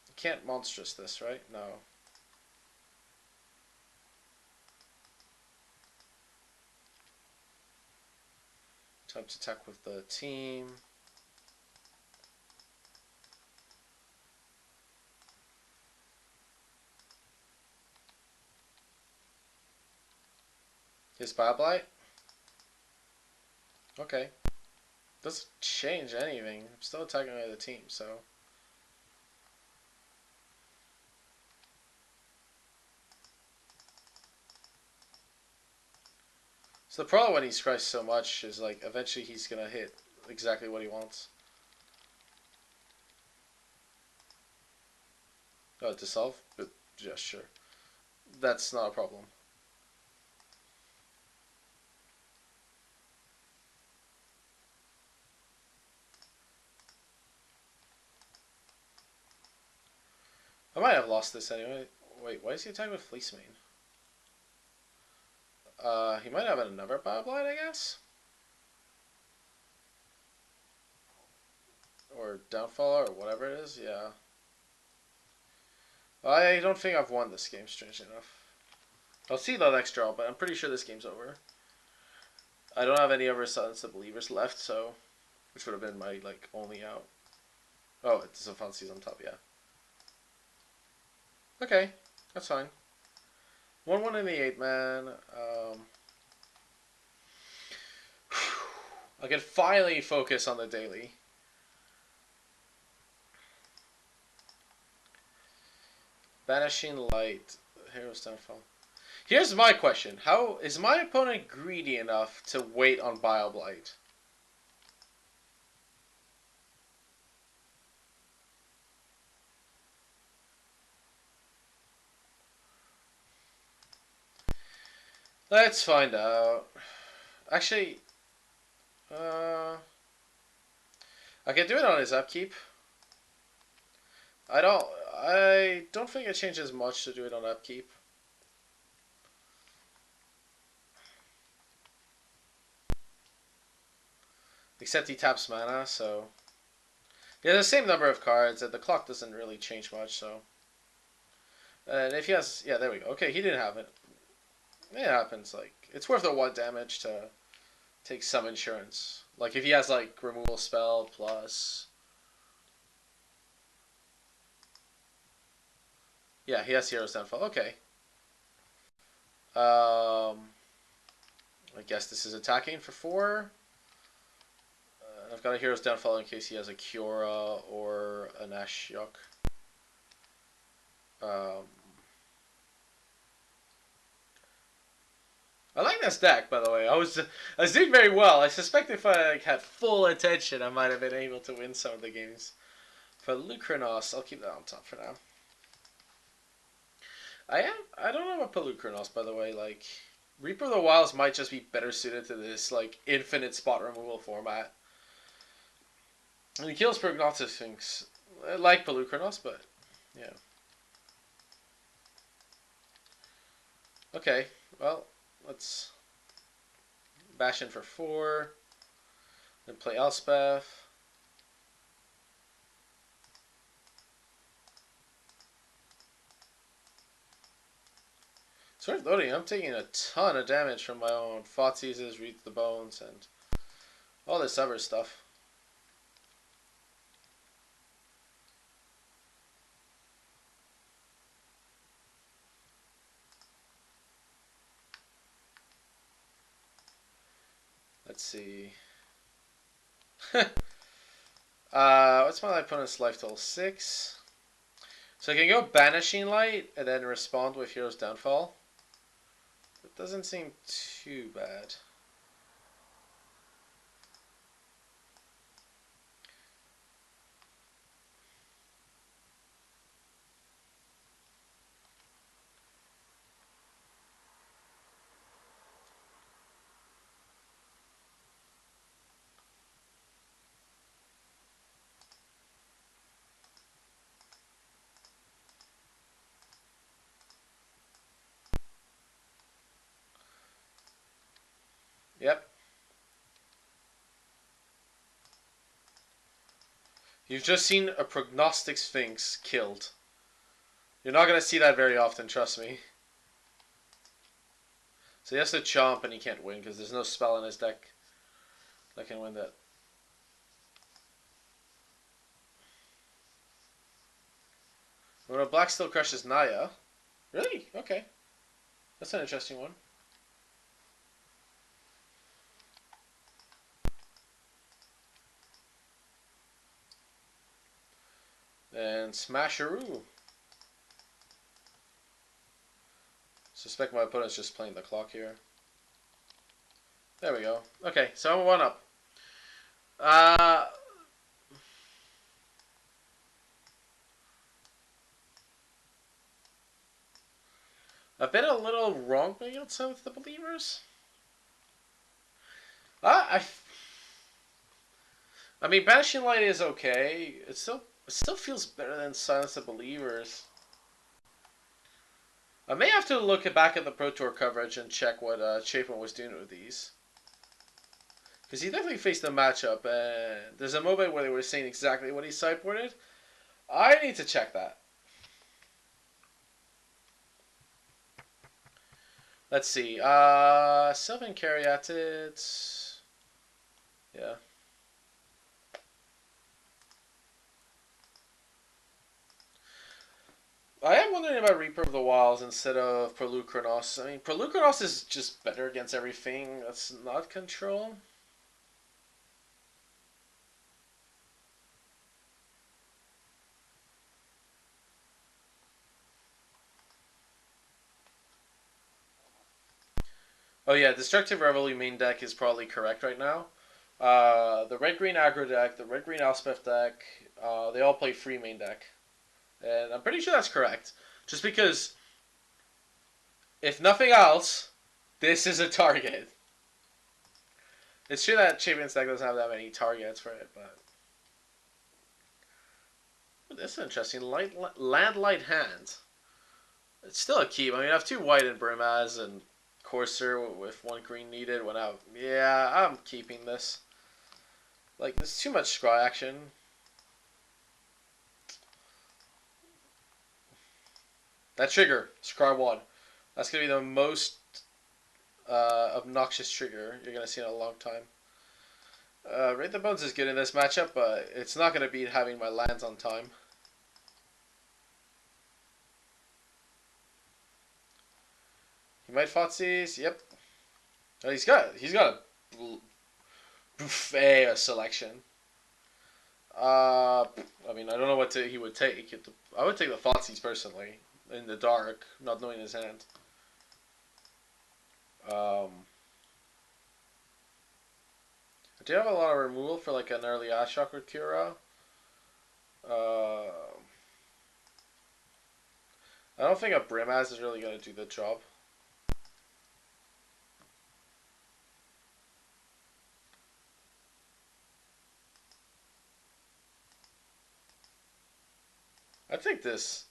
You can't monstrous this, right? No. Time to attack with the team. His Bile Blight? Okay. Doesn't change anything. I'm still attacking the team, so... So the problem when he scries so much is, like, eventually he's gonna hit exactly what he wants. Oh, dissolve? But, yeah, sure. That's not a problem. I might have lost this anyway. Wait, why is he attacking with Fleece Mane? He might have another Bile Blight, I guess? Or Downfall, or whatever it is, yeah. I don't think I've won this game, strangely enough. I'll see the next draw, but I'm pretty sure this game's over. I don't have any other Silence of Believers left, so... Which would have been my, like, only out. Oh, it's a Fancy's on top, yeah. Okay, that's fine. 1-1 in the 8-man. I can finally focus on the daily. Banishing Light. Hero's Downfall. Here's my question. How is my opponent greedy enough to wait on Bile Blight? Let's find out. Actually, I can do it on his upkeep. I don't think it changes much to do it on upkeep. Except he taps mana, so... He has the same number of cards, and the clock doesn't really change much, so... And if he has... Yeah, there we go. Okay, he didn't have it. It happens, like... It's worth the 1 damage to take some insurance. Like, if he has, like, removal spell plus... Yeah, he has Hero's Downfall. Okay. I guess this is attacking for 4. I've got a Hero's Downfall in case he has a Kiora or an Ashiok. I like this deck, by the way. I was doing very well. I suspect if I had full attention, I might have been able to win some of the games. For Lucrinos, I'll keep that on top for now. I don't know about Pelucranos, by the way. Like, Reaper of the Wilds might just be better suited to this, like, infinite spot removal format. And he kills Prognostic Sphinx. I like Pelucranos, but, yeah. Okay, well, let's bash in for 4. Then play Elspeth. Sort of noting, I'm taking a ton of damage from my own Thoughtseize, Read the Bones, and all this other stuff. Let's see. What's my opponent's life total? 6. So I can go Banishing Light and then respond with Hero's Downfall. It doesn't seem too bad. Yep. You've just seen a Prognostic Sphinx killed. You're not going to see that very often, trust me. So he has to chomp and he can't win because there's no spell in his deck that can win that. When a black still crushes Naya. Really? Okay. That's an interesting one. And Smasheroo. Suspect my opponent's just playing the clock here. There we go. Okay, so I'm 1 up. I've been a little wrong against some of the believers. I mean, Banishing Light is okay. It still feels better than Silence of Believers. I may have to look back at the Pro Tour coverage and check what Chapin was doing with these. Because he definitely faced the matchup, and there's a moment where they were saying exactly what he sideboarded. I need to check that. Let's see. Sylvan Caryatid. Yeah. I am wondering about Reaper of the Wilds instead of Pelucranos. I mean, Pelucranos is just better against everything that's not control. Oh yeah, Destructive Reveille main deck is probably correct right now. The red-green aggro deck, the red-green Elspeth deck, they all play free main deck. And I'm pretty sure that's correct. Just because, if nothing else, this is a target. It's true that Chapin's deck doesn't have that many targets for it, but... This is interesting. Land light hand. It's still a keep. I mean, I have 2 white in Brimaz and Courser with 1 green needed. Went out. Yeah, I'm keeping this. Like, there's too much scry action. That trigger, scry 1. That's going to be the most obnoxious trigger you're going to see in a long time. Raid the Bones is good in this matchup, but it's not going to beat having my lands on time. He might Thoughtseize. Yep. Oh, he's got a buffet of selection. I mean, I don't know what he would take. I would take the Thoughtseize personally in the dark, not knowing his hand. Um, I do have a lot of removal for like an early Ashok or Cura. Uh, I don't think a Brimaz is really going to do the job. I think this,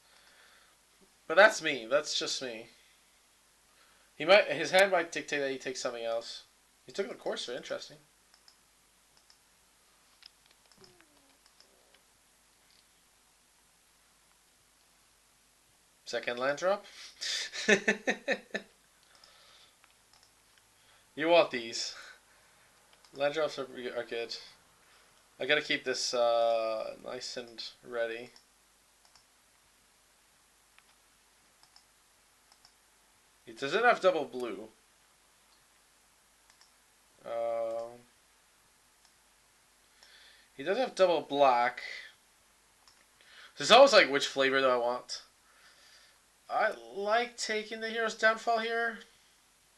but that's me. That's just me. His hand might dictate that he takes something else. He took the Courser, interesting. Second land drop. You want these. Land drops are good. I gotta keep this nice and ready. He doesn't have double blue. Um, he does have double black. So it's always like, which flavor do I want? I like taking the Hero's Downfall here.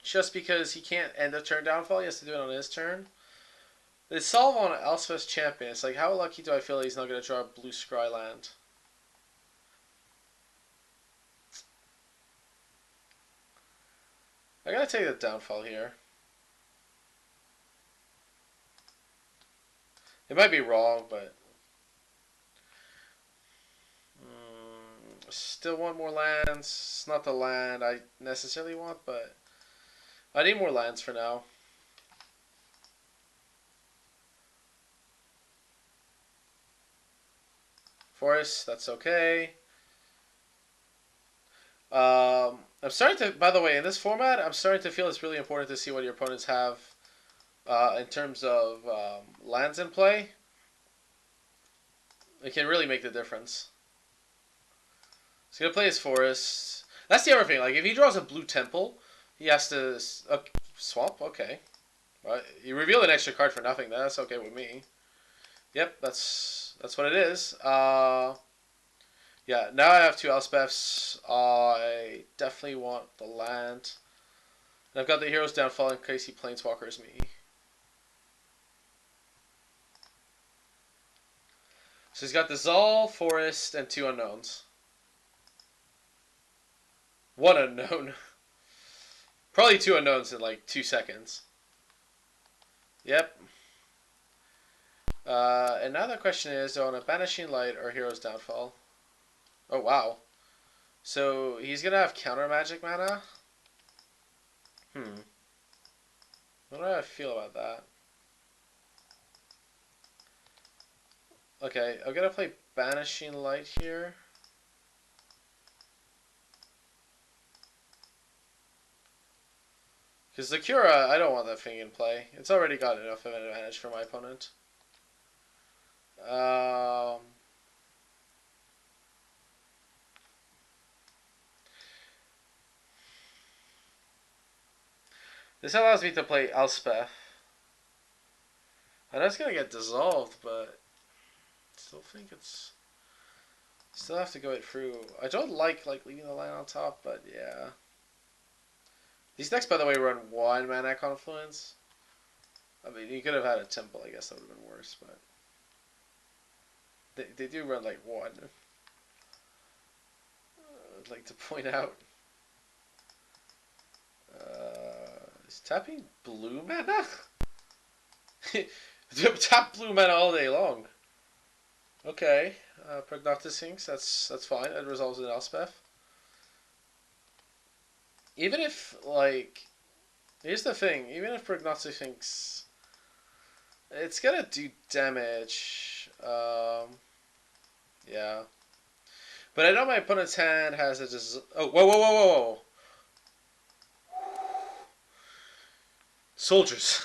Just because he can't end a turn downfall. He has to do it on his turn. They solve on Elspeth's Champion. It's like, how lucky do I feel he's not going to draw a blue Scry land? I gotta take the downfall here. It might be wrong, but still want more lands. It's not the land I necessarily want, but I need more lands for now. Forest, that's okay. I'm starting to, by the way, in this format, I'm starting to feel it's really important to see what your opponents have in terms of lands in play. It can really make the difference. He's going to play his Forest. That's the other thing. Like, if he draws a blue temple, he has to... swamp? Okay. Well, you reveal an extra card for nothing. That's okay with me. Yep, that's what it is. Yeah, now I have two Elspeths. I definitely want the land. And I've got the Hero's Downfall in case he Planeswalkers me. So he's got the Zal, Forest, and two unknowns. One unknown. Probably two unknowns in like 2 seconds. Yep. And now the question is, do I want a Banishing Light or Hero's Downfall? Oh, wow. So he's going to have counter magic mana? What do I feel about that? Okay, I'm going to play Banishing Light here. Because the Cura, I don't want that thing in play. It's already got enough of an advantage for my opponent. This allows me to play Elspeth. I know it's going to get dissolved, but I still think it's... Still have to go it through. I don't like leaving the line on top, but yeah. These decks, by the way, run 1 mana Confluence. I mean, you could have had a Temple, I guess that would have been worse, but... They do run like 1. I'd like to point out. Is tapping blue mana? Tap blue mana all day long. Okay. Prognostic that's fine. It resolves in Elspeth. Even if, like... Here's the thing. Even if Prognostic Sphinx... It's gonna do damage. Yeah. But I know my opponent's hand has a... Oh, whoa, whoa, whoa, whoa, whoa. Soldiers.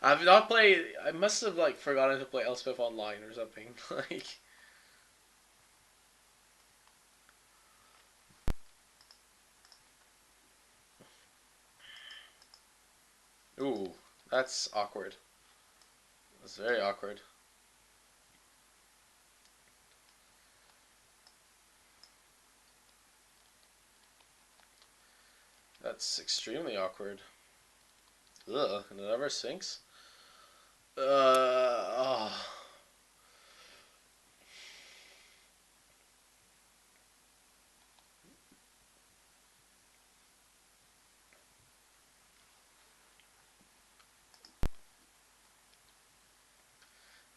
I've not played... I must have, like, forgotten to play Elspeth online or something. Like... Ooh, that's awkward. That's very awkward. That's extremely awkward. Ugh, another Sphinx. Oh.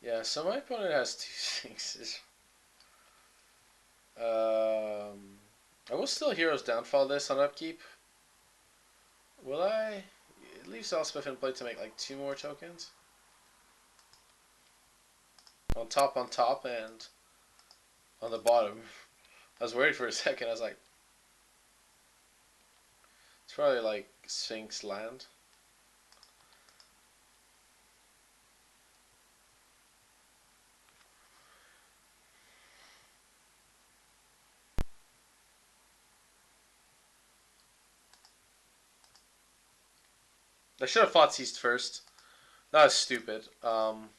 Yeah, so my opponent has two Sphinxes. I will still Hero's Downfall this on upkeep. Will I? Leave Elspeth in play to make like two more tokens. On top, and on the bottom. I was worried for a second. I was like, it's probably like Sphinx land. I should have fought Seized first. That was stupid. And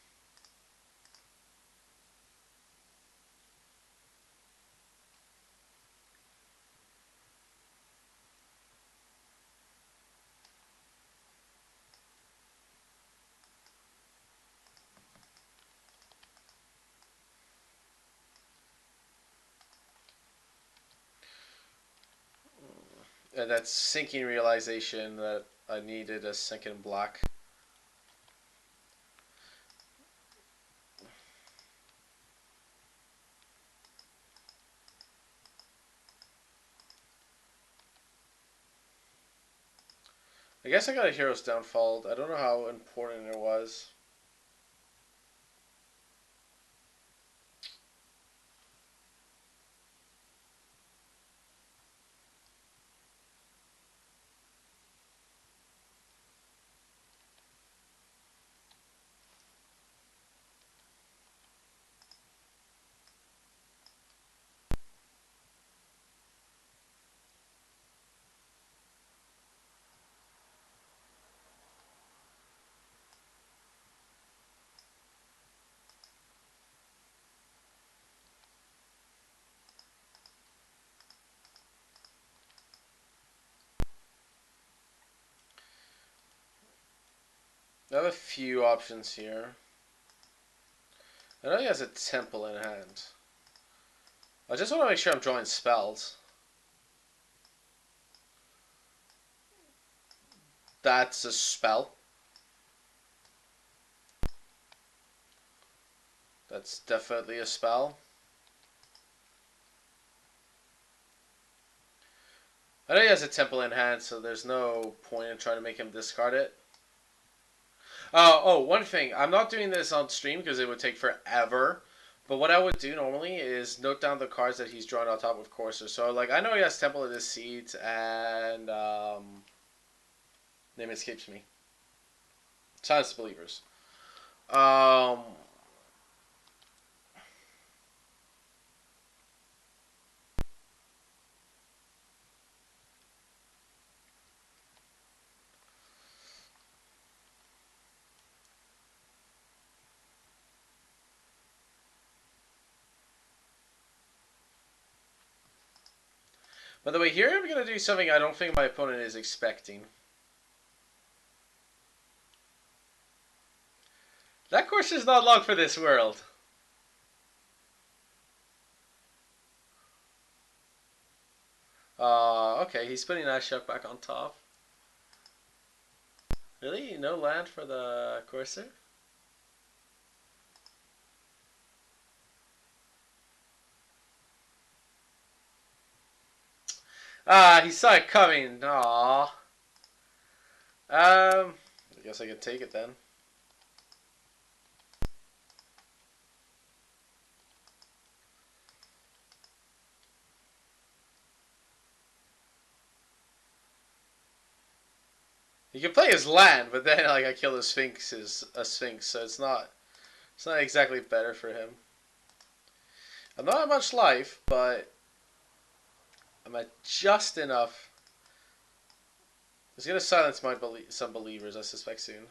that sinking realization that I needed a second black. I guess I got a Hero's Downfall. I don't know how important it was. I have a few options here. I know he has a temple in hand. I just want to make sure I'm drawing spells. That's a spell. That's definitely a spell. I know he has a temple in hand, so there's no point in trying to make him discard it. One thing. I'm not doing this on stream because it would take forever. But what I would do normally is note down the cards that he's drawn on top of Courser. So, like, I know he has Temple of Deceit and name escapes me. Silence Believers. Um, by the way, here I'm gonna do something I don't think my opponent is expecting. That course is not long for this world. Okay, he's putting Ashok back on top. Really? No land for the Courser? He saw it coming. Aww. I guess I could take it then. He can play his land, but then like I kill a Sphinx, so it's not exactly better for him. I'm not at much life, but I'm at just enough. He's gonna silence some believers, I suspect soon.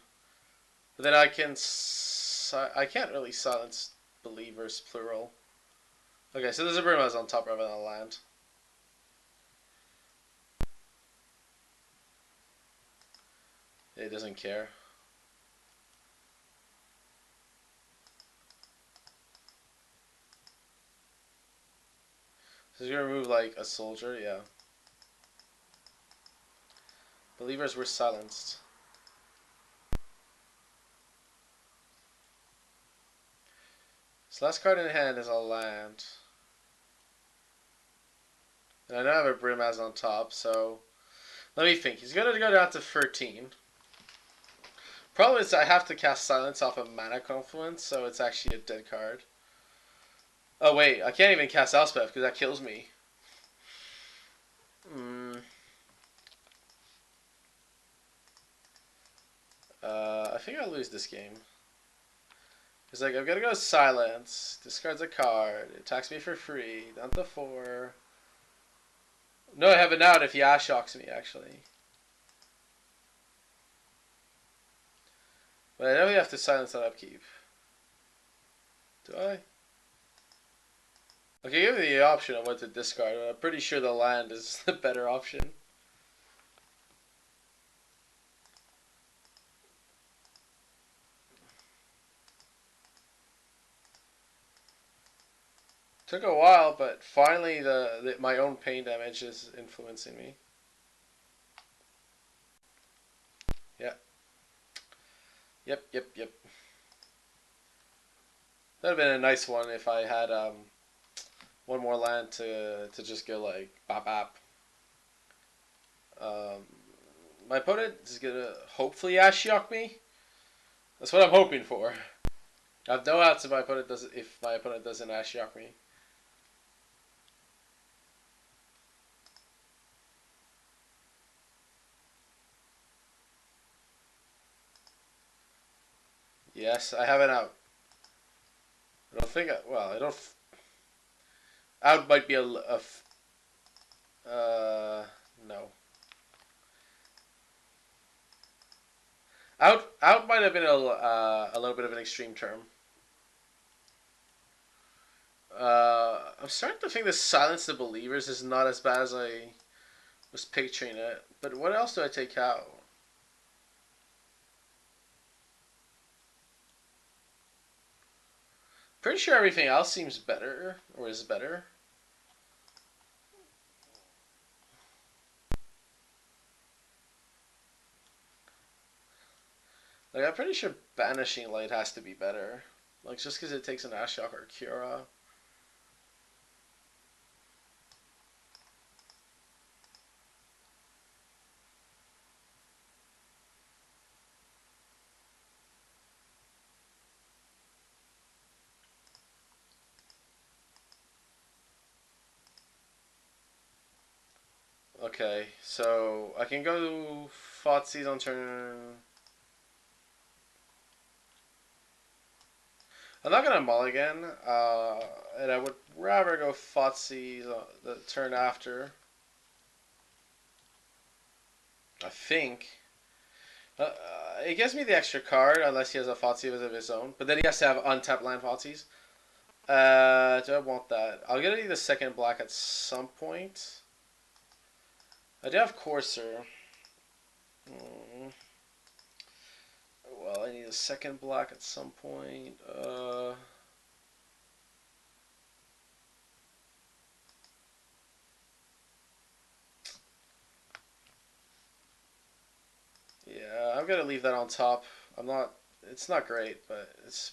But then I can't really silence believers plural. Okay, so there's a Brimaz on top rather than a land. It doesn't care. So you're gonna remove like a soldier, yeah. Believers were silenced. His last card in hand is a land. And I know I have a Brimaz on top, so let me think. He's gonna go down to 13. Problem is I have to cast Silence off of Mana Confluence, so it's actually a dead card. Oh wait, I can't even cast Elspeth because that kills me. Mm. I think I'll lose this game. It's like, I've got to go Silence, discards a card, it attacks me for free, down to 4. No, I have it out if he Ash Shocks me, actually. But I definitely have to silence that upkeep. Do I? Okay, give me the option of what to discard, but I'm pretty sure the land is the better option. Took a while, but finally my own pain damage is influencing me. Yeah. Yep. That would have been a nice one if I had one more land to just go like bop bop. Um, my opponent is gonna hopefully Ashiok me. That's what I'm hoping for. I have no outs if my opponent doesn't Ashiok me. Yes, I have an out. I don't think. Well, I don't. Out might be no. Out might have been a little bit of an extreme term. I'm starting to think this Silence the Believers is not as bad as I was picturing it. But what else do I take out? Pretty sure everything else seems better or is better. Like, I'm pretty sure Banishing Light has to be better. Like, just because it takes an Ashiok or Cura. Okay, so I can go Thoughtseize on turn. I'm not gonna mulligan, and I would rather go Thoughtseize the turn after. I think. It gives me the extra card unless he has a Thoughtseize of his own, but then he has to have untapped land Thoughtseize. Do I want that? I'll get the second black at some point. I do have Courser. Hmm. Well, I need a second black at some point. Yeah, I'm gonna leave that on top. I'm not. It's not great, but it's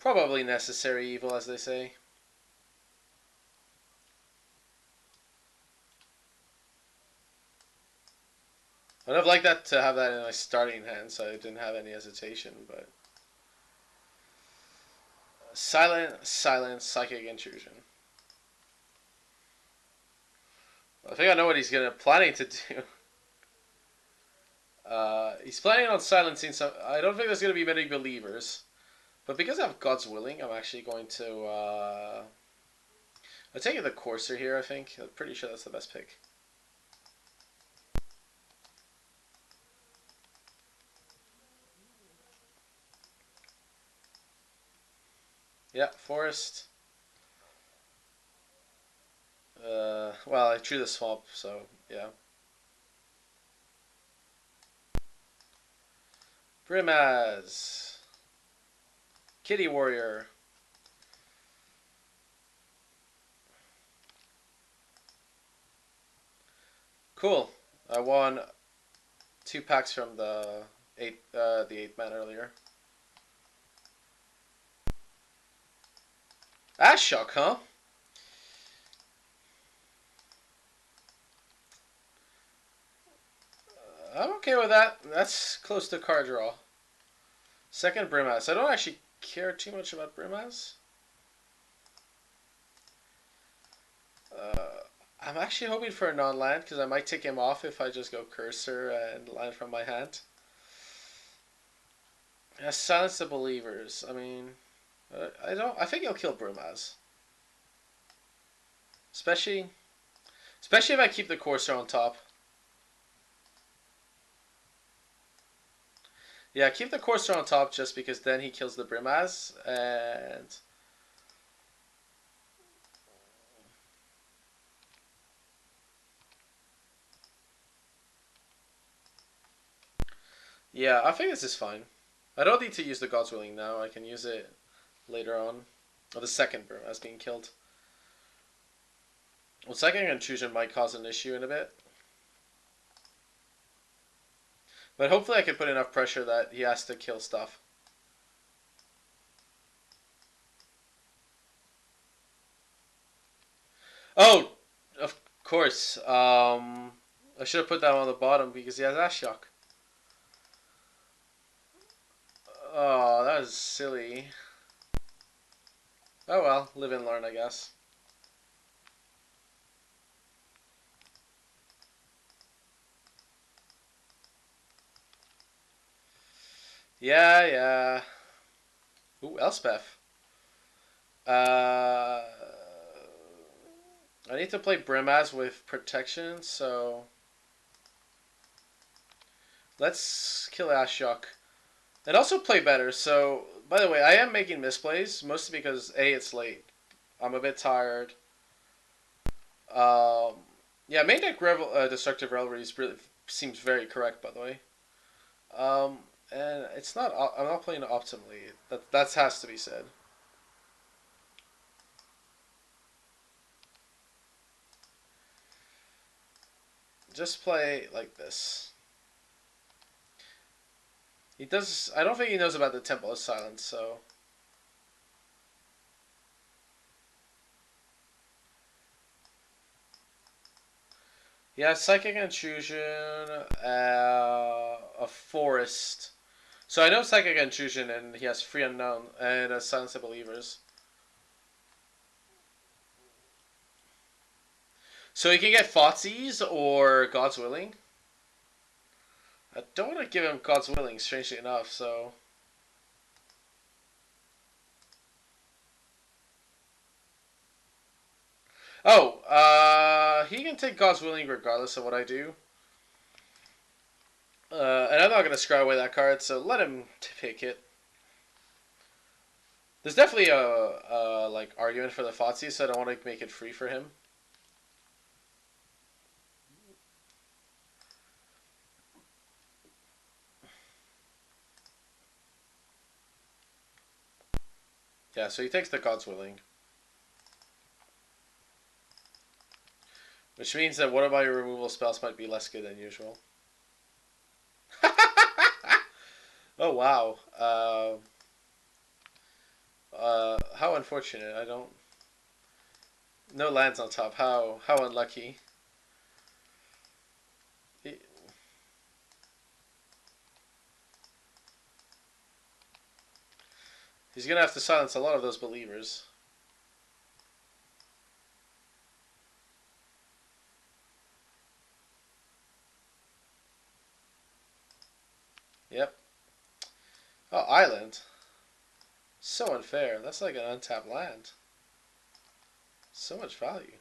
probably necessary evil, as they say. I'd have liked that to have that in my starting hand, so I didn't have any hesitation. But silent, psychic intrusion. I think I know what he's planning to do. He's planning on silencing some. I don't think there's gonna be many believers, but because I have God's willing, I'm actually going to. I'm taking the Courser here. I think I'm pretty sure that's the best pick. Yeah, Forest. Well, I drew the swamp, so yeah. Brimaz. Kitty Warrior. Cool. I won 2 packs from the 8th man earlier. Ashok, huh? I'm okay with that. That's close to card draw. Second Brimaz. I don't actually care too much about Brimaz. I'm actually hoping for a non-land because I might take him off if I just go Cursor and land from my hand. Yeah, Silence the Believers. I mean, I don't. I think he'll kill Brimaz, especially if I keep the Courser on top. Yeah, keep the Courser on top just because then he kills the Brimaz and. Yeah, I think this is fine. I don't need to use the God's Willing now. I can use it later on. Or the second Brimaz being killed. Well, second intrusion might cause an issue in a bit. But hopefully I can put enough pressure that he has to kill stuff. Oh, of course. I should have put that on the bottom because he has Ashok. Oh, that was silly. Oh well, live and learn, I guess. Yeah, yeah. Ooh, Elspeth. Uh, I need to play Brimaz with protection, so let's kill Ashok. And also play better. So, by the way, I am making misplays, mostly because A, it's late. I'm a bit tired. Um, yeah, main deck Destructive Revelries really seems very correct, by the way. Um, and it's not. I'm not playing optimally. That has to be said. Just play like this. He does. I don't think he knows about the Temple of Silence, so. He has Psychic Intrusion, a Forest. So I know Psychic Intrusion, and he has Free Unknown and a Silence of Believers. So he can get Thoughtseize or God's Willing. I don't want to give him God's Willing, strangely enough, so. Oh, he can take God's Willing regardless of what I do. And I'm not going to scry away that card, so let him pick it. There's definitely a like argument for the Thoughtseize, so I don't want to make it free for him. Yeah, so he takes the God's Willing. Which means that one of my removal spells might be less good than usual. Oh, wow. How unfortunate. I don't... No lands on top. How unlucky. He's going to have to silence a lot of those believers. Yep. Oh, Island. So unfair. That's like an untapped land. So much value.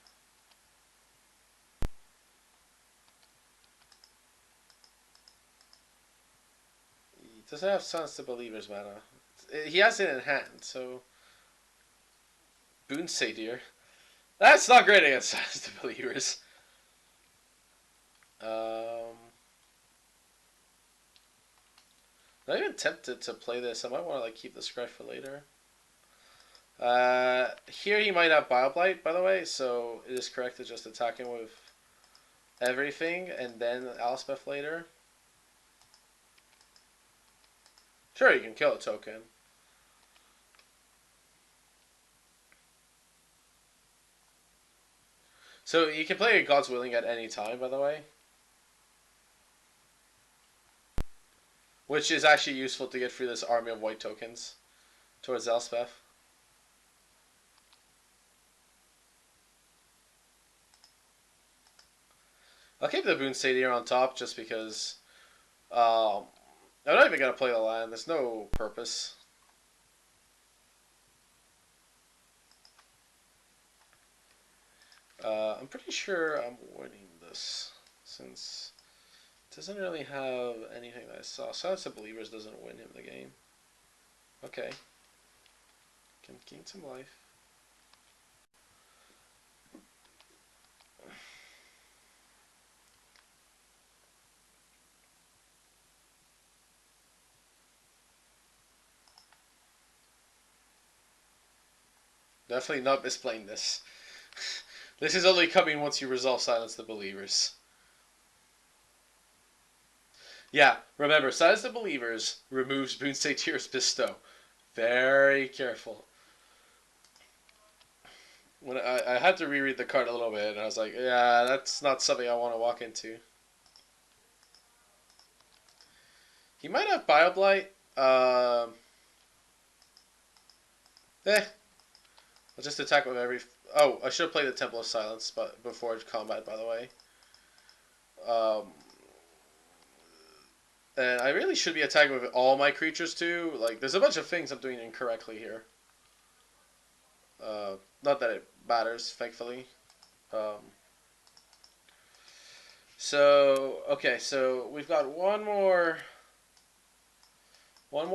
He doesn't have Silence to Believers mana. He has it in hand, so... Boon Satyr. That's not great against Silence to Believers. Um... I'm not even tempted to play this. I might want to like keep the scry for later. Here he might have Bile Blight, by the way, so it is correct to just attack him with everything and then Elspeth later. Sure, you can kill a token. So you can play God's Willing at any time, by the way. Which is actually useful to get through this army of white tokens towards Elspeth. I'll keep the Boon Satyr on top just because I'm not even going to play the land. There's no purpose. I'm pretty sure I'm winning this since it doesn't really have anything that I saw. Silence of Believers doesn't win him the game. Okay. Can gain some life. Definitely not misplaying this. This is only coming once you resolve Silence the Believers. Yeah, remember, Silence the Believers removes Boon Satyr's Bestow. Very careful. When I had to reread the card a little bit, and I was like, yeah, that's not something I want to walk into. He might have Bile Blight. I'll just attack with every. Oh, I should have played the Temple of Silence, but before combat, by the way. Um, and I really should be attacking with all my creatures too. Like, there's a bunch of things I'm doing incorrectly here. Not that it matters, thankfully. Um, so okay, so we've got one more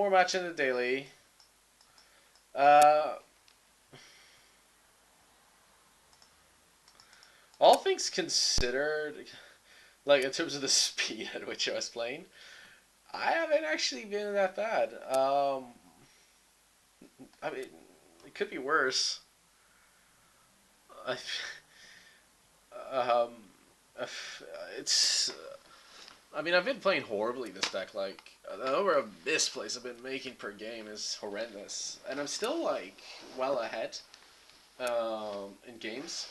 match in the daily. Uh, all things considered, like in terms of the speed at which I was playing, I haven't actually been that bad. I mean, it could be worse. I, um, it's. I mean, I've been playing horribly this deck. Like the number of misplays I've been making per game is horrendous, and I'm still like well ahead in games.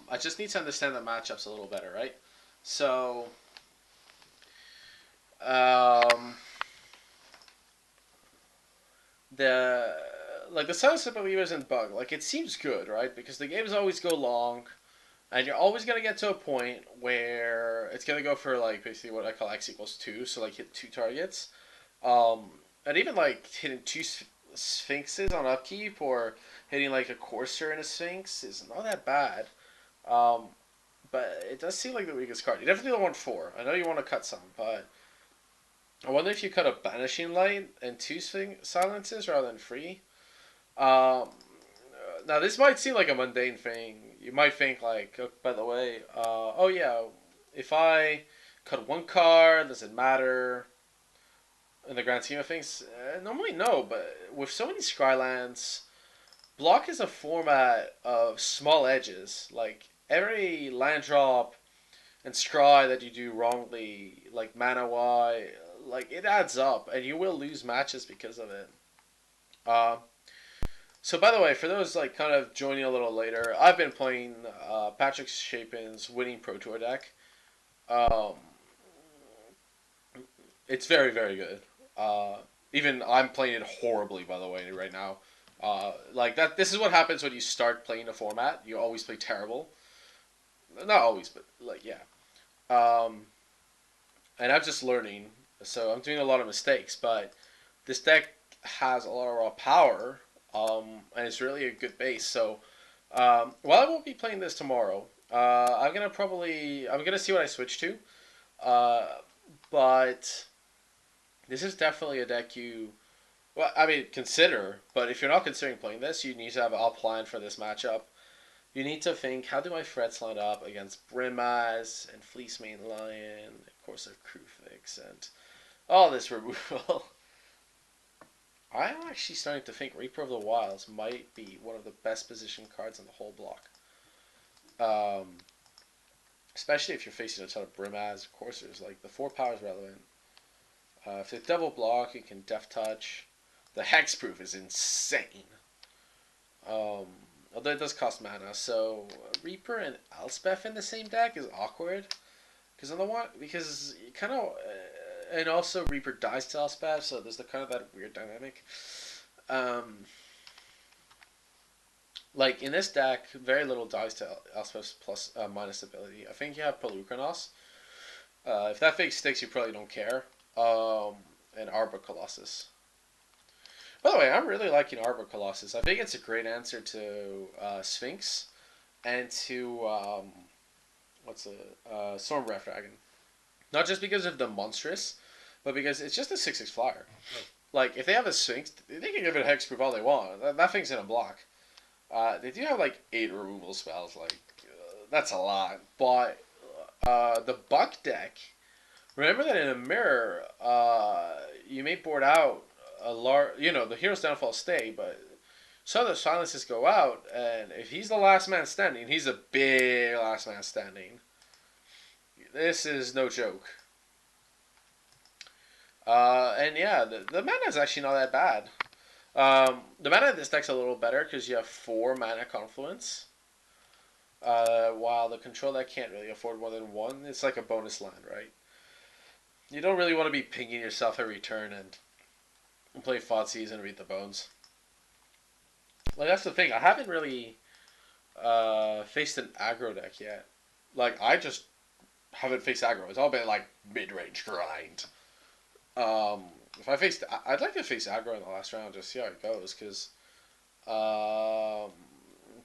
I just need to understand the matchups a little better, right? So, um, the the Silence of Believers and Bug, like it seems good, right? Because the games always go long, and you're always gonna get to a point where it's gonna go for like basically what I call X equals 2, so like hit 2 targets, um, and even like hitting two sphinxes on upkeep or hitting like a courser and a sphinx is not that bad. Um, but it does seem like the weakest card. You definitely don't want 4. I know you want to cut some, but I wonder if you cut a Banishing Light and 2 silences rather than 3. Um, Now this might seem like a mundane thing. You might think like, oh, by the way, oh yeah, if I cut 1 card, does it matter in the grand scheme of things? Normally no, but with so many Skylands, block is a format of small edges. Like every land drop and scry that you do wrongly, like mana Y, like it adds up, and you will lose matches because of it. Uh, so by the way, for those like kind of joining a little later, I've been playing Patrick Chapin's Winning Pro Tour deck. Um, it's very good. Uh, Even I'm playing it horribly, by the way, right now. Like that. This is what happens when you start playing a format. You always play terrible. Not always, but like yeah. Um, and I'm just learning, so I'm doing a lot of mistakes. But this deck has a lot of raw power, and it's really a good base. So while I won't be playing this tomorrow, I'm gonna see what I switch to. Uh, but this is definitely a deck you. Well, I mean, consider. But if you're not considering playing this, you need to have a plan for this matchup. You need to think, how do my threats line up against Brimaz and Fleece Main Lion, of course, of Krufix, and All this removal. I'm actually starting to think Reaper of the Wilds might be one of the best positioned cards in the whole block. Um, Especially if you're facing a ton of Brimaz coursers. Like, the 4 power is relevant. If they double block, you can Death Touch. The Hexproof is insane. Um, Although it does cost mana, so Reaper and Elspeth in the same deck is awkward. Because on the one, because you kind of, and also Reaper dies to Elspeth, so there's the kind of that weird dynamic. Um, like in this deck, very little dies to Elspeth's plus minus ability. I think you have Pelucranos. If that fake sticks, you probably don't care. And Arbor Colossus. By the way, I'm really liking Arbor Colossus. I think it's a great answer to Sphinx and to what's a Storm Breath Dragon. Not just because of the monstrous, but because it's just a 6/6 flyer. Like if they have a Sphinx, they can give it a hexproof all they want. That thing's in a block. They do have like 8 removal spells. Like that's a lot. But the Buck deck. Remember that in a mirror, you may board out a large. You know the hero's downfall stay, but some of the silences go out, and if he's the last man standing, he's a big last man standing. This is no joke. And yeah, the mana is actually not that bad. The mana in this deck's a little better because you have 4 mana confluence. While the control deck can't really afford more than 1, it's like a bonus land, right? You don't really want to be pinging yourself every turn and play Thoughtseize and read the bones. Like that's the thing. I haven't really faced an aggro deck yet. Like I just haven't faced aggro. It's all been like mid range grind. If I faced, I'd like to face aggro in the last round, just see how it goes, because I'm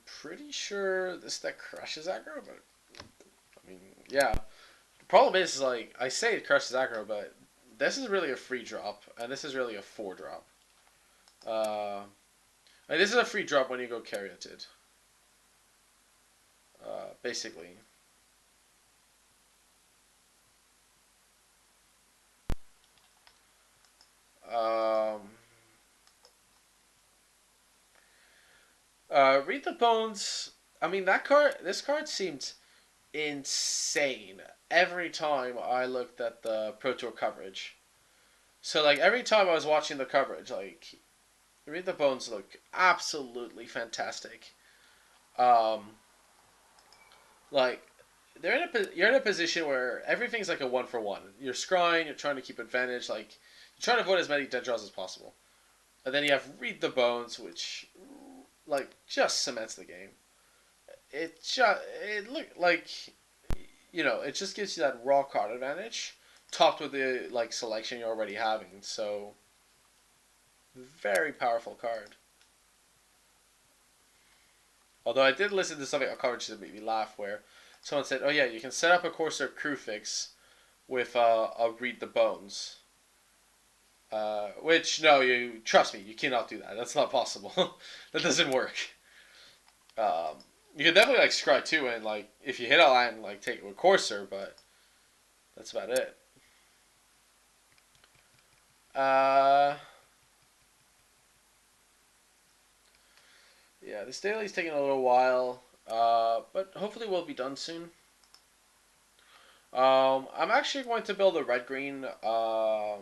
pretty sure this deck crushes aggro, but I mean, yeah. The problem is, like, I say it crushes aggro, but this is really a free drop, and this is really a 4 drop. Like, this is a free drop when you go Caryatid, basically. Um, Read the Bones. I mean, that card. This card seemed insane every time I looked at the Pro Tour coverage. So like every time I was watching the coverage, like Read the Bones look absolutely fantastic. Um, like you're in a position where everything's like a 1-for-1. You're scrying, you're trying to keep advantage, like you're trying to avoid as many dead draws as possible. And then you have Read the Bones, which like just cements the game. It look like it just gives you that raw card advantage, topped with the like selection you're already having. So very powerful card. Although I did listen to something on coverage that made me laugh, where someone said, "Oh yeah, you can set up a Corsair crew fix with a Read the Bones." Which no, you trust me, you cannot do that. That's not possible. That doesn't work. Um, you can definitely like scry too, and like if you hit a line, like take it with Corsair, but that's about it. Uh, yeah, this daily's taking a little while, but hopefully we'll be done soon. I'm actually going to build a red green, the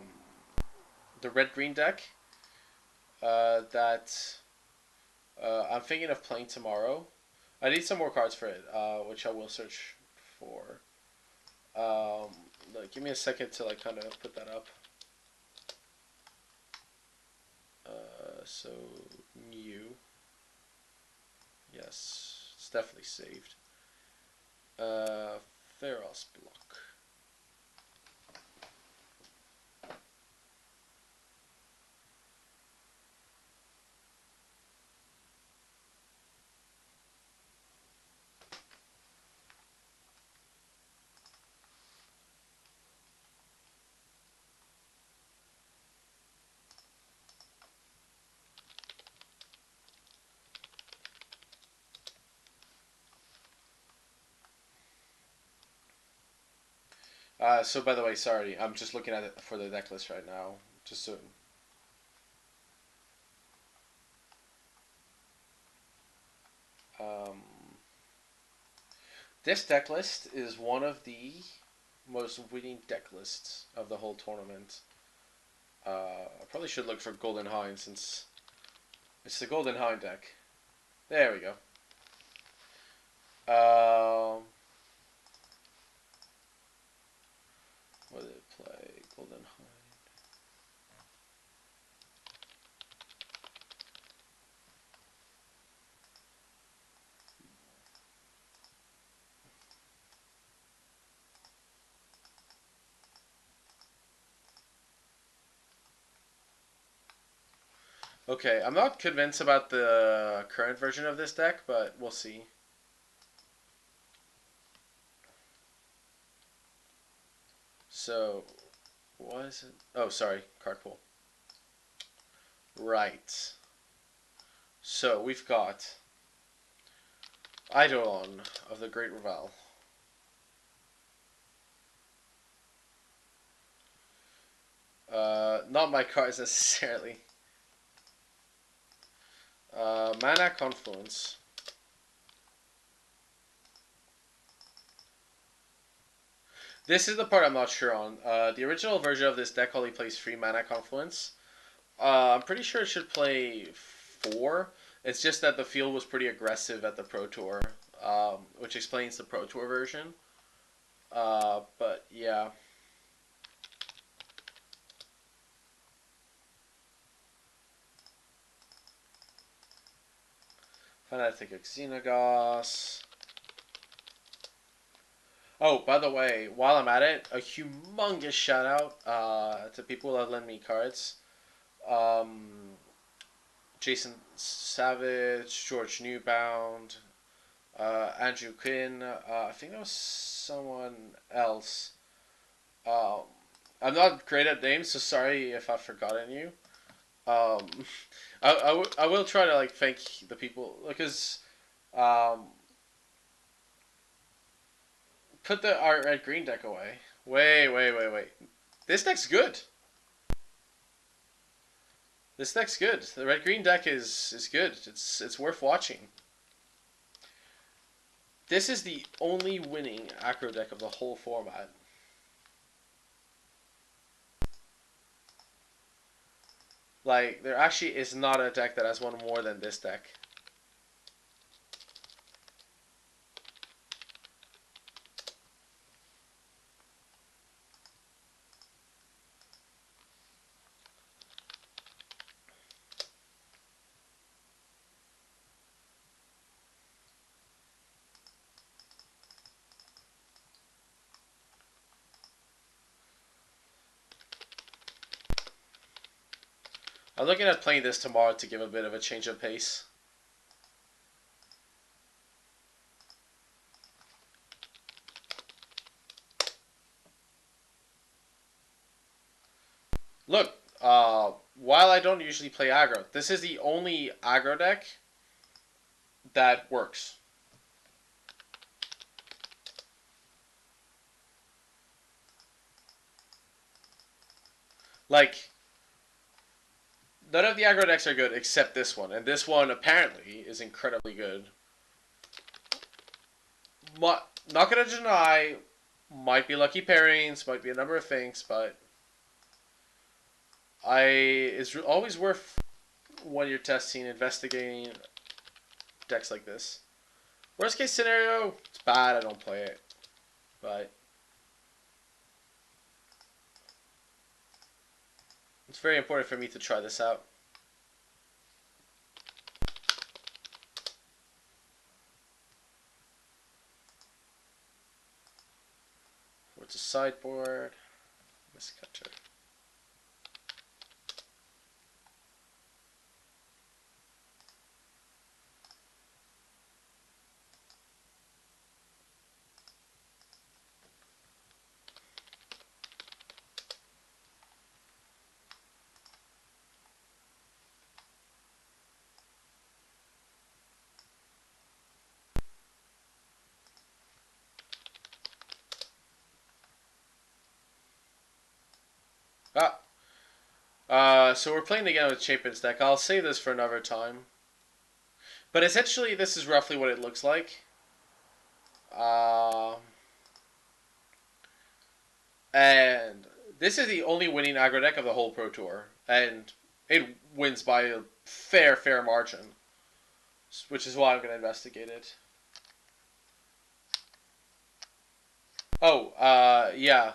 red green deck. That I'm thinking of playing tomorrow. I need some more cards for it, which I will search for. Um, Give me a second to like kind of put that up. So new, yes, it's definitely saved. Feroz block. So by the way, sorry, I'm just looking at it for the deck list right now. Just so. Um, this deck list is one of the most winning deck lists of the whole tournament. I probably should look for Golden Hind since it's the Golden Hind deck. There we go. What did it play? Golden Hind. Okay, I'm not convinced about the current version of this deck, but we'll see. So, what is it? Oh, sorry, card pool. Right. So, we've got Eidolon of the Great Revel. Not my cards necessarily. Mana Confluence. This is the part I'm not sure on. The original version of this deck only plays 3 Mana Confluence. I'm pretty sure it should play 4. It's just that the field was pretty aggressive at the Pro Tour, which explains the Pro Tour version. But yeah. Fanatic of Xenagos. Oh, by the way, while I'm at it, a humongous shout out to people that lend me cards. Um, Jason Savage, George Newbound, Andrew Quinn. I think there was someone else. Um, I'm not great at names, so sorry if I've forgotten you. Um, I will try to like thank the people because um, put the art red green deck away. Wait. This deck's good. This deck's good. The red green deck is good. It's worth watching. This is the only winning acro deck of the whole format. Like there actually is not a deck that has won more than this deck. I'm looking at playing this tomorrow to give a bit of a change of pace. Look, while I don't usually play aggro, this is the only aggro deck that works. Like, none of the aggro decks are good except this one, and this one apparently is incredibly good. Not gonna deny, might be lucky pairings, might be a number of things, but it's always worth when you're testing, investigating decks like this. Worst case scenario, it's bad. I don't play it, but it's very important for me to try this out. What's a sideboard? Miscutter. Ah, so we're playing again with Chapin's deck. I'll save this for another time. But essentially, this is roughly what it looks like. Uh, and this is the only winning aggro deck of the whole Pro Tour. And it wins by a fair margin. Which is why I'm going to investigate it. Oh, yeah.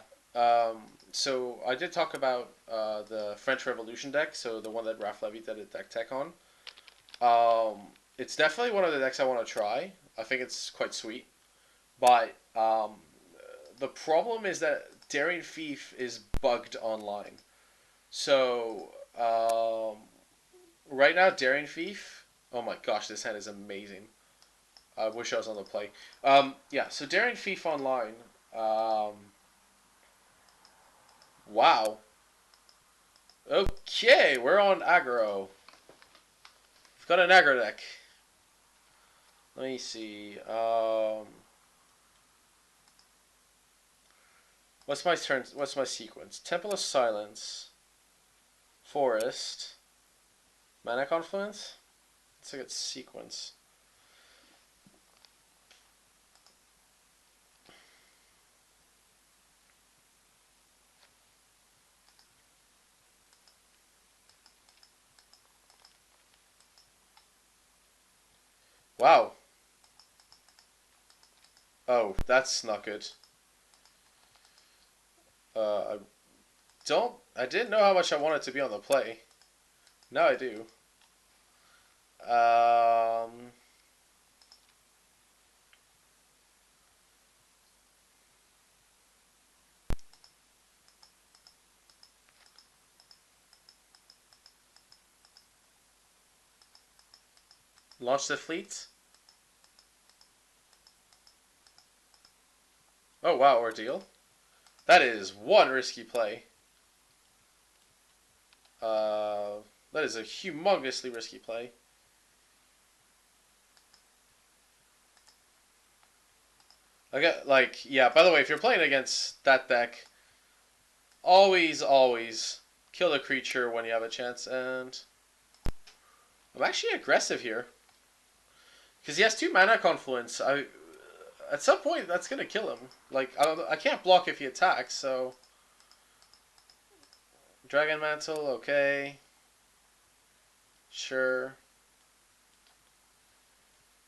So I did talk about the French Revolution deck, so the one that Raph Levy did a deck tech on. It's definitely one of the decks I want to try. I think it's quite sweet. But the problem is that Daring Thief is bugged online. So right now, Daring Thief. Oh my gosh, this hand is amazing. I wish I was on the play. Yeah, so Daring Thief online. Um, wow. Okay, we're on aggro. We've got an aggro deck. Let me see. What's my turn? What's my sequence? Temple of Silence, Forest, Mana Confluence. Let's look at sequence. Wow. Oh, that's not good. I don't. I didn't know how much I wanted to be on the play. Now I do. Um. Launch the fleet. Oh wow, ordeal. That is one risky play. That is a humongously risky play. Okay, like, yeah, by the way, if you're playing against that deck, always kill the creature when you have a chance. And I'm actually aggressive here. Because he has 2 mana confluence. At some point, that's going to kill him. Like, I can't block if he attacks, so... Dragon Mantle, okay. Sure.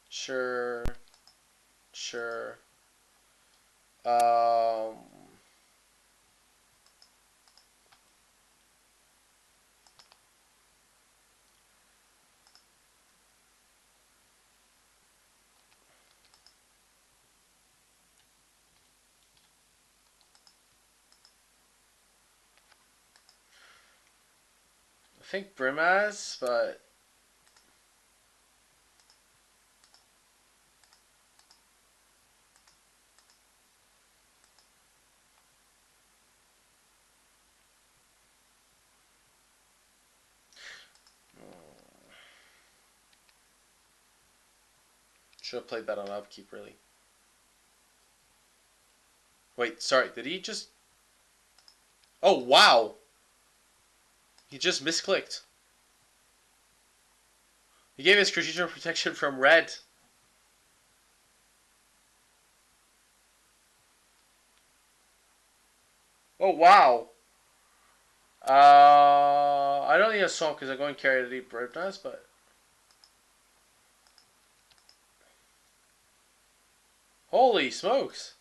Sure. Sure. Um... I think Brimaz, but... Should have played that on upkeep, really. Wait, sorry, did he just... Oh, wow! He just misclicked. He gave his creature protection from red. Oh, wow. I don't need a song because I'm going to carry the deep Brimaz, but... Holy smokes!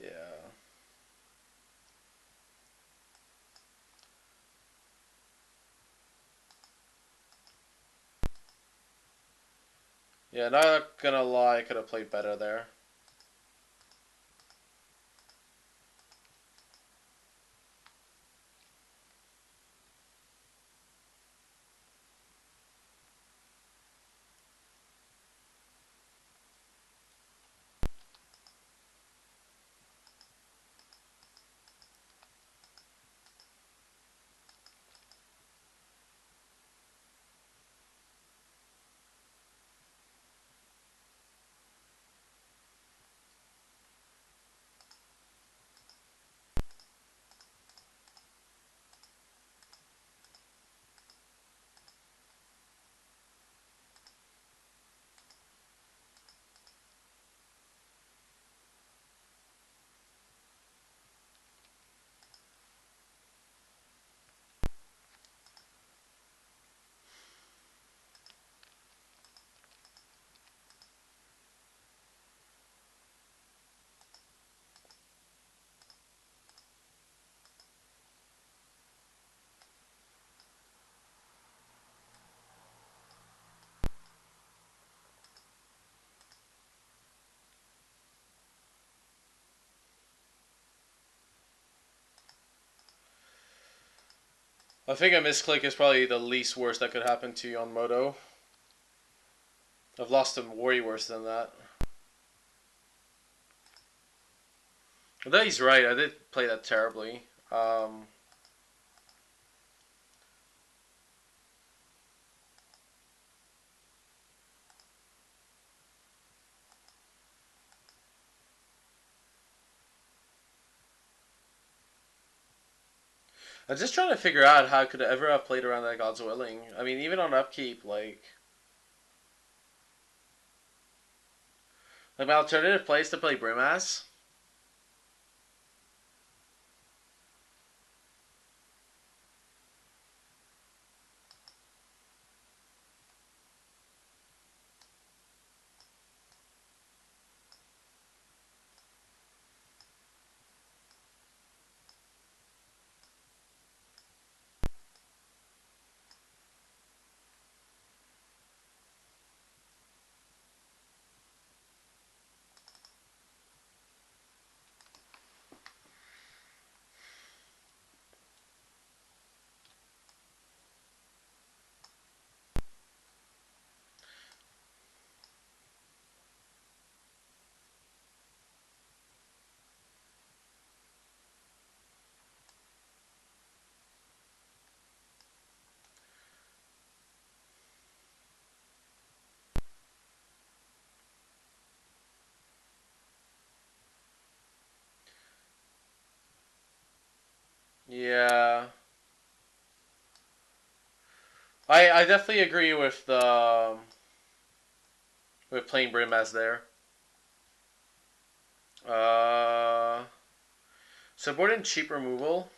Yeah. Yeah, not gonna lie, I could have played better there. I think a misclick is probably the least worst that could happen to you on Moto. I've lost him way worse than that. Although he's right, I did play that terribly. I'm just trying to figure out how I could ever have played around that God's Willing. I mean, even on upkeep, like my alternative play is to play Brimass. Yeah, I definitely agree with the with playing Brimass there. Uh, Supporting cheap removal.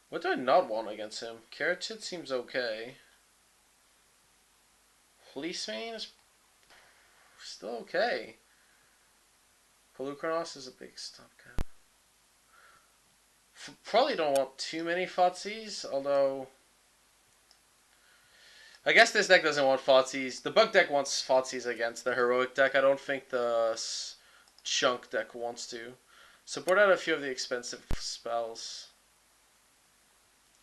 What do I not want against him? Carrot seems okay. Policeman is still okay. Polukranos is a big stopgap. Probably don't want too many Fotsies, although I guess this deck doesn't want Fotsies. The bug deck wants Fotsies against the heroic deck. I don't think the chunk deck wants to. Support out a few of the expensive spells,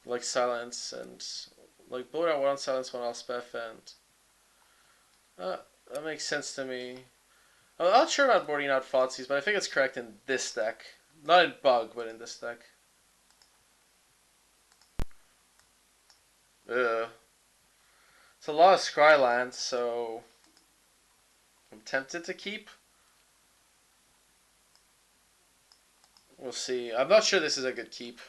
like silence and like bullet out one silence, one elspeth, and uh, that makes sense to me. I'm not sure about boarding out Fotsies, but I think it's correct in this deck. Not in bug, but in this deck. Ugh. It's a lot of Scrylands, so I'm tempted to keep. We'll see. I'm not sure this is a good keep.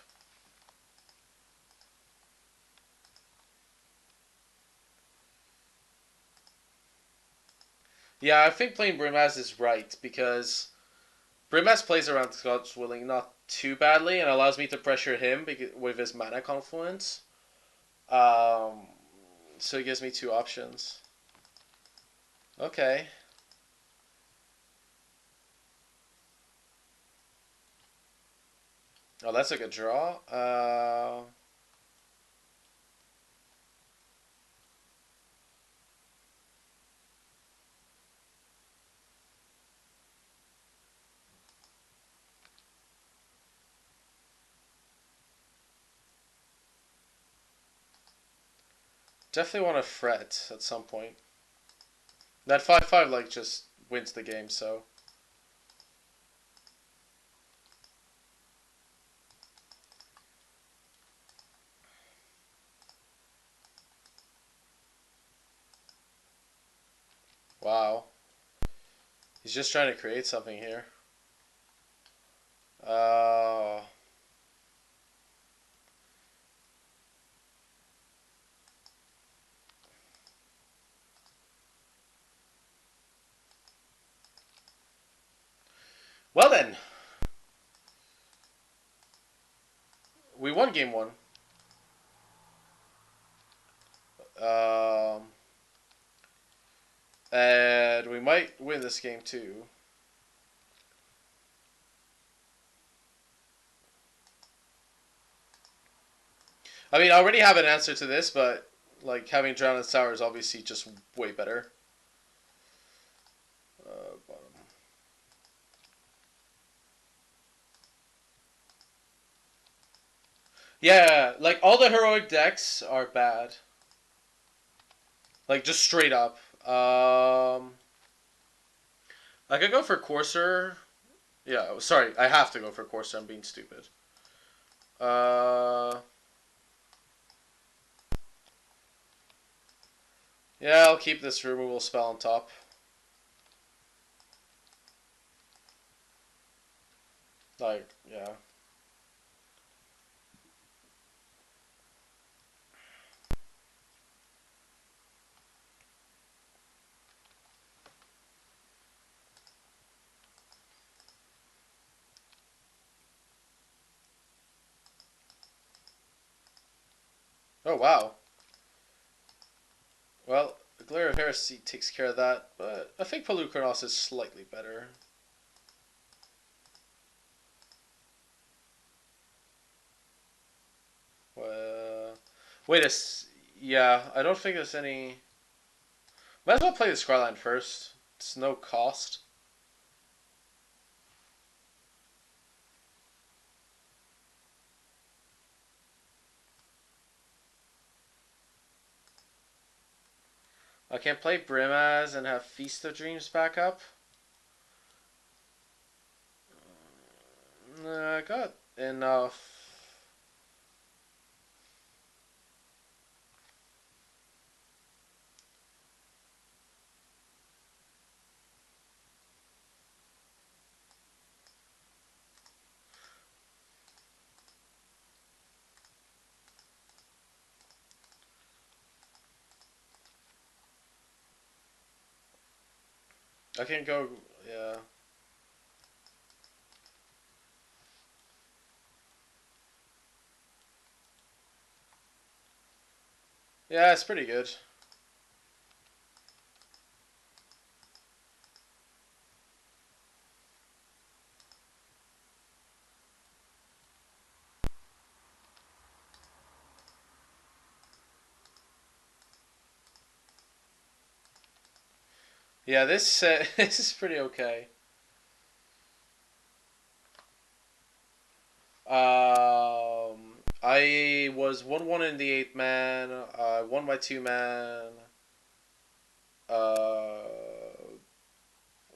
Yeah, I think playing Brimaz is right because Brimaz plays around God's Willing not too badly and allows me to pressure him with his mana confluence. Um, so it gives me two options. Okay. Oh, that's a good draw. Definitely want to fret at some point. That 5/5 like just wins the game, so. Wow. He's just trying to create something here. Uh, well then, we won game one. Um, and we might win this game too. I mean, I already have an answer to this, but like having Drown and Sour is obviously just way better. Bottom. Yeah, like all the heroic decks are bad. Like just straight up. I could go for Courser. Yeah, sorry, I have to go for Courser. I'm being stupid. Uh, yeah, I'll keep this removal spell on top. Like, yeah. Oh wow. Well, the Glare of Heresy takes care of that, but I think Pelucranos is slightly better. Uh, wait yeah, I don't think there's any. Might as well play the Skyline first. It's no cost. I can't play Brimaz and have Feast of Dreams back up. Nah, I got enough. I can go. Yeah. Yeah, it's pretty good. Yeah, this this is pretty okay. I was 1-1 in the 8th man. I won my 2 man. Uh,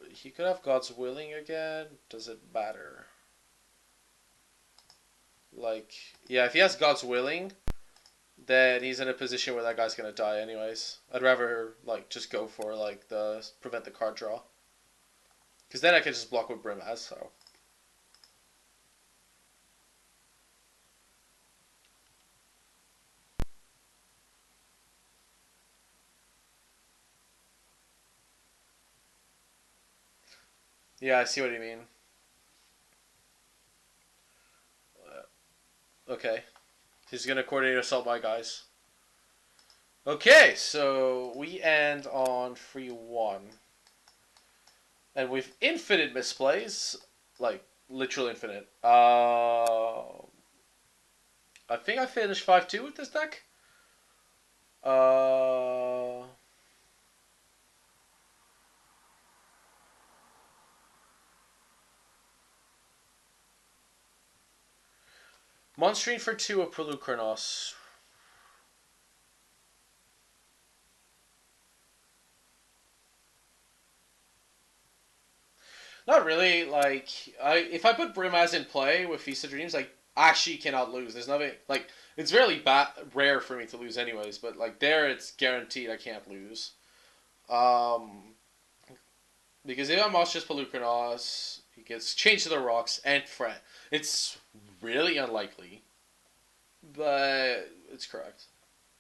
he could have God's Willing again. Does it matter? Like, yeah, if he has God's Willing, then he's in a position where that guy's gonna die anyways. I'd rather like just go for like the prevent the card draw, because then I can just block with Brimaz. So yeah, I see what you mean. Okay, he's gonna coordinate assault my guys. Okay, so we end on 3-1. And with infinite misplays, like literal infinite. I think I finished 5-2 with this deck. Uh, Monstering for 2 of Pelucranos. Not really. Like, if I put Brimaz in play with Feast of Dreams, like, I actually cannot lose. There's nothing like it's really rare for me to lose, anyways. But like there, it's guaranteed I can't lose. Um, because if I'm just Pelucranos, he gets changed to the rocks and fret. It's really unlikely, but it's correct.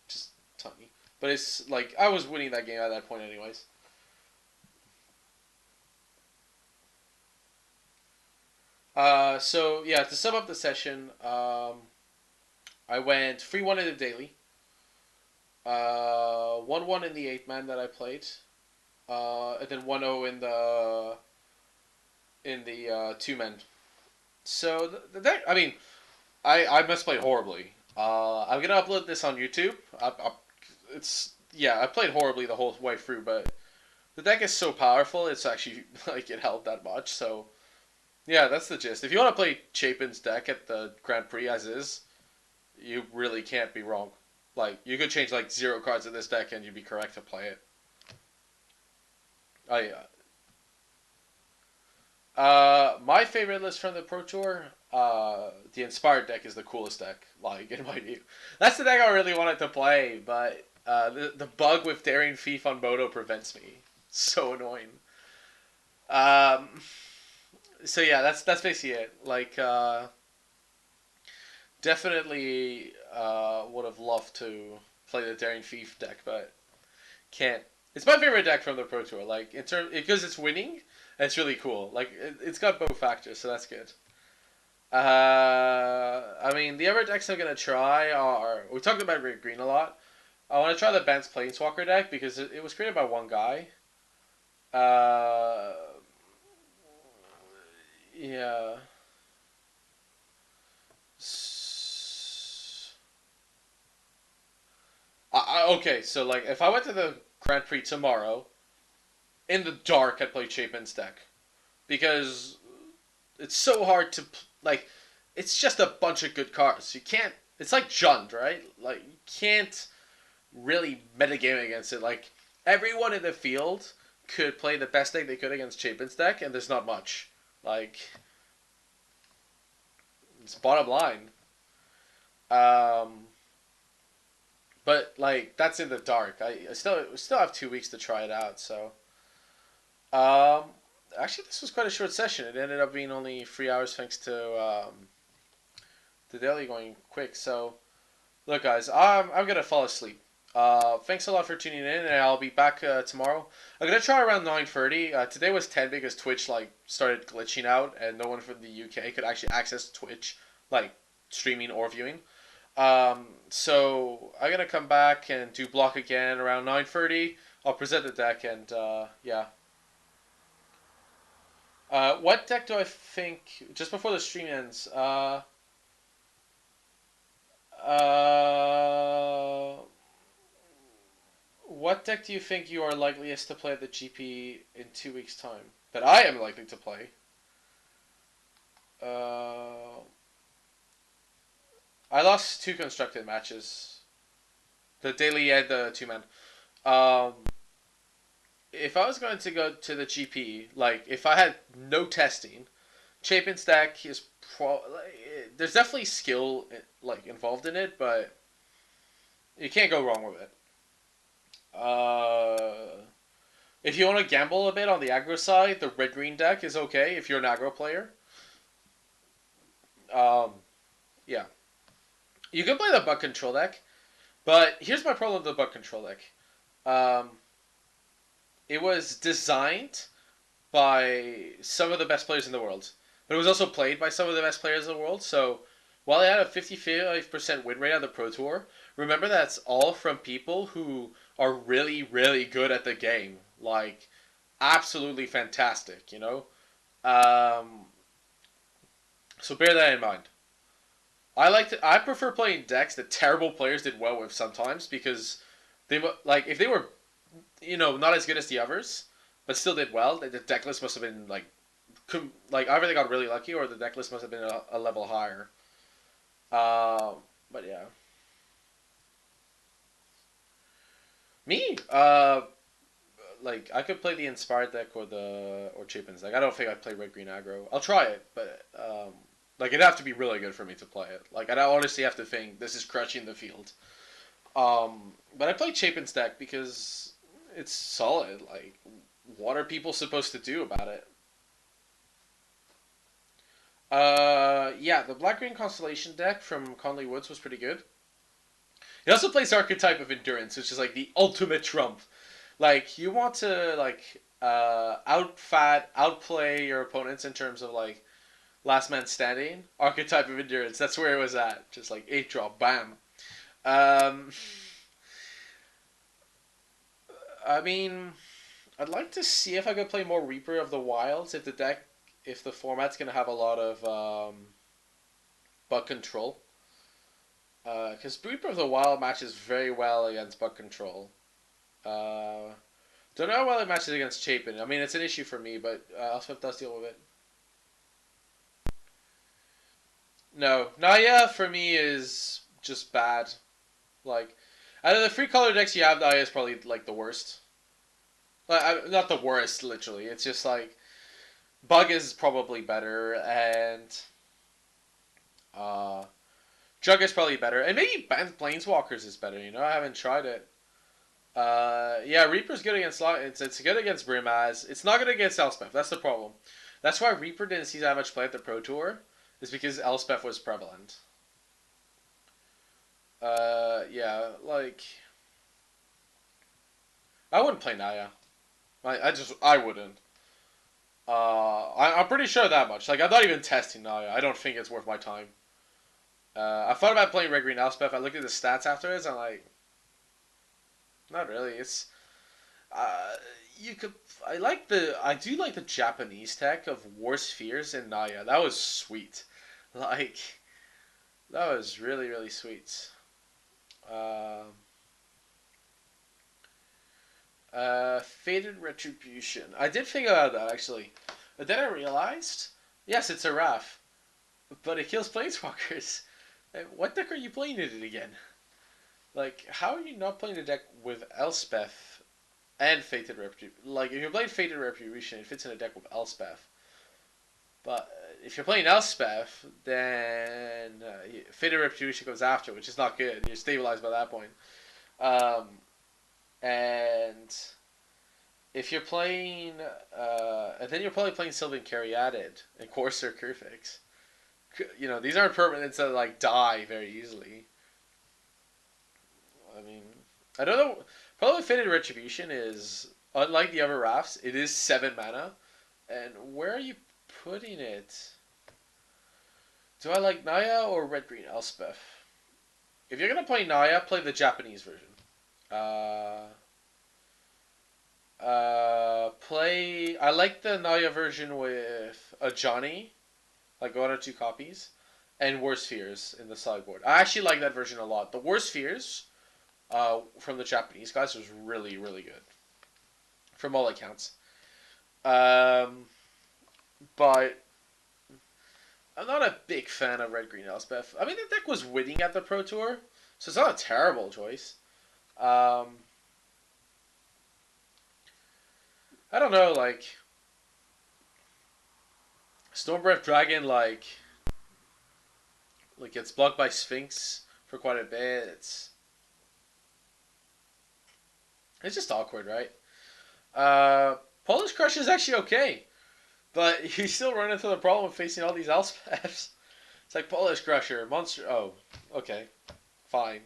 Just tiny. But it's like I was winning that game at that point, anyways. So yeah, to sum up the session, I went 3-1 in the daily, 1-1 in the 8 man that I played, and then 1-0 in the 2 men. So that I mean, I must play horribly. I'm gonna upload this on YouTube. It's yeah, I played horribly the whole way through, but the deck is so powerful. It's actually like it helped that much. So yeah, that's the gist. If you want to play Chapin's deck at the Grand Prix as is, you really can't be wrong. Like, you could change like 0 cards in this deck and you'd be correct to play it. Oh yeah. My favorite list from the Pro Tour, the Inspired deck is the coolest deck. Like in my view, that's the deck I really wanted to play, but the bug with Daring Thief on Moto prevents me. So annoying. Um, so yeah, that's basically it. Like, definitely would have loved to play the Daring Thief deck, but can't. It's my favorite deck from the Pro Tour. Like in term because it's winning, it's really cool. Like it's got both factors, so that's good. I mean, the other decks I'm gonna try are we talked about Red Green a lot. I want to try the Bant's Planeswalker deck because it was created by one guy. Uh, yeah. Okay, so like if I went to the Grand Prix tomorrow in the dark, I'd play Chapin's deck because it's so hard to like. It's just a bunch of good cards. You can't. It's like Jund, right? Like you can't really metagame against it. Like everyone in the field could play the best deck they could against Chapin's deck, and there's not much. Like it's bottom line. Um, but like that's in the dark. I still have 2 weeks to try it out. So um, actually, this was quite a short session. It ended up being only 3 hours thanks to the daily going quick. So look, guys, I'm gonna fall asleep. Thanks a lot for tuning in, and I'll be back tomorrow. I'm gonna try around 9:30. Today was 10 because Twitch like started glitching out, and no one from the UK could actually access Twitch, like streaming or viewing. So I'm gonna come back and do block again around 9:30. I'll present the deck, and yeah. What deck do I think just before the stream ends? Uh, what deck do you think you are likeliest to play at the GP in 2 weeks' time? That I am likely to play. Uh, I lost two constructed matches. The daily and the two man. Um, if I was going to go to the GP, like if I had no testing, Chapin's deck is there's definitely skill like involved in it, but you can't go wrong with it. If you want to gamble a bit on the aggro side, the red green deck is okay if you're an aggro player. Um, yeah, you can play the bug control deck, but here's my problem with the bug control deck. Um, it was designed by some of the best players in the world, but it was also played by some of the best players in the world. So while it had a 55% win rate on the Pro Tour, remember that's all from people who are really, really good at the game. Like, absolutely fantastic, you know? Um, so bear that in mind. I prefer playing decks that terrible players did well with sometimes because they like if they were not as good as the others but still did well, the deck list must have been like either they got really lucky or the deck list must have been a level higher. But yeah, me like I could play the inspired deck or Chapin's deck. I don't think I'd play red green aggro. I'll try it, but like it'd have to be really good for me to play it. Like I'd honestly have to think this is crushing the field. But I play Chapin's deck because it's solid. Like what are people supposed to do about it? Yeah, the black green constellation deck from Conley Woods was pretty good. He also plays archetype of endurance, which is like the ultimate trump. Like you want to like outplay your opponents in terms of like last man standing. Archetype of endurance. That's where it was at. Just like 8 drop, bam. Um, I mean, I'd like to see if I could play more Reaper of the Wilds if the format's gonna have a lot of bug control. Because Reaper of the Wild matches very well against bug control. Uh, don't know how well it matches against Chapin. I mean, it's an issue for me, but Elspeth does deal with it. No, Naya for me is just bad. Like, out of the free color decks you have, Naya is probably like the worst. Not the worst, literally. It's just like Bug is probably better, and uh, Jug is probably better, and maybe Banned Planeswalkers is better. You know, I haven't tried it. Yeah, Reaper's good against it's good against Brimaz. It's not good against Elspeth. That's the problem. That's why Reaper didn't see that much play at the Pro Tour, is because Elspeth was prevalent. Yeah, like I wouldn't play Naya. I wouldn't. I'm pretty sure that much. Like I'm not even testing Naya. I don't think it's worth my time. I thought about playing Red Green Elspeth. I looked at the stats afterwards. I'm like, not really. It's uh, you could. I do like the Japanese tech of War Spheres and Naya. That was sweet. Like that was really really sweet. Um, Fated Retribution. I did think about that actually, but then I realized, yes, it's a Wrath, but it kills Planeswalkers. What deck are you playing in it again? Like, how are you not playing a deck with Elspeth and Fated Retribution? Like, if you're playing Fated Retribution, it fits in a deck with Elspeth. But if you're playing Elspeth, then Fated Retribution goes after, which is not good. You're stabilized by that point. Um, and if you're playing, and then you're probably playing Sylvan Caryatid and Corsair Curfix. You know, these aren't permanents that like die very easily. I mean, I don't know. Probably Fated Retribution is unlike the other rafts. It is 7 mana, and where are you putting it? Do I like Naya or Red Green Elspeth? If you're gonna play Naya, play the Japanese version. Uh, play. I like the Naya version with a Johnny, like 1 or 2 copies, and Worst Fears in the sideboard. I actually like that version a lot. The Worst Fears, from the Japanese guys was really really good, from all accounts. Um, but I'm not a big fan of Red Green Elspeth. I mean, the deck was winning at the Pro Tour, so it's not a terrible choice. Um, I don't know, like Stormbreath Dragon, like gets blocked by Sphinx for quite a bit. It's just awkward, right? Polish Crush is actually okay, but you still run into the problem of facing all these Elspeths. It's like Polish Crusher, Monster. Oh, okay, fine.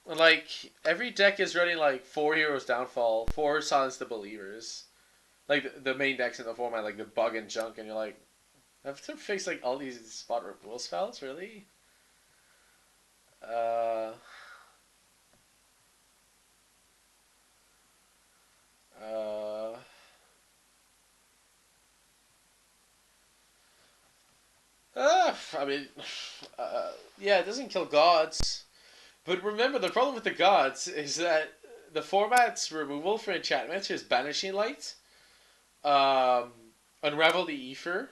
And like every deck is running like 4 Heroes Downfall, 4 Silence the Believers, like the main decks in the format, like the Bug and Junk, and you're like, I have to face like all these spot removal spells, really? Uh, uh, I mean, yeah, it doesn't kill gods, but remember the problem with the gods is that the format's removal for enchantments is Banishing Light, um, Unravel the Ether,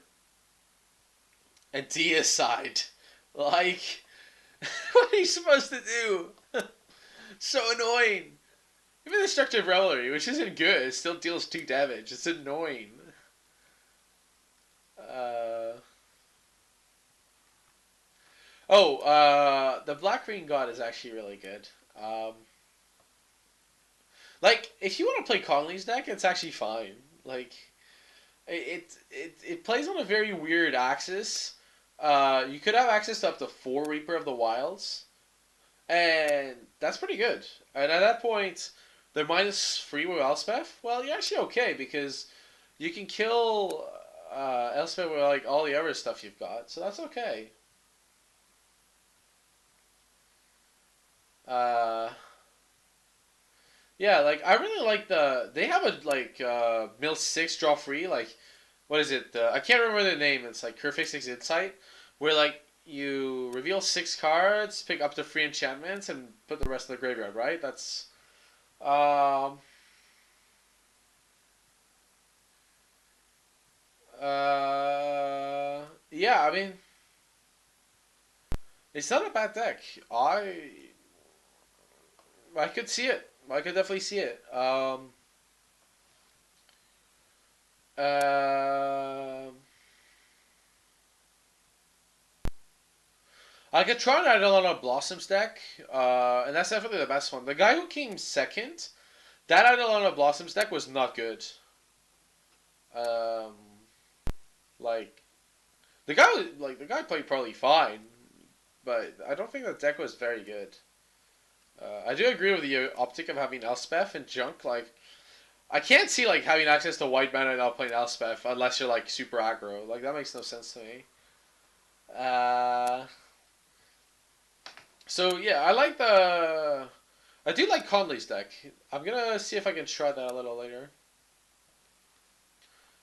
and Deicide. Like, what are you supposed to do? So annoying. Even Destructive Revelry, which isn't good, it still deals 2 damage. It's annoying. Uh, the Black Green God is actually really good. Like, if you want to play Conley's deck, it's actually fine. Like, it plays on a very weird axis. You could have access to up to 4 Reaper of the Wilds, and that's pretty good. And at that point, they're -3 with Elspeth. Well, you're actually okay because you can kill Elspeth with like all the other stuff you've got, so that's okay. Uh, yeah, like I really like they have a like mill 6 draw free, like what is it? I can't remember the name. It's like Curfix's Insight, where like you reveal 6 cards, pick up to 3 enchantments, and put the rest in the graveyard. Right? That's um yeah. I mean, It's not a bad deck. I could see it. I could definitely see it. Um, I could try an Eidolon Blossoms deck, and that's definitely the best one. The guy who came second, that Eidolon Blossoms deck was not good. Um, like the guy played probably fine, but I don't think the deck was very good. I do agree with the optic of having Elspeth and junk. Like I can't see like having access to white mana and not playing Elspeth unless you're like super aggro. Like that makes no sense to me. Uh, so yeah, I do like Conley's deck. I'm gonna see if I can try that a little later.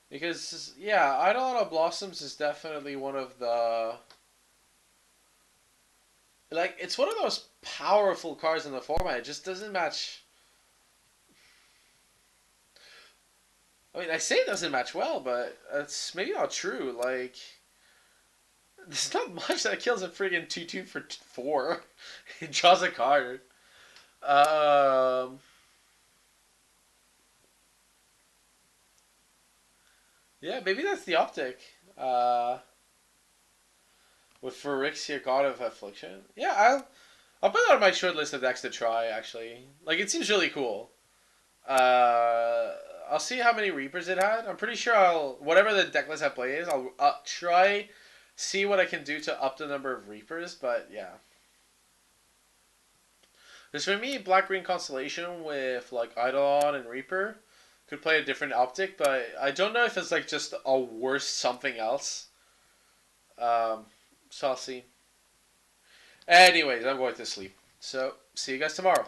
Because yeah, Eidolon of Blossoms is definitely one of the like it's one of those powerful cards in the format. It just doesn't match. I mean, I say it doesn't match well, but it's maybe not true. Like, there's not much that kills a friggin' 2/2 for 4. It draws a card. Um, yeah, maybe that's the optic. With Phyrexia, God of Affliction. Yeah, I'll put that on my short list of decks to try. Actually, like it seems really cool. I'll see how many Reapers it had. I'm pretty sure I'll whatever the deck list I play is. I'll try see what I can do to up the number of Reapers. But yeah, because for me, Black Green Constellation with like Eidolon and Reaper could play a different optic, but I don't know if it's like just a worse something else. Um, so I'll see. Anyways, I'm going to sleep. So see you guys tomorrow.